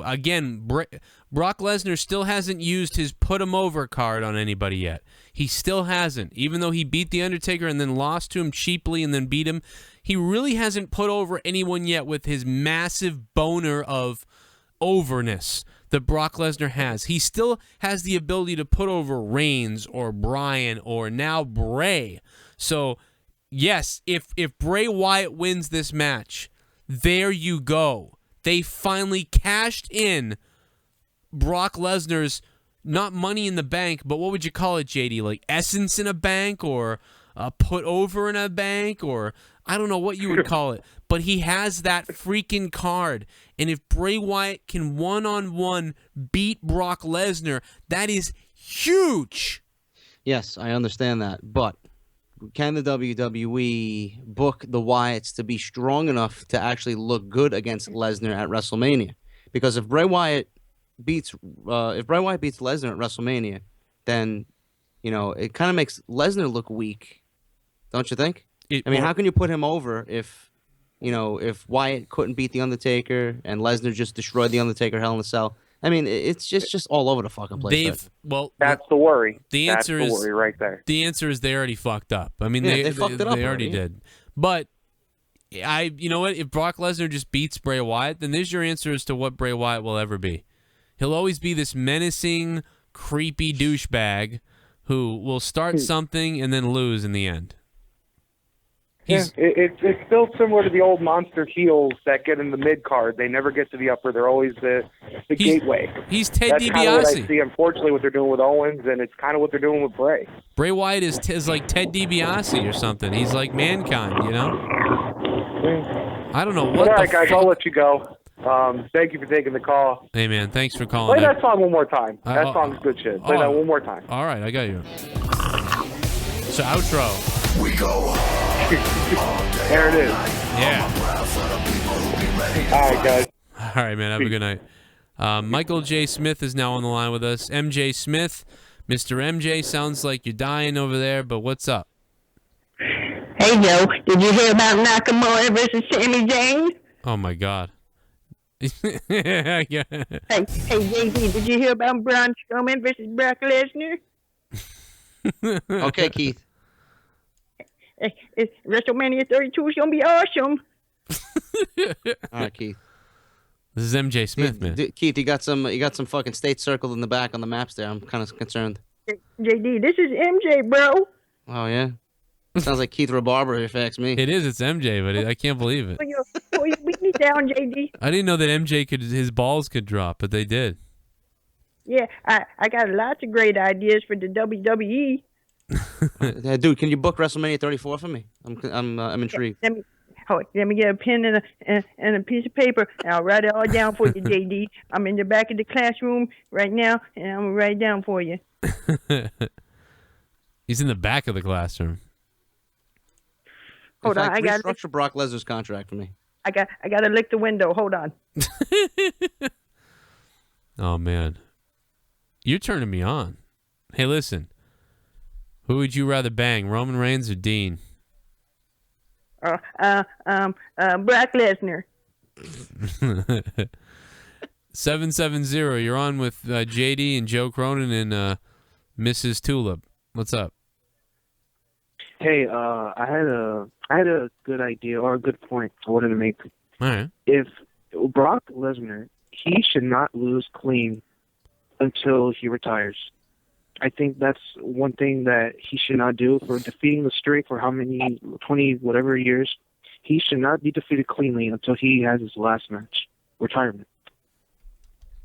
again, Brock Lesnar still hasn't used his put him over card on anybody yet. He still hasn't. Even though he beat The Undertaker and then lost to him cheaply and then beat him, he really hasn't put over anyone yet with his massive boner of overness that Brock Lesnar has. He still has the ability to put over Reigns or Bryan or now Bray. So, yes, if Bray Wyatt wins this match, there you go. They finally cashed in Brock Lesnar's, not money in the bank, but what would you call it, JD? Like essence in a bank or put over in a bank, or I don't know what you would call it. But he has that freaking card. And if Bray Wyatt can one-on-one beat Brock Lesnar, that is huge. Yes, I understand that. But can the WWE book the Wyatts to be strong enough to actually look good against Lesnar at WrestleMania? Because if Bray Wyatt beats Lesnar at WrestleMania, then it kind of makes Lesnar look weak, don't you think? How can you put him over if Wyatt couldn't beat the Undertaker and Lesnar just destroyed the Undertaker Hell in a Cell? I mean, it's just all over the fucking place. That's the worry. The answer That's the worry right there. The answer is they already fucked up. I mean, they fucked it up. They already did. But you know what? If Brock Lesnar just beats Bray Wyatt, then there's your answer as to what Bray Wyatt will ever be. He'll always be this menacing, creepy douchebag who will start something and then lose in the end. It's still similar to the old monster heels that get in the mid card. They never get to the upper. They're always the gateway. He's Ted That's DiBiase. Kind of what I see, unfortunately, what they're doing with Owens, and it's kind of what they're doing with Bray. Bray Wyatt is like Ted DiBiase or something. He's like Mankind, you know? I don't know what All right, guys, I'll let you go. Thank you for taking the call. Hey, man, thanks for calling. Play that song one more time. That song's good shit. Play that one more time. All right, I got you. So, outro. We go. There it is. Yeah. All right, guys. All right, man. Have a good night. Michael J. Smith is now on the line with us. MJ Smith. Mr. MJ, sounds like you're dying over there, but what's up? Hey, Joe. Did you hear about Nakamura versus Sami Zayn? Oh, my God. Yeah. Hey, JD, did you hear about Braun Strowman versus Brock Lesnar? Okay, Keith. WrestleMania 32 is gonna be awesome. All right, Keith. This is MJ Smith, man. Keith, you got some fucking state circled in the back on the maps there. I'm kind of concerned. JD, this is MJ, bro. Oh yeah. Sounds like Keith Rabarber if you ask me. It is. It's MJ, but I can't believe it. Pull your weakness down, JD. I didn't know that MJ his balls could drop, but they did. Yeah, I got lots of great ideas for the WWE. Dude, can you book WrestleMania 34 for me? I'm intrigued. Let me get a pen and a piece of paper, and I'll write it all down for you, JD. I'm in the back of the classroom right now, and I'm gonna write it down for you. He's in the back of the classroom. Hold on, I got to restructure Brock Lesnar's contract for me. I got to lick the window. Hold on. Oh man, you're turning me on. Hey, listen. Who would you rather bang, Roman Reigns or Dean? Brock Lesnar. 770. You're on with JD and Joe Cronin and Mrs. Tulip. What's up? Hey, I had a good idea or a good point I wanted to make. All right. If Brock Lesnar, he should not lose clean until he retires. I think that's one thing that he should not do for defeating the streak for how many, 20 whatever years. He should not be defeated cleanly until he has his last match, retirement.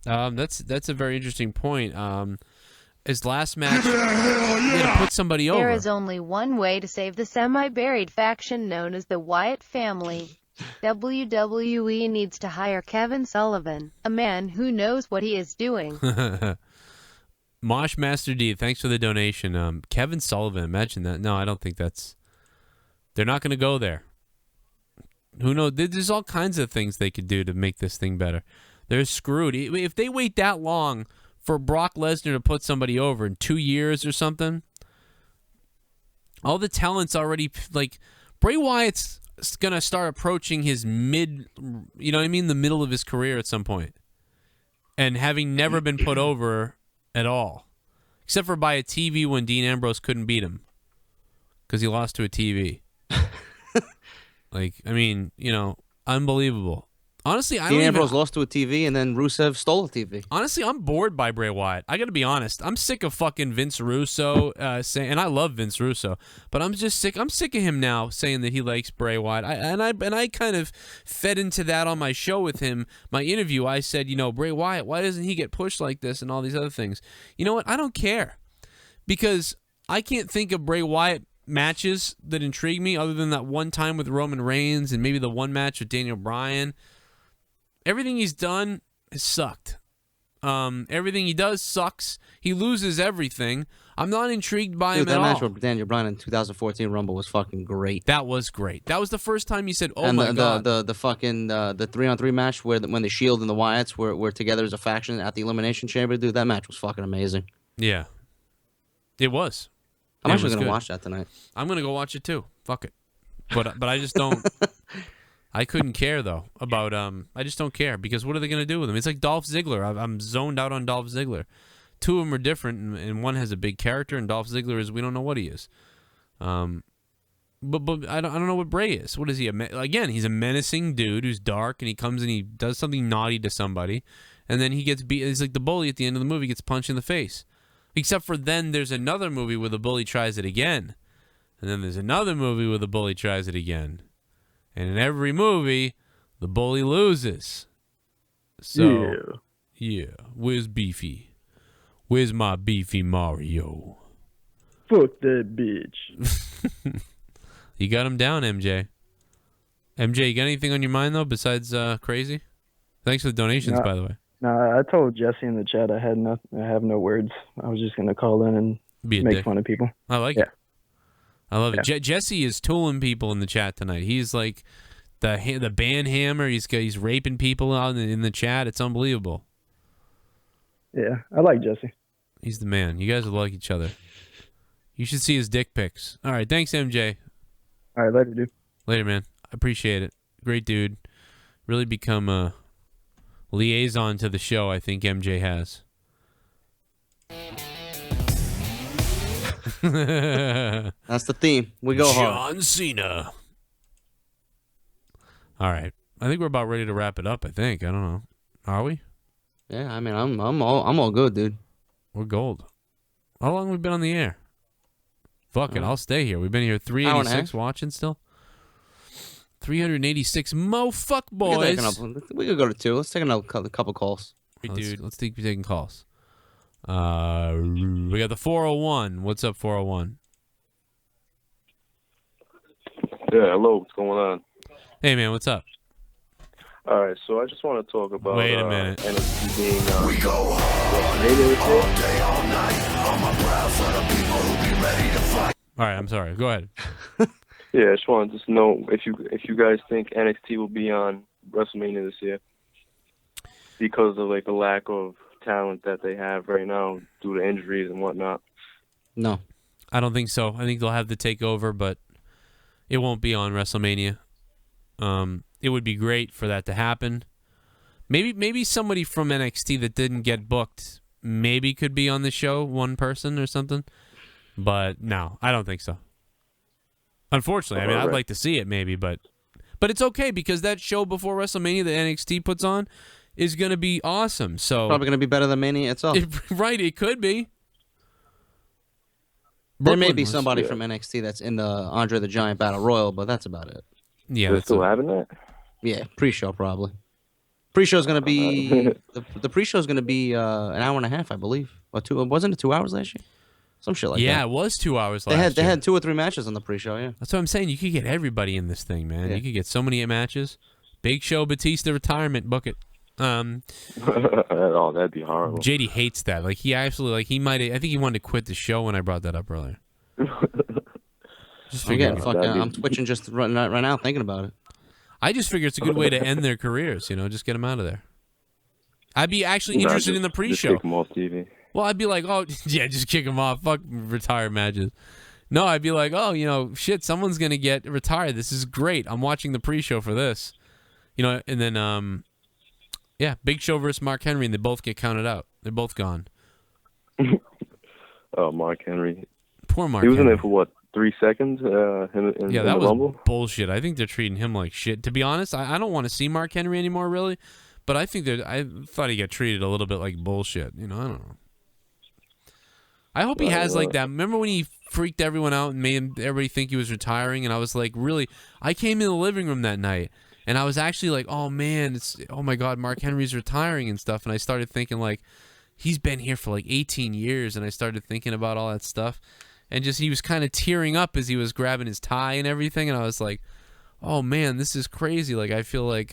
That's a very interesting point. His last match, he had to put somebody over. There is only one way to save the semi-buried faction known as the Wyatt family. WWE needs to hire Kevin Sullivan, a man who knows what he is doing. Mosh Master D, thanks for the donation. Kevin Sullivan, imagine that. No, I don't think that's... They're not going to go there. Who knows? There's all kinds of things they could do to make this thing better. They're screwed. If they wait that long for Brock Lesnar to put somebody over in 2 years or something, All the talent's already, like, Bray Wyatt's gonna start approaching his mid, you know what I mean, the middle of his career at some point, and having never been put over at all, except for by a TV when Dean Ambrose couldn't beat him because he lost to a TV. Like, I mean, you know, unbelievable. Honestly, Dean Ambrose lost to a TV, and then Rusev stole a TV. Honestly, I'm bored by Bray Wyatt. I got to be honest. I'm sick of fucking Vince Russo saying, and I love Vince Russo, but I'm just sick. I'm sick of him now saying that he likes Bray Wyatt. I kind of fed into that on my show with him. My interview, I said, you know, Bray Wyatt, why doesn't he get pushed like this and all these other things? You know what? I don't care, because I can't think of Bray Wyatt matches that intrigue me other than that one time with Roman Reigns and maybe the one match with Daniel Bryan. Everything he's done has sucked. Everything he does sucks. He loses everything. I'm not intrigued by him at all. That match with Daniel Bryan in 2014 Rumble was fucking great. That was great. That was the first time you said, "Oh and my god!" The fucking the 3-on-3 match where when the Shield and the Wyatts were together as a faction at the Elimination Chamber, dude, that match was fucking amazing. Yeah, it was. I'm actually gonna watch that tonight. I'm gonna go watch it too. Fuck it. But I just don't. I couldn't care though about I just don't care, because what are they gonna do with him? It's like Dolph Ziggler. I'm zoned out on Dolph Ziggler. Two of them are different, and one has a big character, and Dolph Ziggler is, we don't know what he is. But I don't know what Bray is. What is he? Again, he's a menacing dude who's dark, and he comes and he does something naughty to somebody, and then he gets beat. He's like the bully at the end of the movie, gets punched in the face. Except for then there's another movie where the bully tries it again, and then there's another movie where the bully tries it again. And in every movie, the bully loses. So, yeah. Where's Beefy? Where's my Beefy Mario? Fuck that bitch. You got him down, MJ. MJ, you got anything on your mind, though, besides crazy? Thanks for the donations, by the way. No, I told Jesse in the chat I have no words. I was just going to call in and make fun of people. I like it. I love it. Jesse is tooling people in the chat tonight. He's like the band hammer. He's raping people out in the chat. It's unbelievable. Yeah, I like Jesse. He's the man. You guys will like each other. You should see his dick pics. All right, thanks, MJ. All right, later, dude. Later, man. I appreciate it. Great dude. Really become a liaison to the show, I think MJ has. That's the theme. We go hard. John Cena. All right. I think we're about ready to wrap it up, I think. I don't know. Are we? Yeah, I mean, I'm all good, dude. We're gold. How long have we been on the air? Fuck it, I'll stay here. We've been here 386 watching still. 386 fuck boys. We could go to 2. Let's take a couple calls. Let's keep taking calls. We got the 401. What's up, 401? Yeah, hello. What's going on? Hey, man, what's up? All right, so I just want to talk about. Wait a minute. NXT being. We go hard all day, all night. On my proud for the people who be ready to fight. All right, I'm sorry. Go ahead. Yeah, I just wanted to know if you guys think NXT will be on WrestleMania this year because of like the lack of talent that they have right now due to injuries and whatnot. No, I don't think so. I think they'll have the takeover, but it won't be on WrestleMania. It would be great for that to happen. Maybe somebody from NXT that didn't get booked maybe could be on the show, one person or something. But no, I don't think so. Unfortunately, I mean, I'd like to see it maybe, but it's okay because that show before WrestleMania that NXT puts on is going to be awesome. So probably going to be better than Mania itself. Right, it could be. There may be somebody from NXT that's in the Andre the Giant Battle Royal, but that's about it. Yeah, they're still having that. Yeah, pre-show probably. Pre-show's going to be the pre-show's going to be an hour and a half, I believe, or 2. Wasn't it 2 hours last year? Some shit like that. Yeah, it was 2 hours last year. They had 2 or 3 matches on the pre-show, yeah. That's what I'm saying. You could get everybody in this thing, man. Yeah. You could get so many matches. Big Show, Batista, retirement, book it. Oh, that'd be horrible. JD hates that. Like, he absolutely, like, I think he wanted to quit the show when I brought that up earlier. Just Again, I'm twitching just right now thinking about it. I just figure it's a good way to end their careers, just get them out of there. I'd be actually interested in the pre-show. Just kick them off TV. Well, I'd be like, oh, yeah, just kick them off. Fuck retired matches. No, I'd be like, oh, you know, shit, someone's gonna get retired. This is great. I'm watching the pre-show for this, you know, and then yeah, Big Show versus Mark Henry, and they both get counted out. They're both gone. Oh, Mark Henry. Poor Mark. He was Henry. in there for what, 3 seconds? In Yeah, the that was Rumble? bullshit. I think they're treating him like shit. To be honest, I don't want to see Mark Henry anymore, really. But I think I thought he got treated a little bit like bullshit. You know, I don't know. I hope he has like that. Remember when he freaked everyone out and made everybody think he was retiring? And I was like, really? I came in the living room that night, and I was actually like, oh man, oh my god, Mark Henry's retiring and stuff. And I started thinking like, he's been here for like 18 years, and I started thinking about all that stuff, and just he was kind of tearing up as he was grabbing his tie and everything, and I was like, oh man, this is crazy. Like I feel like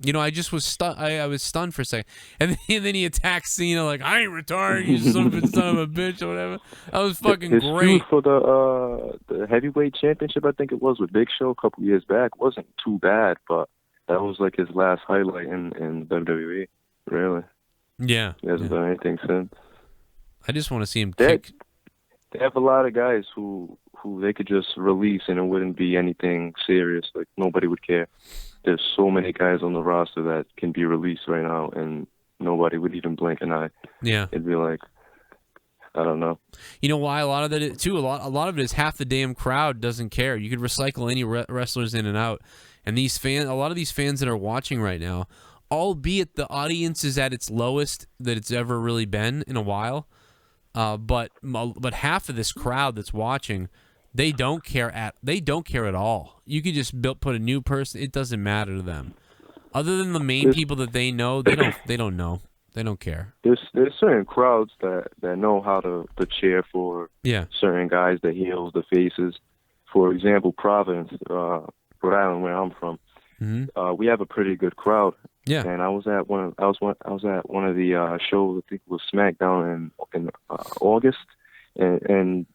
you know, I just was I was stunned for a second, and then he attacks Cena like, I ain't retiring, you son of a bitch or whatever. That was fucking His great. feud for the heavyweight championship, I think it was, with Big Show a couple years back, wasn't too bad, but that was like his last highlight in WWE, really. Yeah. He hasn't done anything since. I just want to see him kick. They have a lot of guys who they could just release and it wouldn't be anything serious. Like, nobody would care. There's so many guys on the roster that can be released right now, and nobody would even blink an eye. Yeah. It'd be like, I don't know. You know why? A lot of it too. A lot of it is half the damn crowd doesn't care. You could recycle any wrestlers in and out, and a lot of these fans that are watching right now, albeit the audience is at its lowest that it's ever really been in a while, but half of this crowd that's watching, they don't care at all. You could just put a new person; it doesn't matter to them. Other than the main people that they know, they don't know. They don't care. There's certain crowds that know how to cheer for certain guys, the heels, the faces. For example, Providence, Rhode Island, where I'm from, we have a pretty good crowd. Yeah. And I was at one of the shows. I think it was Smackdown in August, and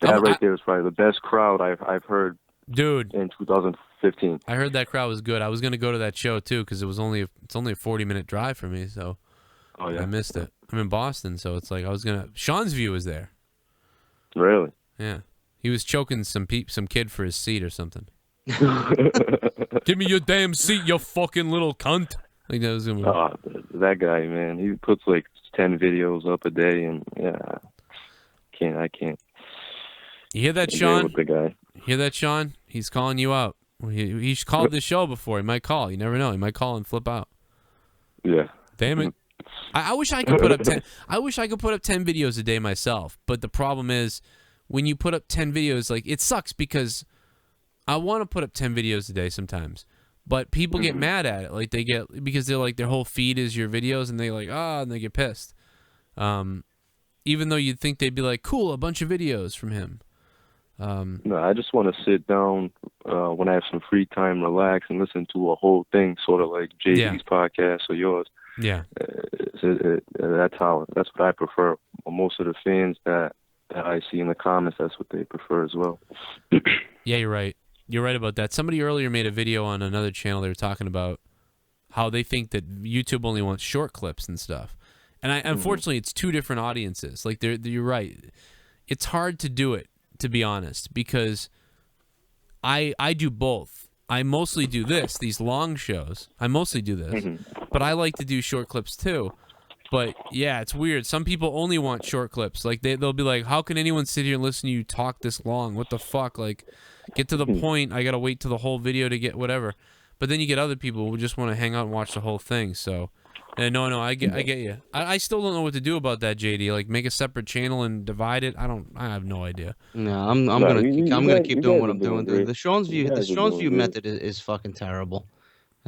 that right there is probably the best crowd I've heard. Dude, in 2015. I heard that crowd was good. I was going to go to that show too because it's only a 40-minute drive for me, so I missed it. I'm in Boston, so it's like Sean's View was there. Really? Yeah. He was choking some kid for his seat or something. Give me your damn seat, you fucking little cunt. Like that was gonna be... that guy, man. He puts like 10 videos up a day, and I can't. You hear that, Sean? With the guy. Hear that, Sean? He's calling you out. He's called this show before. He might call. You never know. He might call and flip out. Yeah. Damn it. I wish I could put up 10. I wish I could put up 10 videos a day myself. But the problem is, when you put up 10 videos, like it sucks because I want to put up 10 videos a day sometimes, but people get mad at it. Like because they're like their whole feed is your videos, and they like and they get pissed. Even though you'd think they'd be like, cool, a bunch of videos from him. No, I just want to sit down when I have some free time, relax, and listen to a whole thing, sort of like JD's podcast or yours. Yeah, that's what I prefer. Most of the fans that I see in the comments, that's what they prefer as well. Yeah, you're right. You're right about that. Somebody earlier made a video on another channel. They were talking about how they think that YouTube only wants short clips and stuff. And unfortunately, it's two different audiences. Like you're right. It's hard to do it, to be honest, because I do both. I mostly do these long shows. I mostly do this, but I like to do short clips too. But yeah, it's weird. Some people only want short clips. Like they'll be like, "How can anyone sit here and listen to you talk this long? What the fuck? Like, get to the point. I gotta wait to the whole video to get whatever." But then you get other people who just want to hang out and watch the whole thing. So, no, I get you. I still don't know what to do about that, JD. Like, make a separate channel and divide it. I have no idea. No, I'm gonna keep doing what I'm doing. The Sean's View method is fucking terrible.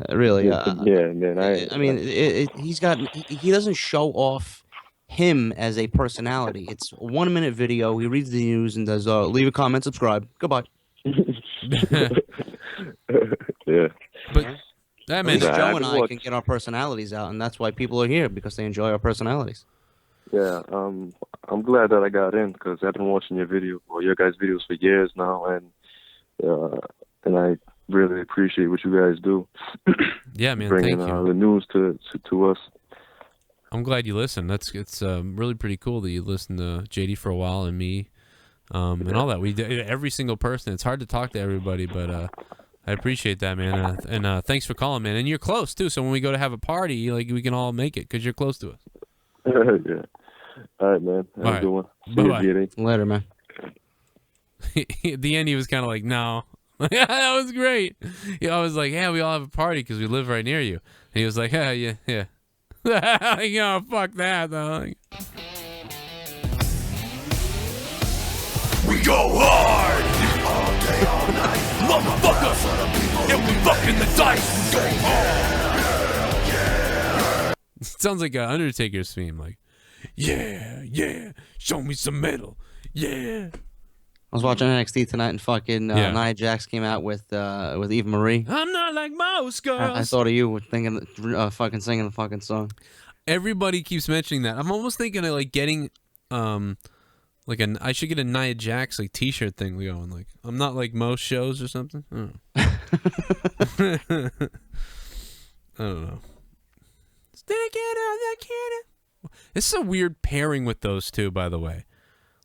Really. Man. I mean, he doesn't show off him as a personality. It's a 1-minute video. He reads the news and does leave a comment, subscribe, goodbye. Yeah. But that man, Joe and I can get our personalities out, and that's why people are here, because they enjoy our personalities. Yeah, I'm glad that I got in, because I've been watching your guys' videos for years now, and I really appreciate what you guys do. Yeah, man, bringing thank you. The news to us. I'm glad you listen. It's really pretty cool that you listened to JD for a while and me. and all that. We do every single person. It's hard to talk to everybody, but I appreciate that, man. And thanks for calling, man. And you're close too, so when we go to have a party, like we can all make it because you're close to us. Yeah. All right, man. Have a good one. See you, Bye-bye. GD. Later, man. At the end, he was kind of like, "No." Yeah, that was great. I was like, "Yeah, we all have a party because we live right near you." And he was like, "Yeah, yeah." Like, oh, fuck that, though. Like, We go hard all day, all night, motherfucker. And we fucking the dice. We go hard. it sounds like an Undertaker's theme. Like, yeah, show me some metal. Yeah. I was watching NXT tonight, and fucking Nia Jax came out with Eva Marie. I'm not like most girls. I thought of you thinking, fucking singing the fucking song. Everybody keeps mentioning that. I'm almost thinking of like getting, like I should get a Nia Jax like T-shirt thing going. Like, I'm not like most shows or something. I don't know. Stick it on the cannon. This is a weird pairing with those two, by the way.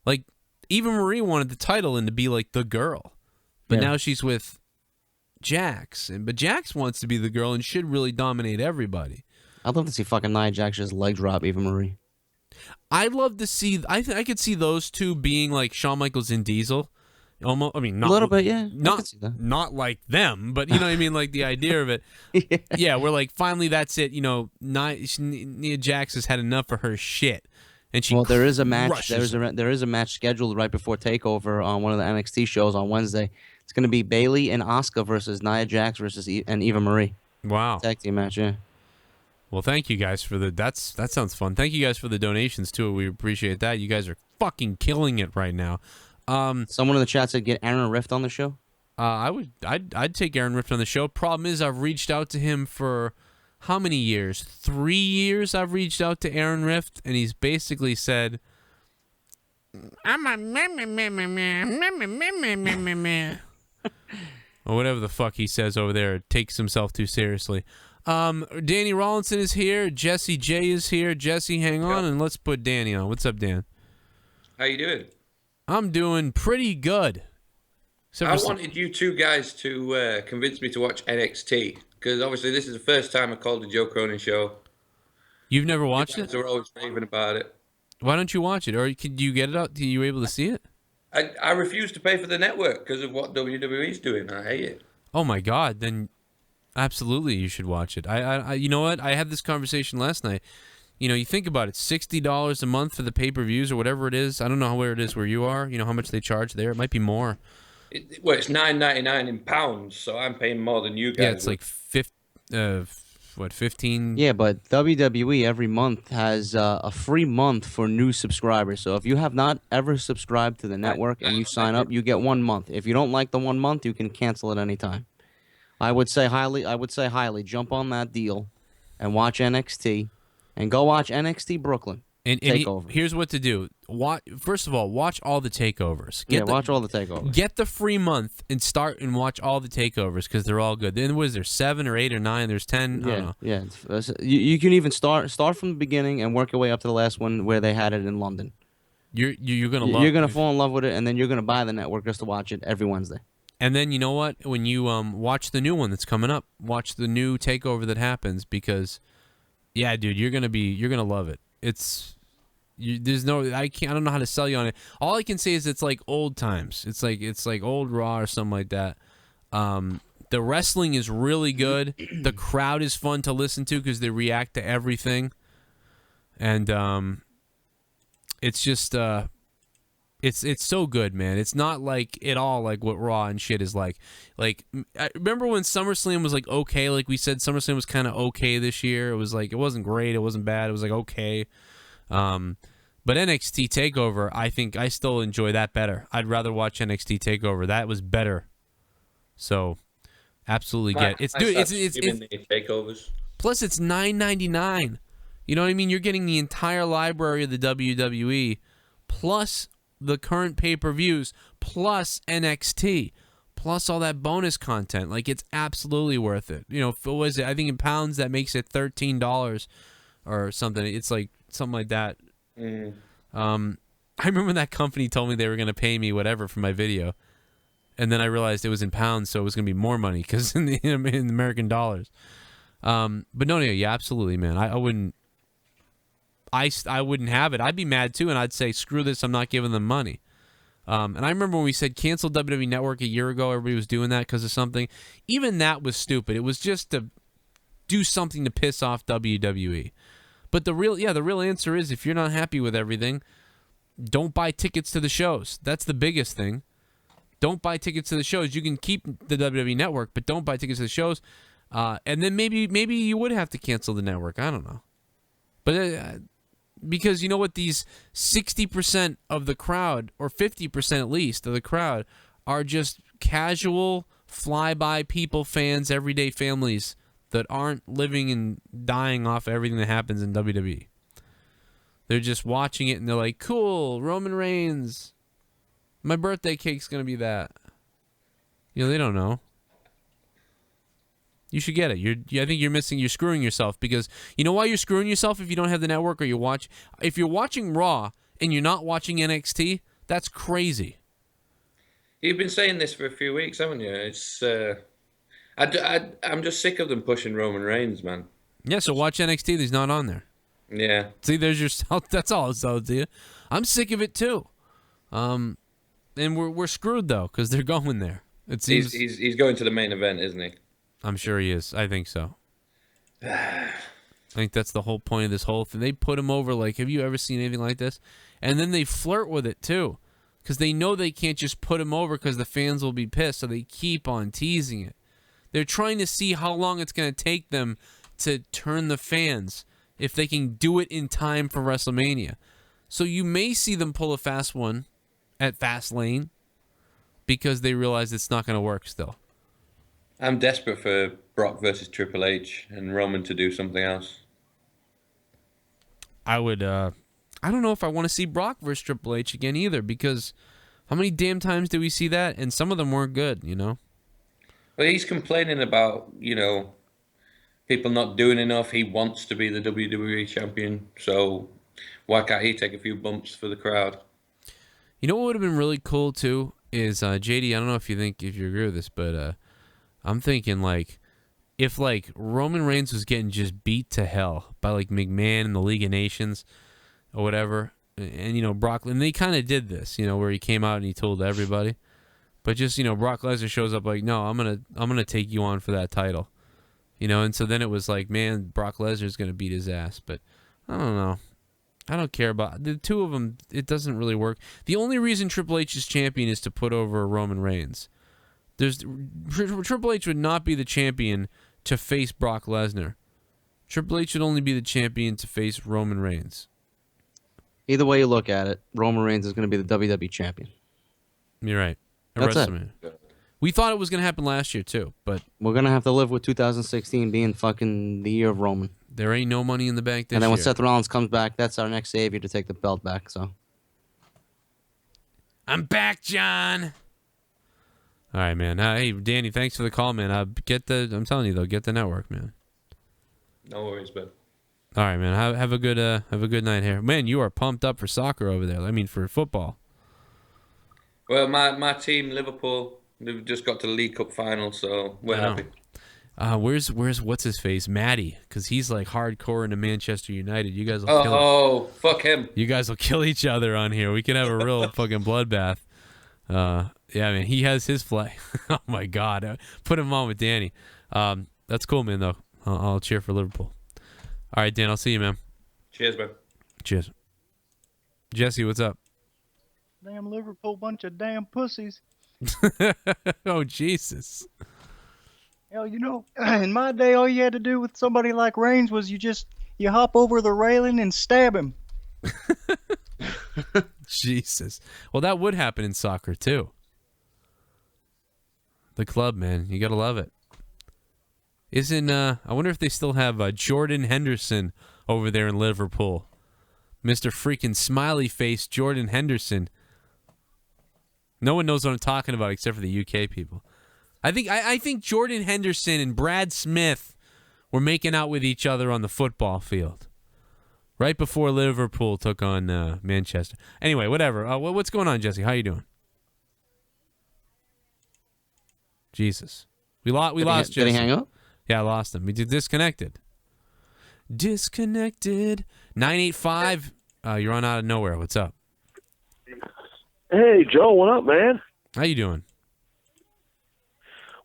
Like, Eva Marie wanted the title and to be like the girl, but now she's with Jax, but Jax wants to be the girl and should really dominate everybody. I'd love to see fucking Nia Jax just leg drop Eva Marie. I'd love to see. I could see those two being like Shawn Michaels and Diesel. Almost, I mean, not A little bit, yeah. Not like them, but you know what I mean. Like the idea of it. Yeah, we're like finally that's it. You know, Nia Jax has had enough of her shit. And she there is a match. crushes There is a match scheduled right before Takeover on one of the NXT shows on Wednesday. It's going to be Bayley and Asuka versus Nia Jax versus and Eva Marie. Wow, tag team match. Yeah. Well, thank you guys for that sounds fun. Thank you guys for the donations too. We appreciate that. You guys are fucking killing it right now. Someone in the chat said get Aaron Rift on the show. I'd take Aaron Rift on the show. Problem is I've reached out to him for how many years? 3 years I've reached out to Aaron Rift, and he's basically said, I'm a or whatever the fuck he says over there. Takes himself too seriously. Danny Rawlinson is here. Jesse J is here. Jesse, hang on, and let's put Danny on. What's up, Dan? How you doing? I'm doing pretty good. I wanted you two guys to convince me to watch NXT. Because obviously this is the first time I called the Joe Cronin show. You've never watched it? They're always raving about it. Why don't you watch it? Or do you get it out? Are you able to see it? I refuse to pay for the network because of what WWE's doing. I hate it. Oh my God! Then absolutely you should watch it. I you know what? I had this conversation last night. You know, you think about it, $60 a month for the pay-per-views or whatever it is. I don't know where it is where you are. You know how much they charge there? It might be more. Well, it's $9.99 in pounds, so I'm paying more than you guys. Yeah, it's like 15. Yeah, but WWE every month has a free month for new subscribers. So if you have not ever subscribed to the network and you sign up, you get 1 month. If you don't like the 1 month, you can cancel at any time. I would say highly jump on that deal and watch NXT and go watch NXT Brooklyn. And Takeover. Here's what to do. First of all, watch all the takeovers. Watch all the takeovers. Get the free month and start and watch all the takeovers because they're all good. Then what is there, 7 or 8 or 9? There's 10. I don't know. Yeah. You can even start from the beginning and work your way up to the last one where they had it in London. You're gonna love. You're gonna fall in love with it, and then you're gonna buy the network just to watch it every Wednesday. And then you know what? When you watch the new one that's coming up, watch the new takeover that happens because, yeah, dude, you're gonna love it. I don't know how to sell you on it. All I can say is it's like old times. It's like old Raw or something like that. The wrestling is really good. The crowd is fun to listen to because they react to everything, and it's just it's so good, man. It's not like at all like what Raw and shit is like. Like, I remember when SummerSlam was like okay, like we said, SummerSlam was kind of okay this year. It was like it wasn't great, it wasn't bad, it was like okay. But NXT Takeover, I think I still enjoy that better. I'd rather watch NXT Takeover. That was better. So, absolutely get it. It's takeovers. Plus, it's $9.99. You know what I mean? You're getting the entire library of the WWE, plus the current pay-per-views, plus NXT, plus all that bonus content. Like, it's absolutely worth it. You know, what is it? I think in pounds that makes it $13 or something. It's like something like that. I remember when that company told me they were going to pay me whatever for my video. And then I realized it was in pounds, so it was going to be more money because in American dollars. But no, yeah, absolutely, man. I wouldn't. I wouldn't have it. I'd be mad too, and I'd say, screw this. I'm not giving them money. And I remember when we said cancel WWE Network a year ago, everybody was doing that because of something. Even that was stupid. It was just to do something to piss off WWE. But the real answer is, if you're not happy with everything, don't buy tickets to the shows. That's the biggest thing. Don't buy tickets to the shows. You can keep the WWE Network, but don't buy tickets to the shows. And then maybe you would have to cancel the network. I don't know. But because you know what? These 60% of the crowd, or 50% at least of the crowd, are just casual, fly-by people, fans, everyday families that aren't living and dying off everything that happens in WWE. They're just watching it and they're like, cool, Roman Reigns. My birthday cake's going to be that. You know, they don't know. You should get it. I think you're screwing yourself, because you know why you're screwing yourself if you don't have the network, or if you're watching Raw and you're not watching NXT, that's crazy. You've been saying this for a few weeks, haven't you? It's I'm just sick of them pushing Roman Reigns, man. Yeah, so watch NXT. He's not on there. Yeah. See, there's your. That's all I'll tell you. I'm sick of it too. And we're screwed though, because they're going there. It seems he's going to the main event, isn't he? I'm sure he is. I think so. I think that's the whole point of this whole thing. They put him over like, have you ever seen anything like this? And then they flirt with it too, because they know they can't just put him over because the fans will be pissed, so they keep on teasing it. They're trying to see how long it's going to take them to turn the fans, if they can do it in time for WrestleMania. So you may see them pull a fast one at Fastlane, because they realize it's not going to work still. I'm desperate for Brock versus Triple H and Roman to do something else. I would, I don't know if I want to see Brock versus Triple H again either, because how many damn times did we see that? And some of them weren't good, you know? Well, he's complaining about, people not doing enough. He wants to be the WWE champion, so why can't he take a few bumps for the crowd? You know what would have been really cool too is JD. I don't know if you agree with this, but I'm thinking if Roman Reigns was getting just beat to hell by McMahon and the League of Nations or whatever, and Brock, and they kind of did this, where he came out and he told everybody, but just Brock Lesnar shows up no, I'm gonna take you on for that title, and so then it was man, Brock Lesnar's gonna beat his ass, but I don't know. I don't care about the two of them. It doesn't really work. The only reason Triple H is champion is to put over Roman Reigns. Triple H would not be the champion to face Brock Lesnar. Triple H would only be the champion to face Roman Reigns. Either way you look at it, Roman Reigns is going to be the WWE champion. You're right. That's it. We thought it was going to happen last year too, but we're going to have to live with 2016 being fucking the year of Roman. There ain't no money in the bank this year. And then when Seth Rollins comes back, that's our next savior to take the belt back. So, I'm back, John. All right, man. Hey, Danny, thanks for the call, man. I'm telling you though, get the network, man. No worries, bud. All right, man. Have a good night here, man. You are pumped up for soccer over there. I mean, for football. Well, my team, Liverpool, they've just got to the League Cup final, so we're happy. Where's what's his face, Matty? Because he's hardcore into Manchester United. You guys will fuck him. You guys will kill each other on here. We can have a real fucking bloodbath. Yeah, man, he has his flag. Oh my God, put him on with Danny. That's cool, man. Though I'll cheer for Liverpool. All right, Dan, I'll see you, man. Cheers, man. Cheers. Jesse, what's up? Damn Liverpool bunch of damn pussies. Oh Jesus. Hell, in my day, all you had to do with somebody like Reigns was you hop over the railing and stab him. Jesus. Well, that would happen in soccer too. The club, man, you gotta love it. I wonder if they still have Jordan Henderson over there in Liverpool. Mr. freaking smiley face Jordan Henderson. No one knows what I'm talking about except for the UK people. I think Jordan Henderson and Brad Smith were making out with each other on the football field. Right before Liverpool took on Manchester. Anyway, whatever. What's going on, Jesse? How you doing? Jesus. We lost Jesse. Did he hang up? Yeah, I lost him. We did disconnected. Disconnected. 985. You're on Out of Nowhere. What's up? Hey, Joe, what up, man? How you doing?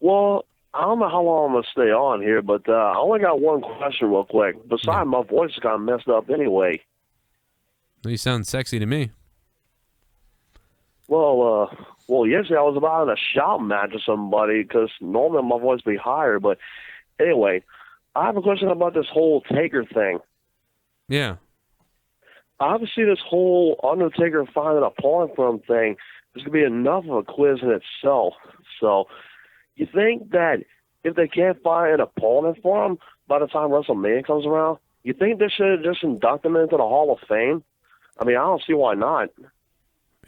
Well, I don't know how long I'm going to stay on here, but I only got one question real quick. Besides, my voice is kind of messed up anyway. You sound sexy to me. Well, yesterday I was about in a shout match with somebody because normally my voice be higher. But anyway, I have a question about this whole Taker thing. Yeah. Obviously, this whole Undertaker finding a opponent for him thing is going to be enough of a quiz in itself. So, you think that if they can't find an opponent for him by the time WrestleMania comes around, you think they should just induct him into the Hall of Fame? I mean, I don't see why not.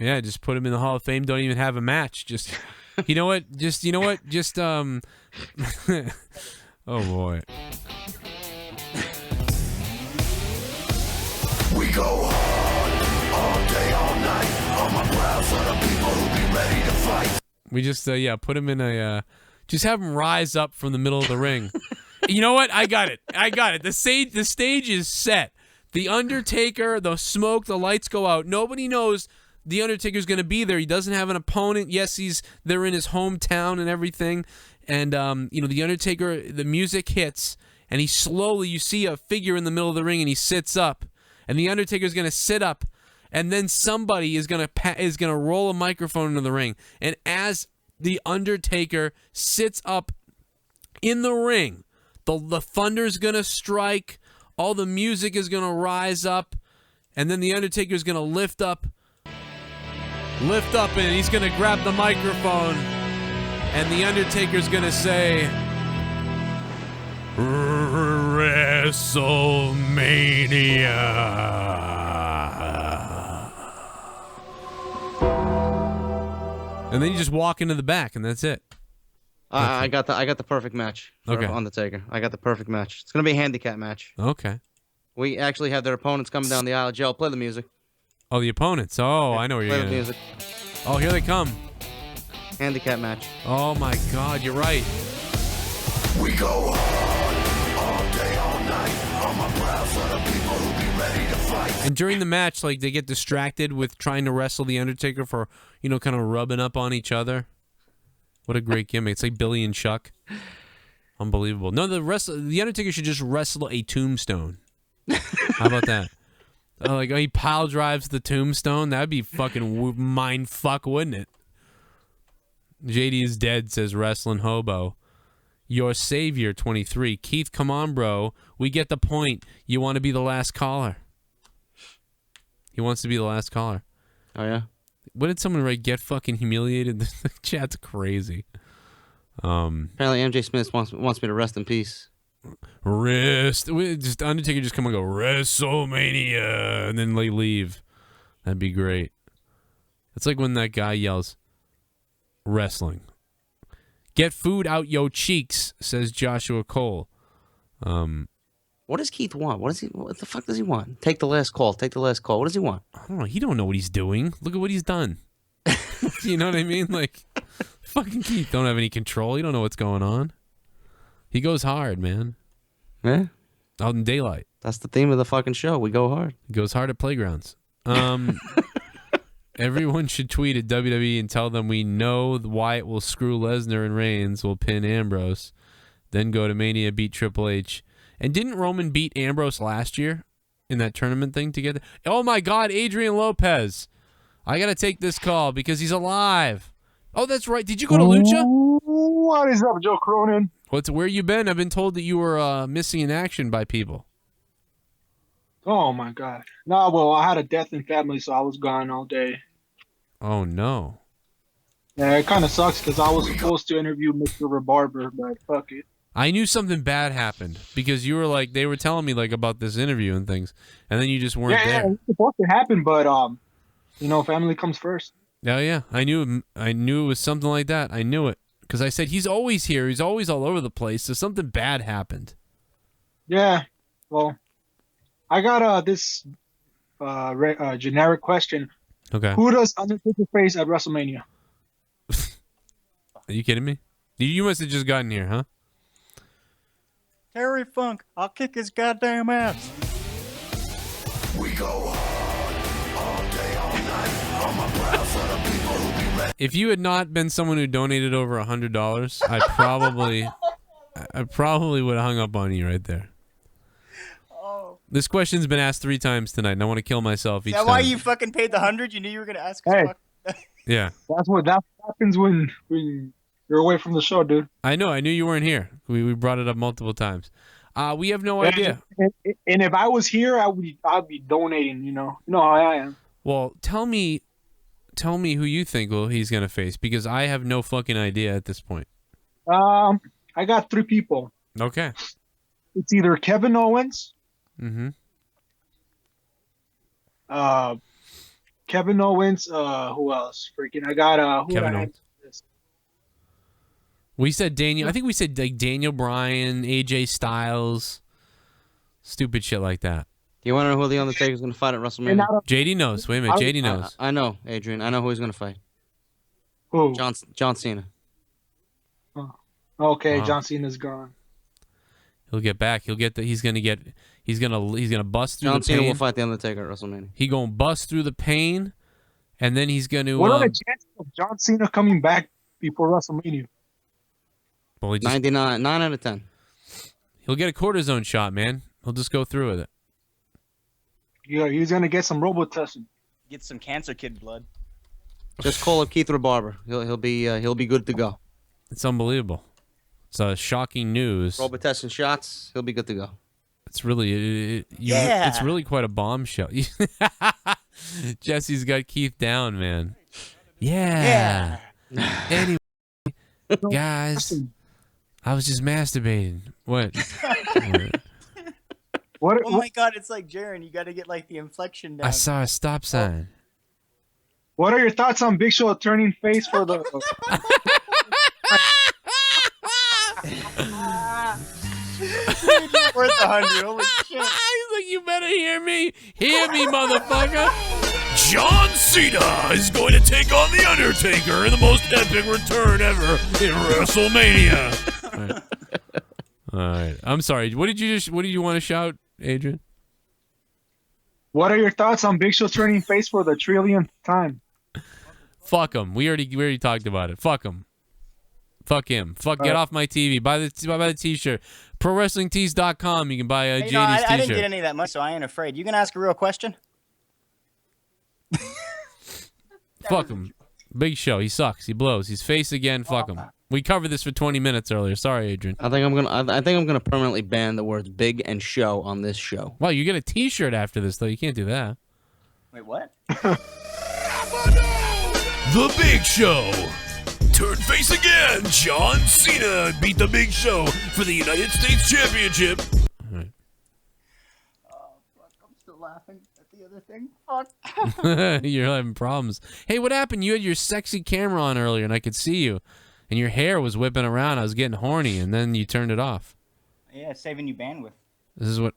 Yeah, just put him in the Hall of Fame. Don't even have a match. Just, you know what? Just, oh boy. We go hard all day, all night. On my brows are the people who be ready to fight. We just, put him in just have him rise up from the middle of the ring. You know what? I got it. The stage is set. The Undertaker, the smoke, the lights go out. Nobody knows the Undertaker's going to be there. He doesn't have an opponent. Yes, they're in his hometown and everything. And, the Undertaker, the music hits, and he slowly, you see a figure in the middle of the ring, and he sits up. And the Undertaker's going to sit up, and then somebody is going to roll a microphone into the ring. And as the Undertaker sits up in the ring, the thunder's going to strike, all the music is going to rise up, and then the Undertaker's going to lift up, and he's going to grab the microphone, and the Undertaker's going to say, WrestleMania. And then you just walk into the back, and that's it. I got the perfect match for Undertaker. I got the perfect match. It's gonna be a handicap match. Okay. We actually have their opponents coming down the aisle. Joe, play the music. Oh, the opponents. Oh, I know where you're Play going. the music. Oh, here they come. Handicap match. Oh my God, you're right. We go hard all day, all night. On my brows are the people who be ready to fight. And during the match, like, they get distracted with trying to wrestle the Undertaker for, kind of rubbing up on each other. What a great gimmick. It's like Billy and Chuck. Unbelievable. No, the Undertaker should just wrestle a tombstone. How about that? He pile drives the tombstone. That'd be fucking mind fuck, wouldn't it? JD is dead, says Wrestling Hobo. Your Savior, 23. Keith, come on, bro. We get the point. You want to be the last caller. He wants to be the last caller. Oh, yeah? What did someone write? Get fucking humiliated? The chat's crazy. Apparently MJ Smith wants me to rest in peace. Undertaker just come and go, WrestleMania, and then they leave. That'd be great. It's like when that guy yells, wrestling. Get food out yo cheeks, says Joshua Cole. What does Keith want? What the fuck does he want? Take the last call. Take the last call. What does he want? I don't know. He don't know what he's doing. Look at what he's done. You know what I mean? Like, fucking Keith don't have any control. He don't know what's going on. He goes hard, man. Yeah. Out in daylight. That's the theme of the fucking show. We go hard. He goes hard at playgrounds. Everyone should tweet at WWE and tell them we know Wyatt will screw Lesnar and Reigns will pin Ambrose. Then go to Mania, beat Triple H. And didn't Roman beat Ambrose last year in that tournament thing together? Oh my God, Adrian Lopez. I got to take this call because he's alive. Oh, that's right. Did you go to Lucha? What is up, Joe Cronin? Where you been? I've been told that you were missing in action by people. Oh my God. No, well, I had a death in family, so I was gone all day. Oh no. Yeah, it kind of sucks because I was supposed to interview Mr. Rebarber, but fuck it. I knew something bad happened because you were like, they were telling me like about this interview and things, and then you just weren't there. Yeah, it's supposed to happen, but family comes first. Oh yeah, I knew it was something like that. I knew it because I said he's always here. He's always all over the place. So something bad happened. Yeah, well, I got this generic question. Okay. Who does Undertaker face at WrestleMania? Are you kidding me? You must have just gotten here, huh? Terry Funk, I'll kick his goddamn ass. We go hard all day, all night. On my proud for the people who be ready. If you had not been someone who donated over $100, I probably would have hung up on you right there. This question's been asked 3 times tonight, and I want to kill myself each Is that time. why you fucking paid the 100? You knew you were gonna ask us. Hey. Yeah. That's what happens when you're away from the show, dude. I know. I knew you weren't here. We brought it up multiple times. We have no idea. And if I was here, I'd be donating. You know how I am. Well, tell me who you think he's gonna face, because I have no fucking idea at this point. I got 3 people. Okay. It's either Kevin Owens. Mm-hmm. Kevin Owens. Who else? Freaking! I got Kevin Owens. We said Daniel. I think we said like Daniel Bryan, AJ Styles, stupid shit like that. Do you want to know who the Undertaker's going to fight at WrestleMania? JD knows. Wait a minute. JD knows. I know, Adrian. I know who he's going to fight. Who? John Cena. Oh. Okay, Wow. John Cena's gone. He'll get back. He's gonna bust through John the Cena pain. will fight the Undertaker at WrestleMania. He gonna bust through the pain, and then he's gonna. What are the chances of John Cena coming back before WrestleMania? Well, 99, 9 out of 10. He'll get a cortisone shot, man. He'll just go through with it. Yeah, he's gonna get some Robitussin. Get some cancer kid blood. Just call up Keith Barber. He'll be good to go. It's unbelievable. It's shocking news. Robitussin shots. He'll be good to go. It's really, Yeah. It's really quite a bombshell. Jesse's got Keith down, man. Yeah. Anyway, guys, I was just masturbating. What? Oh my god, it's like Jaren. You got to get like the inflection down. I saw a stop sign. What are your thoughts on Big Show turning face for the? Worth 100. Holy shit. He's like, you better hear me. Hear me, motherfucker. John Cena is going to take on The Undertaker in the most epic return ever in WrestleMania. All right. I'm sorry. What did you want to shout, Adrian? What are your thoughts on Big Show turning face for the trillionth time? Fuck him. We already talked about it. Fuck him. Fuck him. Get off my TV. Buy the t-shirt. ProWrestlingTees.com. You can buy a Hey, JD's no, I t-shirt. didn't get any of that much, so I ain't afraid. You gonna ask a real question? Fuck him. Big Show. He sucks. He blows. He's face again. Fuck him. We covered this for 20 minutes earlier. Sorry, Adrian. I think I'm gonna permanently ban the words "big" and "show" on this show. Well, you get a t-shirt after this, though. You can't do that. Wait, what? The Big Show. Turn face again. John Cena beat The Big Show for the United States Championship. I'm still laughing at the other thing. Fuck. You're having problems. Hey, what happened? You had your sexy camera on earlier, and I could see you. And your hair was whipping around. I was getting horny, and then you turned it off. Yeah, saving you bandwidth. This is what...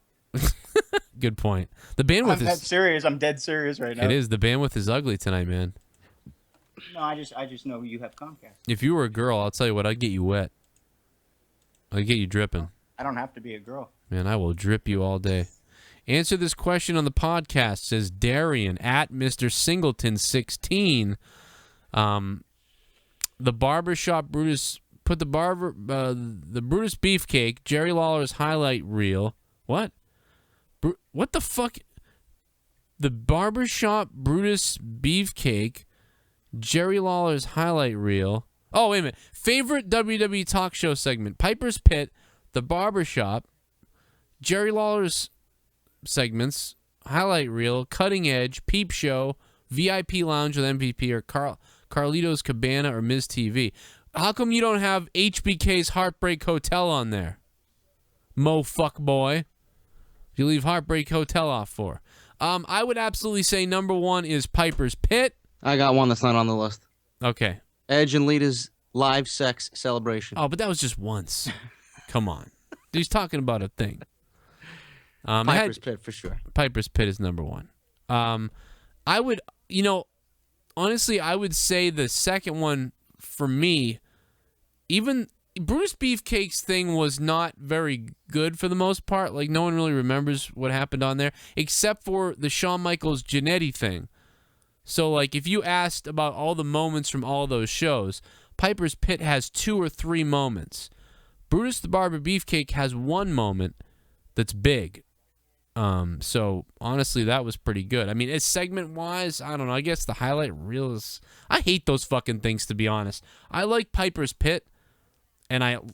Good point. The bandwidth I'm dead is... serious. I'm dead serious right now. It is. The bandwidth is ugly tonight, man. No, I just know you have Comcast. If you were a girl, I'll tell you what, I'd get you wet. I'd get you dripping. I don't have to be a girl. Man, I will drip you all day. Answer this question on the podcast, says Darian at Mr. Singleton16. The barbershop Brutus put the Brutus Beefcake, Jerry Lawler's highlight reel. What? What the fuck? The barbershop Brutus Beefcake, Jerry Lawler's highlight reel. Oh, wait a minute. Favorite WWE talk show segment: Piper's Pit, The Barbershop, Jerry Lawler's segments, highlight reel, Cutting Edge, Peep Show, VIP Lounge with MVP, or Carlito's Cabana, or Ms. TV. How come you don't have HBK's Heartbreak Hotel on there? Mo fuck boy. You leave Heartbreak Hotel off for. I would absolutely say number 1 is Piper's Pit. I got one that's not on the list. Okay. Edge and Lita's live sex celebration. Oh, but that was just once. Come on. He's talking about a thing. Piper's Pit for sure. Piper's Pit is number one. I would, honestly, I would say the second one for me, even Bruce Beefcake's thing was not very good for the most part. Like, no one really remembers what happened on there, except for the Shawn Michaels Jannetty thing. So, like, if you asked about all the moments from all those shows, Piper's Pit has 2 or 3 moments. Brutus the Barber Beefcake has 1 moment that's big. So, honestly, that was pretty good. I mean, as segment-wise, I don't know. I guess the highlight reel is... I hate those fucking things, to be honest. I like Piper's Pit, and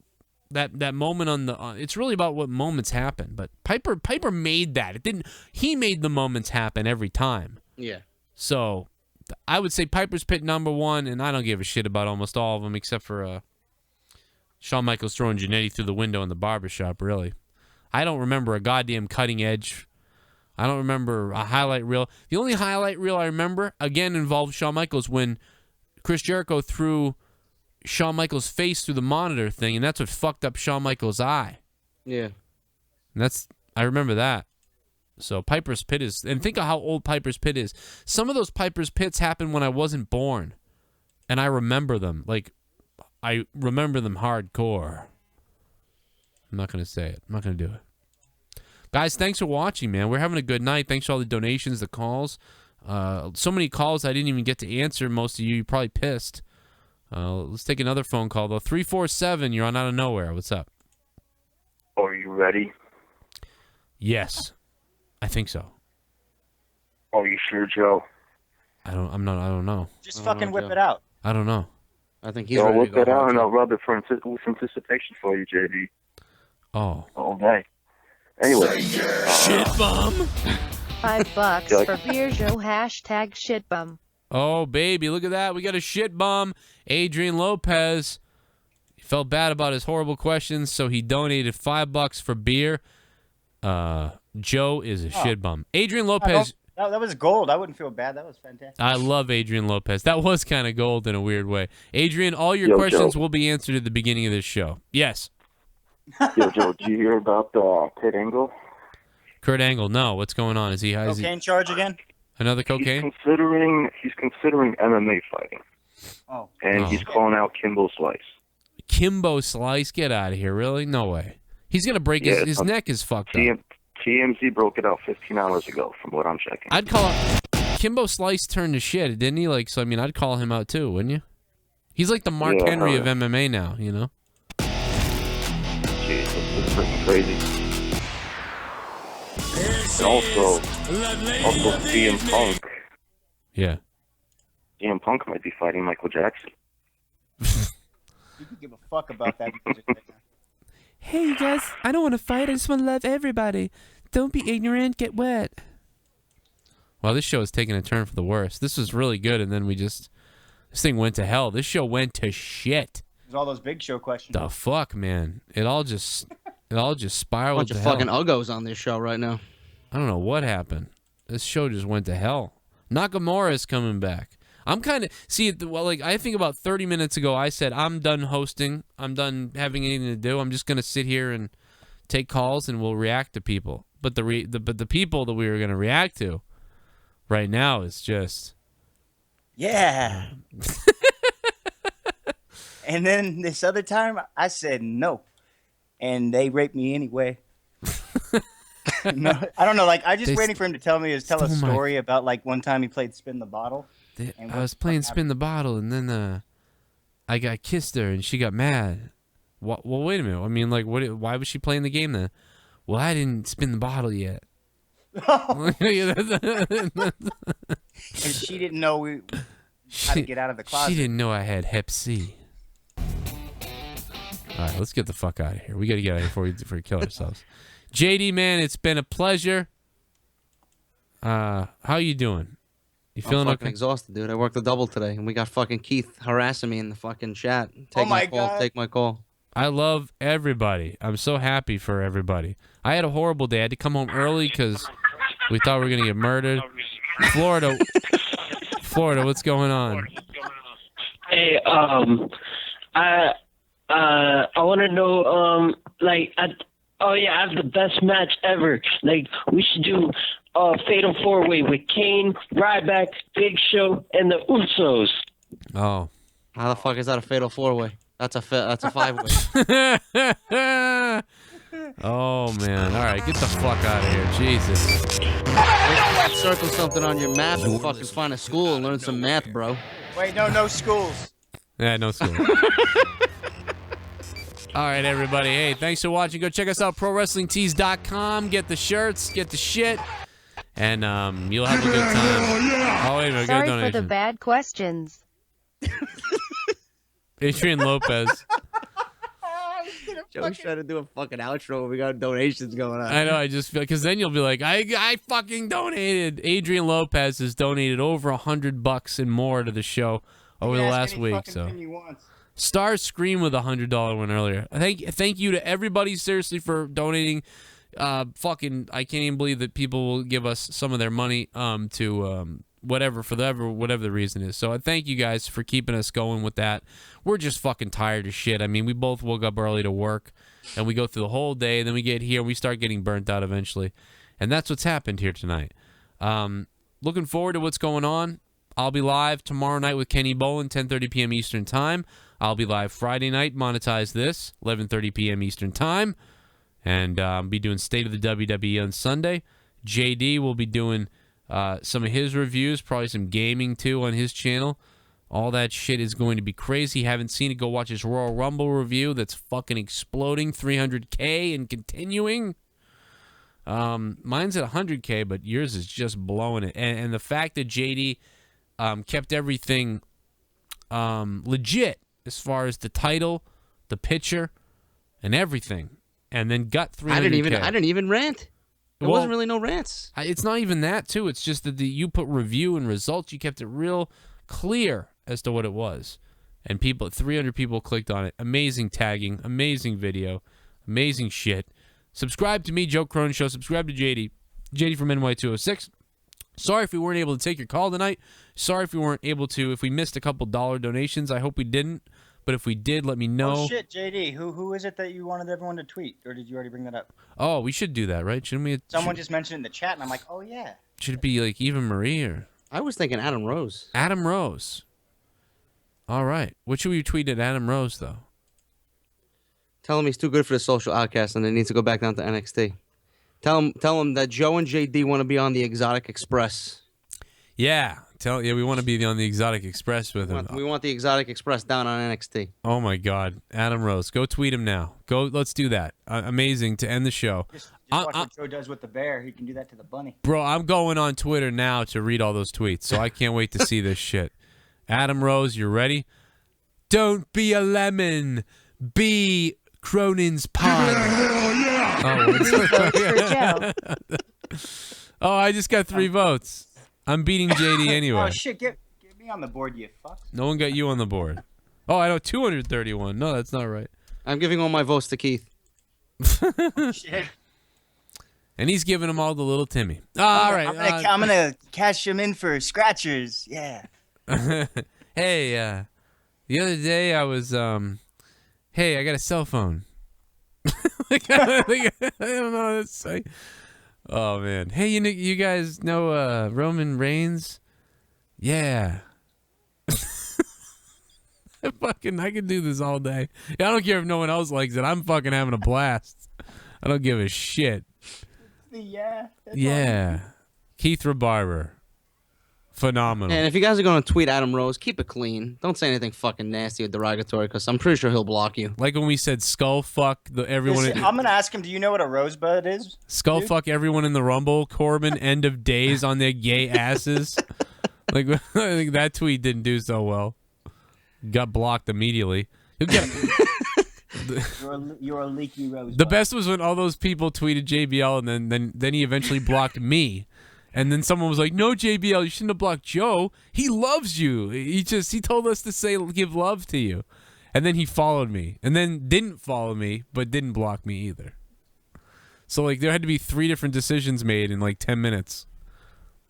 that moment on the... it's really about what moments happen, but Piper made that. It didn't... He made the moments happen every time. Yeah. So, I would say Piper's Pit number 1, and I don't give a shit about almost all of them, except for Shawn Michaels throwing Jannetty through the window in the barbershop, really. I don't remember a goddamn cutting edge. I don't remember a highlight reel. The only highlight reel I remember, again, involved Shawn Michaels when Chris Jericho threw Shawn Michaels' face through the monitor thing, and that's what fucked up Shawn Michaels' eye. Yeah. And I remember that. So Piper's Pit is, and think of how old Piper's Pit is. Some of those Piper's Pits happened when I wasn't born, and I remember them. Like, I remember them hardcore. I'm not going to say it. I'm not going to do it. Guys, thanks for watching, man. We're having a good night. Thanks for all the donations, the calls. So many calls I didn't even get to answer. Most of you, you're probably pissed. Let's take another phone call, though. 347, you're on Out of Nowhere. What's up? Are you ready? Yes. I think so. Are you sure, Joe? I don't know. Just fucking whip it out. I don't know. I think he's I'll ready to whip go it out hard, and Joe. I'll rub it with anticipation for you, JD. Oh. All day. Anyway. Shit bum. $5 for beer Joe. # shit bum. Oh, baby, look at that. We got a shit bum. Adrian Lopez. He felt bad about his horrible questions, so he donated $5 for beer. Joe is a shit bum. Adrian Lopez. That was gold. I wouldn't feel bad. That was fantastic. I love Adrian Lopez. That was kind of gold in a weird way. Adrian, all your questions will be answered at the beginning of this show. Yes. Yo, Joe, did you hear about Kurt Angle? Kurt Angle, no. What's going on? Is he Cocaine charge again? Another cocaine? He's considering MMA fighting. Oh. And he's calling out Kimbo Slice. Kimbo Slice? Get out of here. Really? No way. He's going to break his neck is fucked up. TMZ broke it out 15 hours ago from what I'm checking. I'd call Kimbo Slice turned to shit, didn't he? Like, so I mean, I'd call him out too, wouldn't you? He's like the Mark Henry of MMA now, you know? Jeez, that's freaking crazy. And also CM Punk. Yeah. CM Punk might be fighting Michael Jackson. You could give a fuck about that. Hey, you guys, I don't want to fight. I just want to love everybody. Don't be ignorant. Get wet. Well, this show is taking a turn for the worse. This was really good, and then this thing went to hell. This show went to shit. There's all those big show questions. The fuck, man. It all just spiraled Bunch to of hell. fucking uggos on this show right now. I don't know what happened. This show just went to hell. Nakamura is coming back. I'm kind of... I think about 30 minutes ago, I said, I'm done hosting. I'm done having anything to do. I'm just going to sit here and take calls, and we'll react to people. But the people that we were going to react to right now is just... Yeah. And then this other time, I said no. And they raped me anyway. No, I don't know. Like, I just waiting for him to tell a story about, like, one time he played Spin the Bottle. I was playing Spin the Bottle, and then I got kissed her, and she got mad. Well, wait a minute. I mean, like, why was she playing the game then? Well, I didn't spin the bottle yet. And she didn't know how to get out of the closet. She didn't know I had Hep C. All right, let's get the fuck out of here. We got to get out of here before we kill ourselves. JD, man, it's been a pleasure. How you doing? You feeling I'm fucking okay? exhausted, dude. I worked a double today, and we got fucking Keith harassing me in the fucking chat. Take my call. God. Take my call. I love everybody. I'm so happy for everybody. I had a horrible day. I had to come home early because we thought we were going to get murdered. Florida, what's going on? Hey, I want to know, Oh yeah, I have the best match ever. Like we should do a fatal 4-way with Kane, Ryback, Big Show, and the Usos. Oh. How the fuck is that a fatal 4-way? That's a 5-way. Oh man! All right, get the fuck out of here, Jesus! Circle something on your map and fucking find a school and learn some math, bro. Wait, no schools. Yeah, no school. All right, everybody. Hey, thanks for watching. Go check us out, ProWrestlingTees.com. Get the shirts, get the shit, and you'll have a good time. Oh, wait a minute, Sorry good donation. for the bad questions. Adrian Lopez. Joe's trying to do a fucking outro. We got donations going on. I know. I just feel because then you'll be like, I fucking donated. Adrian Lopez has donated over $100 and more to the show over the last week. So Star Scream with $100 one earlier. Thank you to everybody seriously for donating. Fucking, I can't even believe that people will give us some of their money to whatever the reason is. So I thank you guys for keeping us going with that. We're just fucking tired of shit. I mean, we both woke up early to work, and we go through the whole day, then we get here, and we start getting burnt out eventually. And that's what's happened here tonight. Looking forward to what's going on. I'll be live tomorrow night with Kenny Bolin, 10:30 p.m. Eastern Time. I'll be live Friday night, Monetize This, 11:30 p.m. Eastern Time. And I'll be doing State of the WWE on Sunday. JD will be doing some of his reviews, probably some gaming too on his channel. All that shit is going to be crazy. Haven't seen it? Go watch his Royal Rumble review. That's fucking exploding. 300K and continuing. Mine's at 100K, but yours is just blowing it. And the fact that JD kept everything legit as far as the title, the picture, and everything, and then got 300K. I didn't even rant. There wasn't really no rants. It's not even that, too. It's just that you put review and results. You kept it real clear as to what it was. And 300 people clicked on it. Amazing tagging. Amazing video. Amazing shit. Subscribe to me, Joe Cronin Show. Subscribe to JD. JD from NY206. Sorry if we weren't able to take your call tonight. Sorry if we weren't able to, if we missed a couple dollar donations. I hope we didn't. But if we did, let me know. Oh, shit, JD. Who is it that you wanted everyone to tweet? Or did you already bring that up? Oh, we should do that, right? Shouldn't we? Someone just mentioned it in the chat, and I'm like, oh, yeah. Should it be like Eva Marie or? I was thinking Adam Rose. Adam Rose. All right. What should we tweet at Adam Rose, though? Tell him he's too good for the social outcast and he needs to go back down to NXT. Tell him that Joe and JD want to be on the Exotic Express. Yeah. We want to be on the Exotic Express with him. We want the Exotic Express down on NXT. Oh, my God. Adam Rose. Go tweet him now. Let's do that. Amazing to end the show. Just watch what Joe does with the bear. He can do that to the bunny. Bro, I'm going on Twitter now to read all those tweets, so I can't wait to see this shit. Adam Rose, you ready? Don't be a lemon. Be Cronin's pond. Oh, I just got 3 votes. I'm beating JD anyway. Oh, shit. Get me on the board, you fuck. No one got you on the board. Oh, I know. 231. No, that's not right. I'm giving all my votes to Keith. Shit. And he's giving them all to little Timmy. All right. I'm gonna cash him in for scratchers. Yeah. Hey, the other day I was, hey, I got a cell phone. I don't know what to say. Oh, man. Hey, you guys know Roman Reigns? Yeah. I can do this all day. I don't care if no one else likes it. I'm fucking having a blast. I don't give a shit. Yeah. Keith Rebarber. Phenomenal. And if you guys are going to tweet Adam Rose, keep it clean. Don't say anything fucking nasty or derogatory because I'm pretty sure he'll block you. Like when we said skull fuck everyone. I'm going to ask him, do you know what a rosebud is? Skull fuck everyone in the Rumble. Corbin, end of days on their gay asses. Like, I think that tweet didn't do so well. Got blocked immediately. You'll get... You're a leaky rosebud. The best was when all those people tweeted JBL and then he eventually blocked me. And then someone was like, no, JBL, you shouldn't have blocked Joe. He loves you. He told us to give love to you. And then he followed me. And then didn't follow me, but didn't block me either. So, like, there had to be 3 different decisions made in, like, 10 minutes.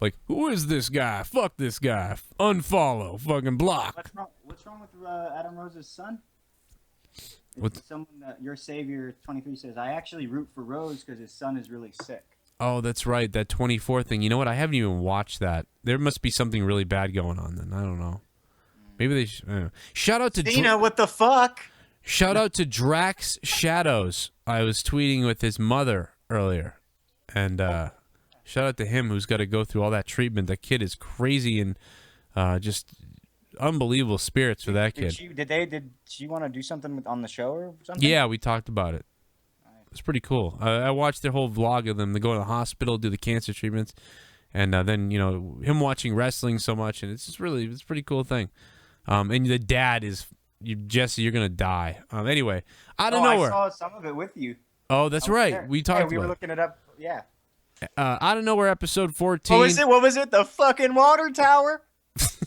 Like, who is this guy? Fuck this guy. Unfollow. Fucking block. What's wrong with Adam Rose's son? Someone that your savior 23 says, I actually root for Rose because his son is really sick. Oh, that's right. That 24 thing. You know what? I haven't even watched that. There must be something really bad going on then. I don't know. Maybe they shout out to Dina, what the fuck? Shout out to Drax Shadows. I was tweeting with his mother earlier. And shout out to him who's got to go through all that treatment. That kid is crazy and just unbelievable spirits for that kid. Did she want to do something on the show or something? Yeah, we talked about it. It's pretty cool. I watched their whole vlog of them. They go to the hospital, do the cancer treatments, and then him watching wrestling so much, and it's just really it's a pretty cool thing. And the dad is Jesse. You're gonna die. Anyway, out of nowhere. I saw some of it with you. Oh, that's right. There. We talked. We were looking it up. Yeah. Out of nowhere, episode 14. What was it? The fucking water tower?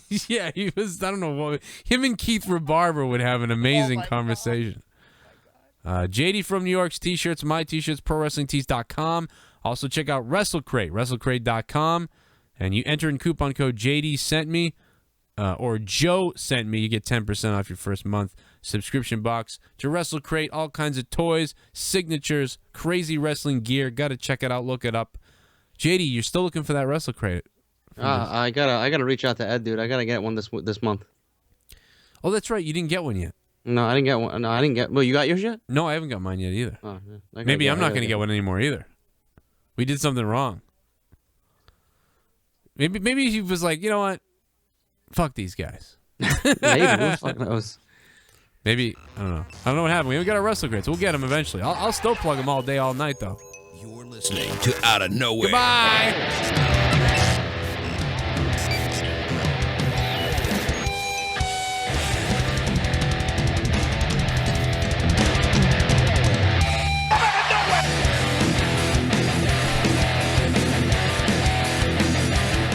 Yeah, he was. I don't know what. Him and Keith Rabarber would have an amazing conversation. JD from New York's T-shirts, my T-shirts, ProWrestlingTees.com. Also check out WrestleCrate, WrestleCrate.com, and you enter in coupon code JD sent me or Joe sent me. You get 10% off your first month subscription box to WrestleCrate. All kinds of toys, signatures, crazy wrestling gear. Got to check it out. Look it up. JD, you're still looking for that WrestleCrate? I gotta reach out to Ed, dude. I gotta get one this month. Oh, that's right. You didn't get one yet. No, I didn't get one. No, I didn't get. Well, you got yours yet? No, I haven't got mine yet either. Oh, yeah. Maybe I'm not going to get one anymore either. We did something wrong. Maybe he was like, you know what? Fuck these guys. Maybe. Who fuck knows? Maybe. I don't know. I don't know what happened. We got our WrestleCrates. We'll get them eventually. I'll still plug them all day, all night, though. You're listening to Out of Nowhere. Goodbye.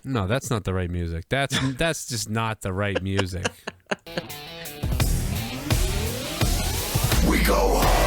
No, that's not the right music. That's just not the right music. We go hard.